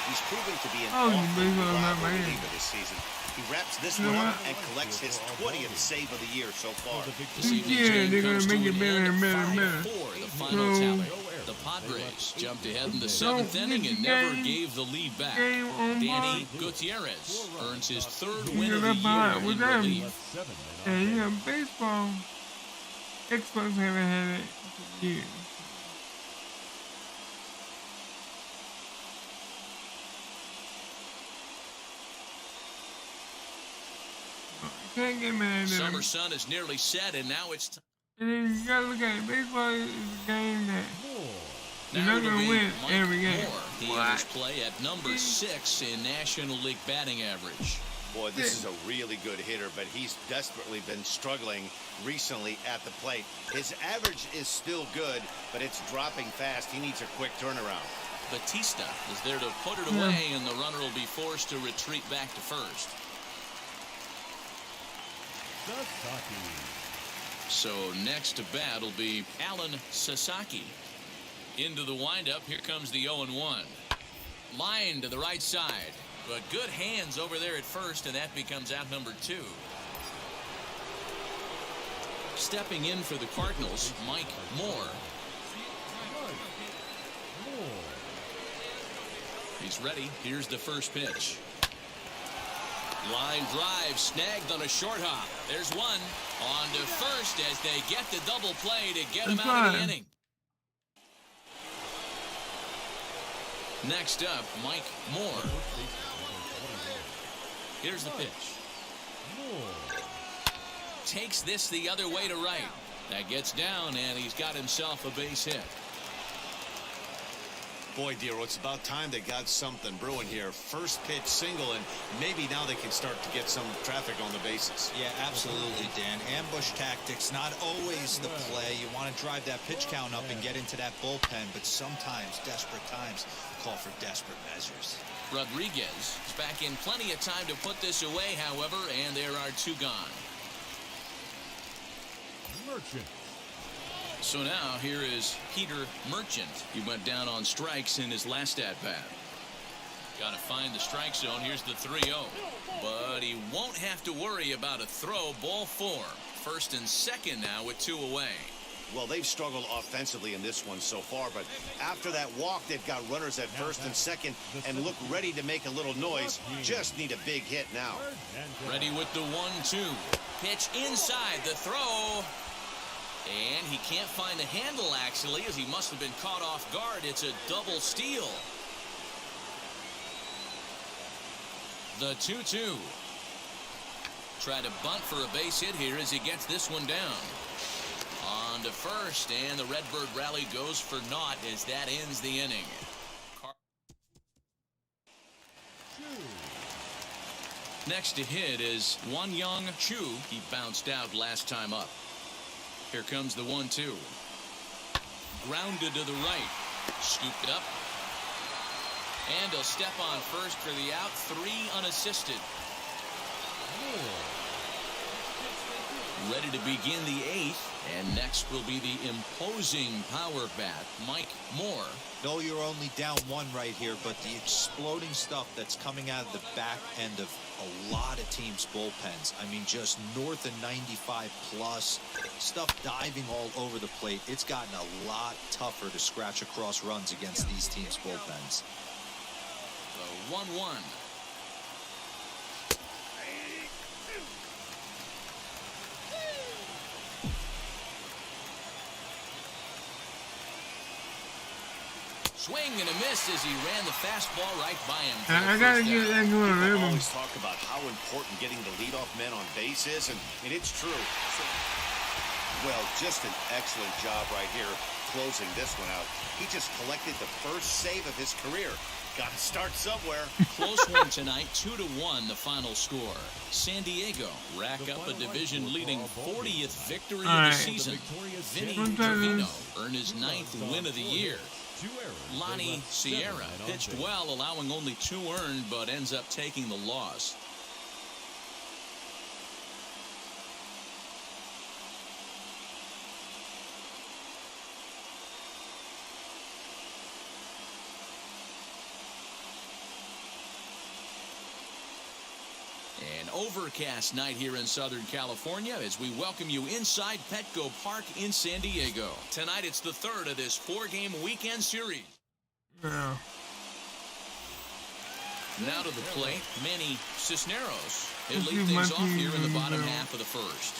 He's proven to be an Oh, you awfully basically not reliable my reliever this season. He wraps this You know one up what? and collects his 20th save of the year so far. This evening's Yeah, game they're comes gonna to make it an better end and better and 5-4, better. the final So, tally. The Padres jumped ahead in the 7th inning and never gave the lead back. Game on Danny board. Gutierrez earns his 3rd You win know of the that behind year with in them. relief. And you know, baseball experts haven't had it for years. Can't get mad at them. Summer sun is nearly set, and now it's And then you gotta look at it. Baseball is a game that you're now not it'll gonna be win Mike every game. Moore. He enters play at number 6 in National League batting average. Boy, this is a really good hitter, but he's desperately been struggling recently at the plate. His average is still good, but it's dropping fast. He needs a quick turnaround. Batista is there to put it away, and the runner will be forced to retreat back to first. So next to bat will be Alan Sasaki. Into the windup, here comes the 0-1. Line to the right side, but good hands over there at first, and that becomes out number 2. Stepping in for the Cardinals, Mike Moore. He's ready. Here's the first pitch. Line drive snagged on a short hop. There's one. On to first as they get the double play to get him out of the inning. Next up, Mike Moore. Here's the pitch. Takes this the other way to right. That gets down, and he's got himself a base hit. Boy, Dero, it's about time they got something brewing here. First pitch single, and maybe now they can start to get some traffic on the bases. Yeah, absolutely, Dan. Ambush tactics, not always the play. You want to drive that pitch count up and get into that bullpen, but sometimes desperate times call for desperate measures. Rodriguez is back in plenty of time to put this away, however, and there are 2 gone. Merchant. So now here is Peter Merchant. He went down on strikes in his last at-bat. Got to find the strike zone. Here's the 3-0. But he won't have to worry about a throw. Ball 4. First and second now with 2 away. Well, they've struggled offensively in this one so far, but after that walk, they've got runners at first and second and look ready to make a little noise. Just need a big hit now. Ready with the 1-2. Pitch inside the throw. And he can't find the handle, actually, as he must have been caught off guard. It's a double steal. The 2-2. Try to bunt for a base hit here as he gets this one down. On to first, and the Redbird rally goes for naught as that ends the inning. Next to hit is Wanyang Chu. He bounced out last time up. Here comes the 1-2. Grounded to the right. Scooped up. And he'll step on first for the out. 3 unassisted. Ready to begin the 8th. And next will be the imposing power bat, Mike Moore. No, you're only down 1 right here, but the exploding stuff that's coming out of the back end of a lot of teams' bullpens. I mean, just north of 95 plus, stuff diving all over the plate. It's gotten a lot tougher to scratch across runs against these teams' bullpens. The 1-1. Swing and a miss as he ran the fastball right by him. I gotta get that going. People always talk about how important getting the leadoff man on base is, and it's true. Well, just an excellent job right here closing this one out. He just collected the first save of his career. Got to start somewhere. Close one tonight, 2-1 the final score. San Diego rack up a division-leading 40th victory of the season. Vinny Trevino earned his 9th win of the year. Lonnie Sierra pitched well, allowing only 2 earned, but ends up taking the loss. An overcast night here in Southern California as we welcome you inside Petco Park in San Diego. Tonight it's the 3rd of this 4-game weekend series. Yeah. Now to the plate, Manny Cisneros. He'll lead things off here in the bottom half of the first.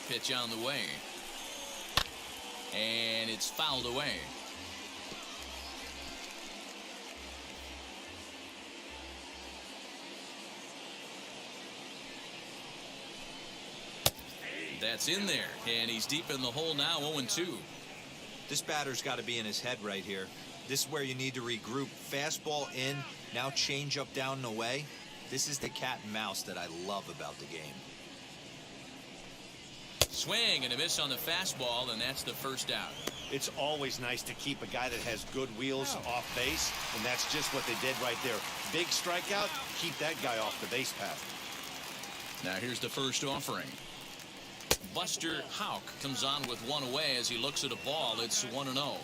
Pitch on the way. And it's fouled away. That's in there, and he's deep in the hole now, 0-2. This batter's got to be in his head right here. This is where you need to regroup. Fastball in, now change up down and away. This is the cat and mouse that I love about the game. Swing and a miss on the fastball, and that's the first out. It's always nice to keep a guy that has good wheels off base, and that's just what they did right there. Big strikeout, keep that guy off the base path. Now here's the first offering. Buster Houck comes on with 1 away as he looks at a ball. It's 1-0.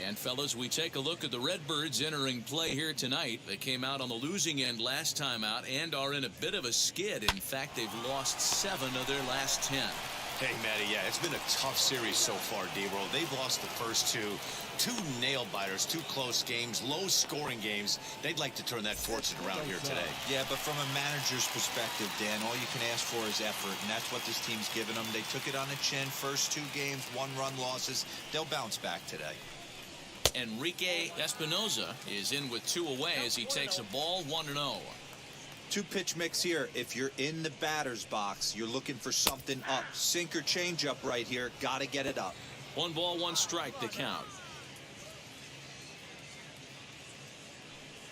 And fellas, we take a look at the Redbirds entering play here tonight. They came out on the losing end last time out and are in a bit of a skid. In fact, they've lost 7 of their last 10. Hey, Matty, yeah, it's been a tough series so far, D-Roll. They've lost the first 2 nail-biters, 2 close games, low-scoring games. They'd like to turn that fortune around here today. Yeah, but from a manager's perspective, Dan, all you can ask for is effort, and that's what this team's given them. They took it on the chin. First 2 games, 1-run losses. They'll bounce back today. Enrique Espinoza is in with 2 away as he takes a ball, 1-0. 2-pitch mix here. If you're in the batter's box, you're looking for something up. Sinker changeup right here. Got to get it up. 1 ball, 1 strike to count.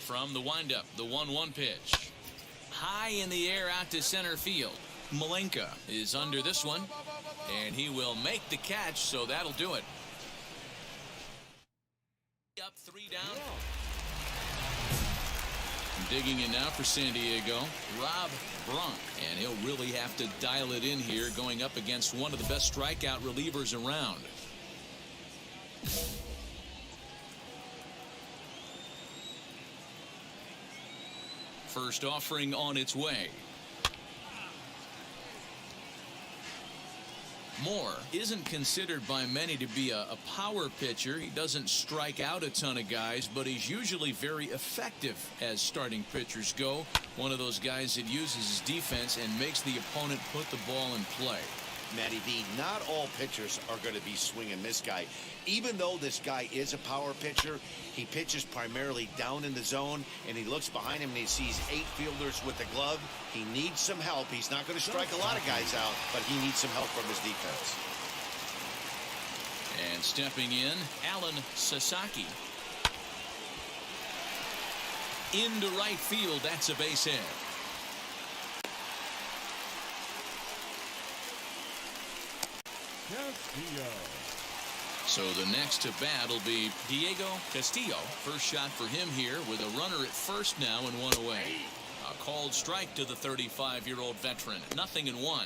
From the windup, the 1-1 pitch. High in the air out to center field. Malenka is under this one, and he will make the catch, so that'll do it. Up 3 down. Digging in now for San Diego, Rob Brunk, and he'll really have to dial it in here going up against one of the best strikeout relievers around. First offering on its way. Moore isn't considered by many to be a power pitcher. He doesn't strike out a ton of guys, but he's usually very effective as starting pitchers go. One of those guys that uses his defense and makes the opponent put the ball in play. Matty V, not all pitchers are going to be swinging this guy. Even though this guy is a power pitcher, he pitches primarily down in the zone, and he looks behind him and he sees 8 fielders with the glove. He needs some help. He's not going to strike a lot of guys out, but he needs some help from his defense. And stepping in, Alan Sasaki. Into right field, that's a base hit. Castillo. So the next to bat will be Diego Castillo. First shot for him here with a runner at first now and 1 away. A called strike to the 35-year-old veteran. 0-1.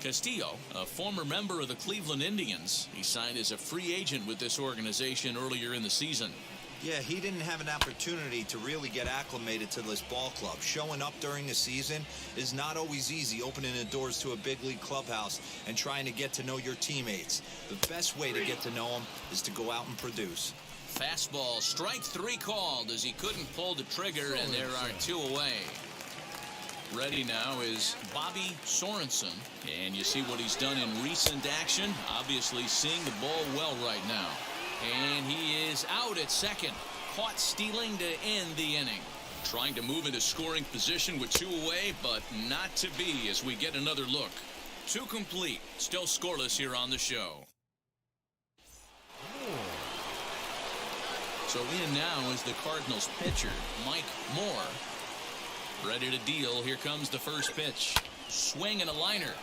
Castillo, a former member of the Cleveland Indians. He signed as a free agent with this organization earlier in the season. Yeah, he didn't have an opportunity to really get acclimated to this ball club. Showing up during the season is not always easy, opening the doors to a big league clubhouse and trying to get to know your teammates. The best way to get to know them is to go out and produce. Fastball, strike 3 called as he couldn't pull the trigger, and there are 2 away. Ready now is Bobby Sorenson, and you see what he's done in recent action. Obviously seeing the ball well right now. And he is out at second. Caught stealing to end the inning. Trying to move into scoring position with 2 away, but not to be as we get another look. 2 complete. Still scoreless here on the show. So in now is the Cardinals pitcher, Mike Moore. Ready to deal. Here comes the first pitch. Swing and a liner.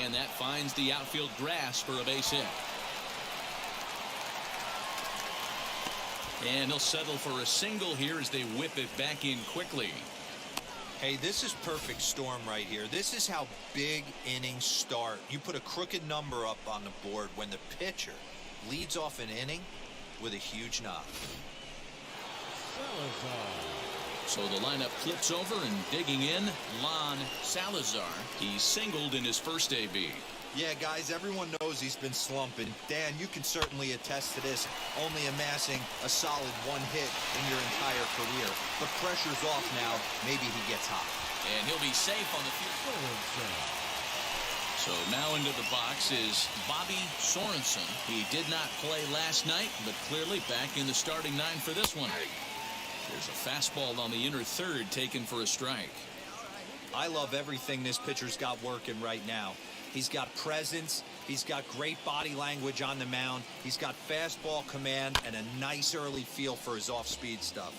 And that finds the outfield grass for a base hit. And he'll settle for a single here as they whip it back in quickly. Hey, this is perfect storm right here. This is how big innings start. You put a crooked number up on the board when the pitcher leads off an inning with a huge knock. So the lineup flips over and digging in, Lon Salazar. He singled in his first AB. Yeah, guys, everyone knows he's been slumping. Dan, you can certainly attest to this, only amassing a solid 1 hit in your entire career. The pressure's off now. Maybe he gets hot. And he'll be safe on the field. So now into the box is Bobby Sorenson. He did not play last night, but clearly back in the starting 9 for this one. There's a fastball on the inner third taken for a strike. I love everything this pitcher's got working right now. He's got presence. He's got great body language on the mound. He's got fastball command and a nice early feel for his off-speed stuff.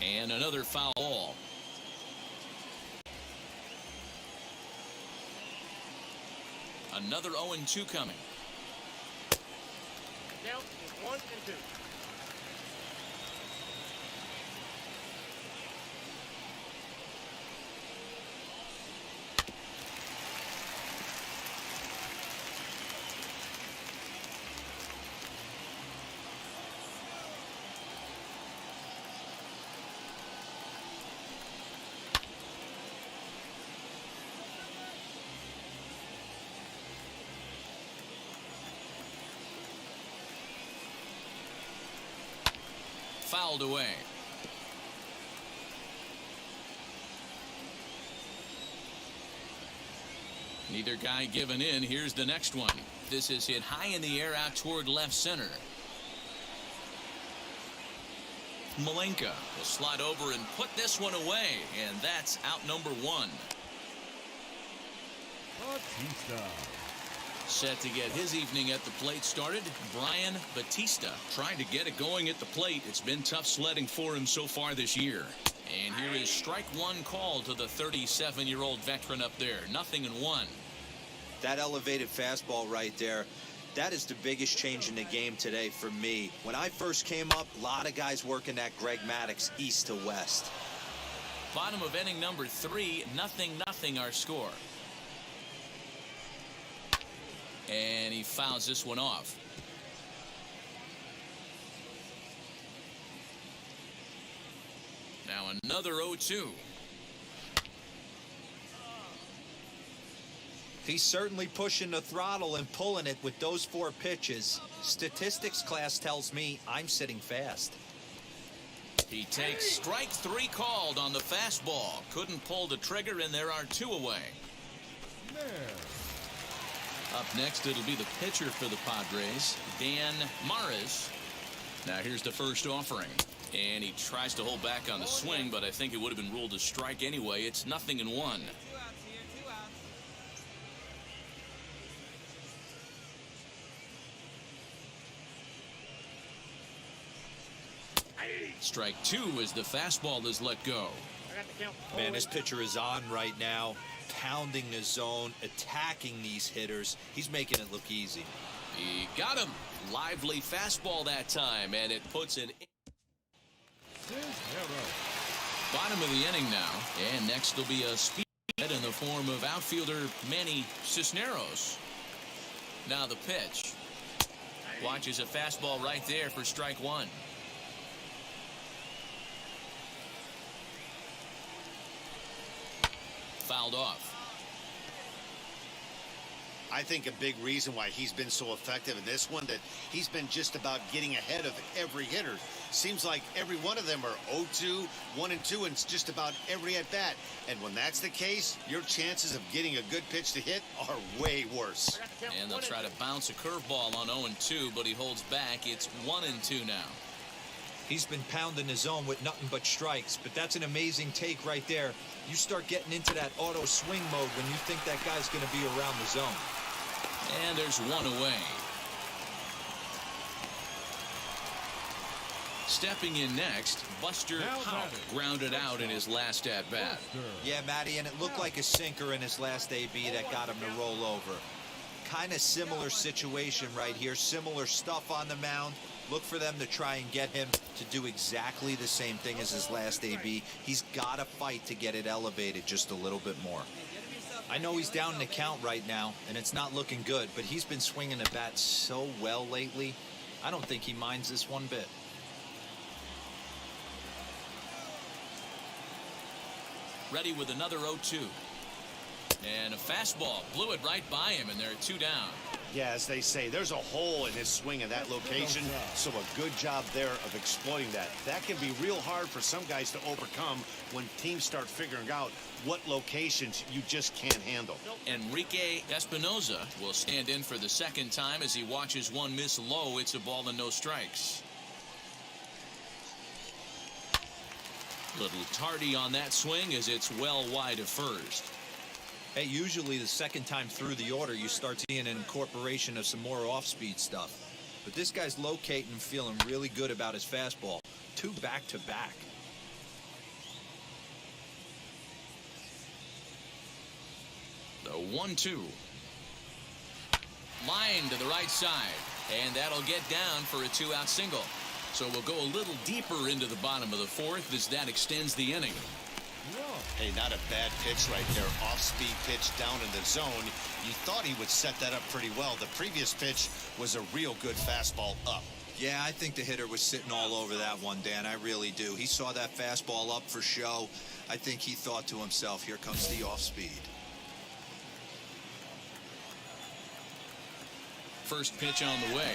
And another foul ball. Another 0-2 coming. Now, 1 and 2. Fouled away. Neither guy giving in. Here's the next one. This is hit high in the air out toward left center. Malenka will slide over and put this one away, and that's out number 1. Batista. Set to get his evening at the plate started, Brian Batista. Trying to get it going at the plate. It's been tough sledding for him so far this year. And here is strike 1 call to the 37-year-old veteran up there. 0-1. That elevated fastball right there, that is the biggest change in the game today for me. When I first came up, a lot of guys working that Greg Maddux east to west. Bottom of inning number 3, 0-0 our score. And he fouls this one off. Now another 0-2. He's certainly pushing the throttle and pulling it with those 4 pitches. Statistics class tells me I'm sitting fast. He takes strike 3 called on the fastball. Couldn't pull the trigger, and there are 2 away. Up next, it'll be the pitcher for the Padres, Dan Maris. Now here's the first offering. And he tries to hold back on the swing, but I think it would have been ruled a strike anyway. It's 0-1. Strike 2 as the fastball is let go. Man, this pitcher is on right now, pounding the zone, attacking these hitters. He's making it look easy. He got him. Lively fastball that time, and it puts it in. Bottom of the inning now, and next will be a speed in the form of outfielder Manny Cisneros. Now the pitch. Watches a fastball right there for strike 1. Fouled off. I think a big reason why he's been so effective in this one, that he's been just about getting ahead of every hitter. Seems like every one of them are 0-2, 1-2, and it's just about every at bat. And when that's the case, your chances of getting a good pitch to hit are way worse. And they'll try to bounce a curveball on 0-2, but he holds back. It's 1-2 now. He's been pounding the zone with nothing but strikes, but that's an amazing take right there. You start getting into that auto swing mode when you think that guy's going to be around the zone. And there's 1 away. Stepping in next, Buster Houck grounded out in his last at-bat. Yeah, Matty, and it looked like a sinker in his last AB that got him to roll over. Kind of similar situation right here, similar stuff on the mound. Look for them to try and get him to do exactly the same thing as his last AB. He's got to fight to get it elevated just a little bit more. I know he's down in the count right now, and it's not looking good, but he's been swinging the bat so well lately. I don't think he minds this one bit. Ready with another 0-2. And a fastball blew it right by him, and there are 2 down. Yeah, as they say, there's a hole in his swing in that location, so a good job there of exploiting that. That can be real hard for some guys to overcome when teams start figuring out what locations you just can't handle. Enrique Espinoza will stand in for the second time as he watches one miss low. It's a ball and no strikes. Little tardy on that swing as it's well wide of first. Hey, usually the second time through the order, you start seeing an incorporation of some more off-speed stuff. But this guy's locating and feeling really good about his fastball. 2 back-to-back. The 1-2. Line to the right side. And that'll get down for a 2-out single. So we'll go a little deeper into the bottom of the 4th as that extends the inning. Hey, not a bad pitch right there. Off-speed pitch down in the zone. You thought he would set that up pretty well. The previous pitch was a real good fastball up. Yeah, I think the hitter was sitting all over that one, Dan. I really do. He saw that fastball up for show. I think he thought to himself, here comes the off-speed. First pitch on the way.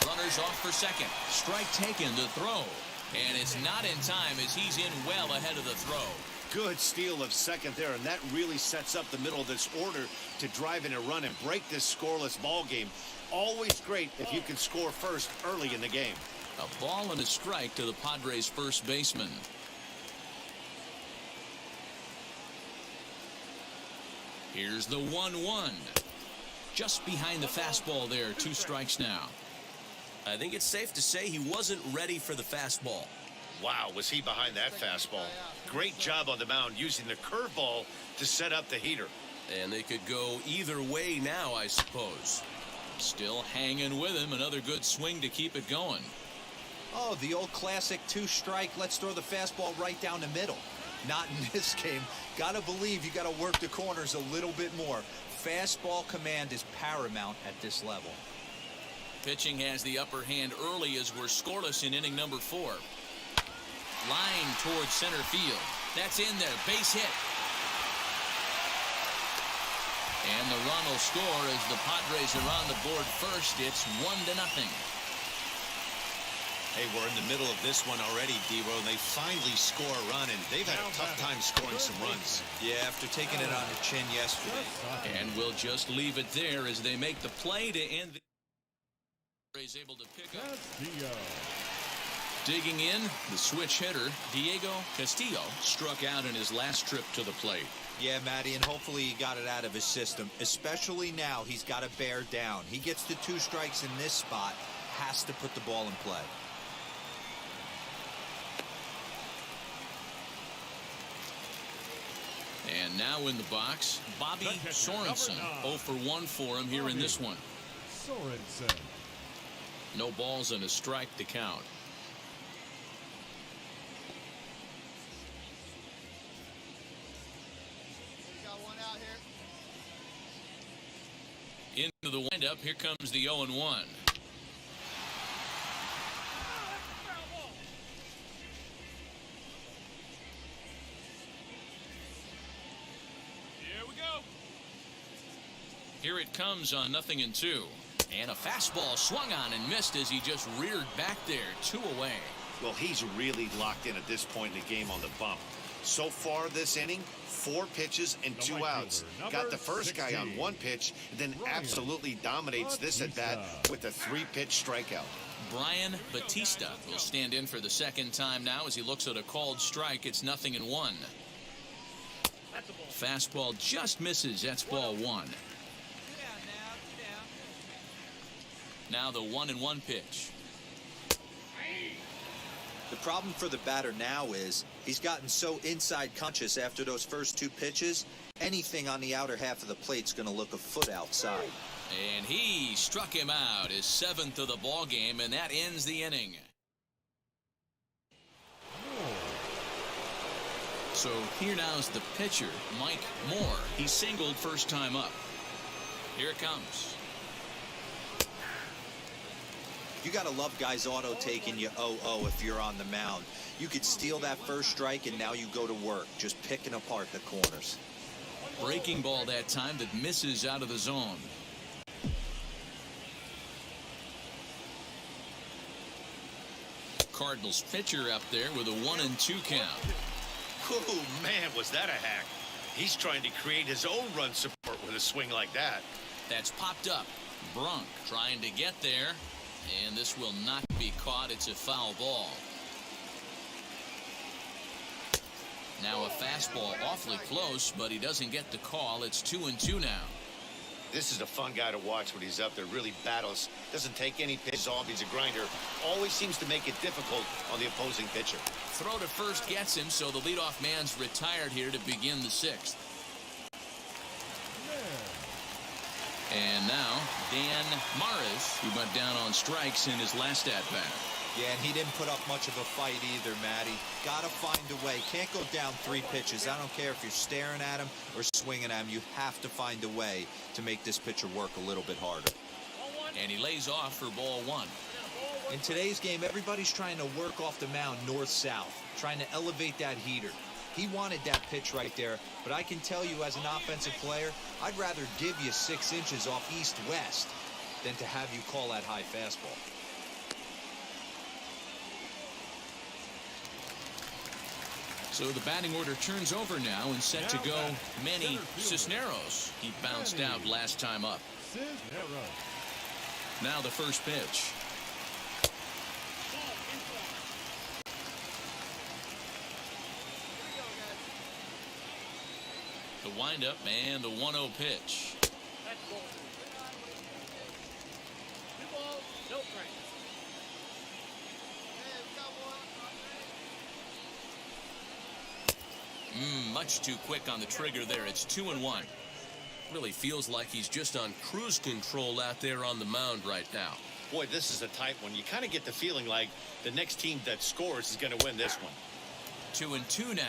Runners off for second. Strike taken to throw. And it's not in time as he's in well ahead of the throw. Good steal of second there, and that really sets up the middle of this order to drive in a run and break this scoreless ball game. Always great if you can score first early in the game. A ball and a strike to the Padres' first baseman. Here's the 1-1. Just behind the fastball there, 2 strikes now. I think it's safe to say he wasn't ready for the fastball. Wow, was he behind that fastball. Great job on the mound using the curveball to set up the heater. And they could go either way now, I suppose. Still hanging with him. Another good swing to keep it going. Oh, the old classic 2-strike. Let's throw the fastball right down the middle. Not in this game. Gotta believe you gotta work the corners a little bit more. Fastball command is paramount at this level. Pitching has the upper hand early as we're scoreless in inning number 4. Line towards center field. That's in there. Base hit. And the run will score as the Padres are on the board first. It's 1-0. Hey, we're in the middle of this one already, D-Ro. They finally score a run, and they've had a tough time scoring some runs. Yeah, after taking it on the chin yesterday. And we'll just leave it there as they make the play to end the... Is able to pick up. Castillo. Digging in, the switch hitter, Diego Castillo, struck out in his last trip to the plate. Yeah, Matty, and hopefully he got it out of his system. Especially now, he's got to bear down. He gets the 2 strikes in this spot, has to put the ball in play. And now in the box, Bobby Sorenson. 0 for 1 for him here in this one. Sorenson. No balls and a strike to count. Into the windup, here comes the 0-1. Here we go. Here it comes on 0-2. And a fastball swung on and missed as he just reared back there. 2 away. Well, he's really locked in at this point in the game on the bump. So far this inning, 4 pitches and 2 outs. Got the first guy on 1 pitch, and then absolutely dominates this at bat with a 3-pitch strikeout. Brian Batista will stand in for the second time now as he looks at a called strike. It's 0-1. Fastball just misses. That's ball 1. Now the 1-1 pitch. The problem for the batter now is he's gotten so inside conscious after those first 2 pitches, anything on the outer half of the plate's going to look a foot outside. And he struck him out, his 7th of the ball game, and that ends the inning. So here now's the pitcher, Mike Moore. He singled first time up. Here it comes. You got to love guys auto taking you 0-0 if you're on the mound. You could steal that first strike, and now you go to work, just picking apart the corners. Breaking ball that time that misses out of the zone. Cardinals pitcher up there with a 1-2 count. Oh, man, was that a hack. He's trying to create his own run support with a swing like that. That's popped up. Brunk trying to get there. And this will not be caught. It's a foul ball. Now a fastball awfully close, but he doesn't get the call. It's 2-2 now. This is a fun guy to watch when he's up there. Really battles. Doesn't take any pitches off. He's a grinder. Always seems to make it difficult on the opposing pitcher. Throw to first gets him, so the leadoff man's retired here to begin the 6th. And now, Dan Maris, who went down on strikes in his last at-bat. Yeah, and he didn't put up much of a fight either, Matty. Got to find a way. Can't go down 3 pitches. I don't care if you're staring at him or swinging at him. You have to find a way to make this pitcher work a little bit harder. And he lays off for ball 1. In today's game, everybody's trying to work off the mound north-south, trying to elevate that heater. He wanted that pitch right there, but I can tell you as an offensive player, I'd rather give you 6 inches off east-west than to have you call that high fastball. So the batting order turns over now and set to go Manny Cisneros. He bounced out last time up. Now the first pitch. The windup and the 1-0 pitch. Much too quick on the trigger there. It's 2-1. Really feels like he's just on cruise control out there on the mound right now. Boy, this is a tight one. You kind of get the feeling like the next team that scores is going to win this one. 2-2 now.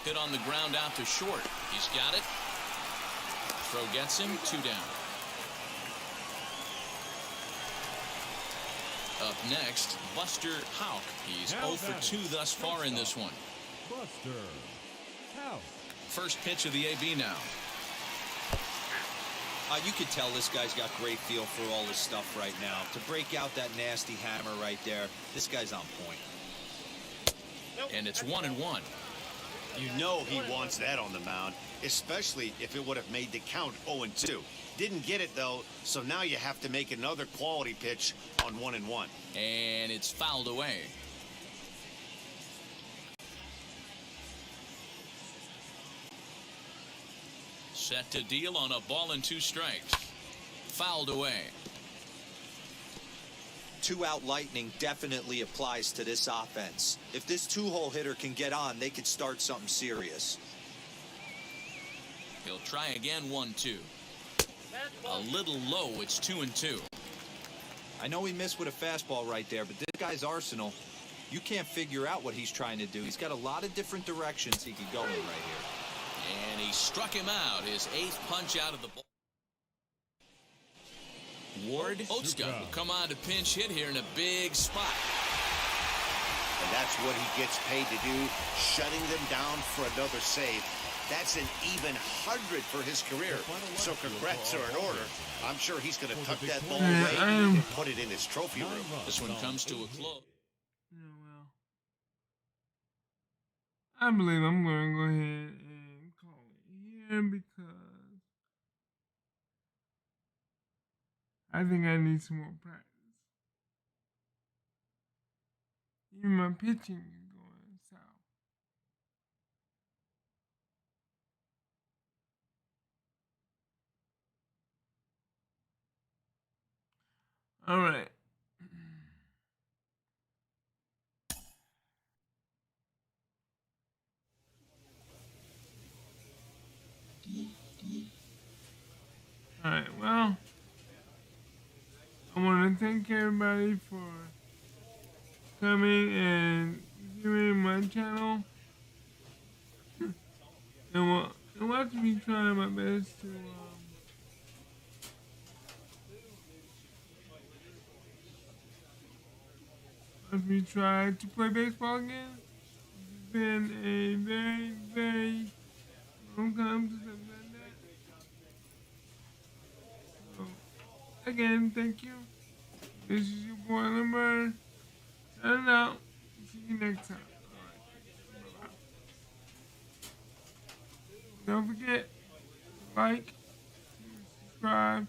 Hit on the ground out to short. He's got it. Throw gets him, 2 down. Up next, Buster Houck. He's 0 for 2 thus far in this one. Buster Houck. First pitch of the AB now. You can tell this guy's got great feel for all this stuff right now. To break out that nasty hammer right there, this guy's on point. And it's 1-1. You know he wants that on the mound, especially if it would have made the count 0-2. Didn't get it, though, so now you have to make another quality pitch on 1-1. And it's fouled away. Set to deal on a ball and 2 strikes. Fouled away. 2-out lightning definitely applies to this offense. If this 2-hole hitter can get on, they could start something serious. He'll try again, 1-2. A little low, it's 2-2. I know he missed with a fastball right there, but this guy's arsenal, you can't figure out what he's trying to do. He's got a lot of different directions he could go in right here. And he struck him out, his 8th punch out of the ball. Ward Oatscott will come on to pinch hit here in a big spot. And that's what he gets paid to do, shutting them down for another save. That's an even 100 for his career. So congrats are in order. I'm sure he's going to tuck that ball away and put it in his trophy room. This one comes to a close. Yeah, well, I believe I'm going to go ahead and call it here because I think I need some more practice. Even my pitching is going south. All right. All right, well, I want to thank everybody for coming and viewing my channel. And watch me try my best to watch me try to play baseball again. It's been a very, very long time since I've done that. So, again, thank you. This is your boy Limber. Signing out. See you next time. All right. Bye-bye. Don't forget, like, subscribe,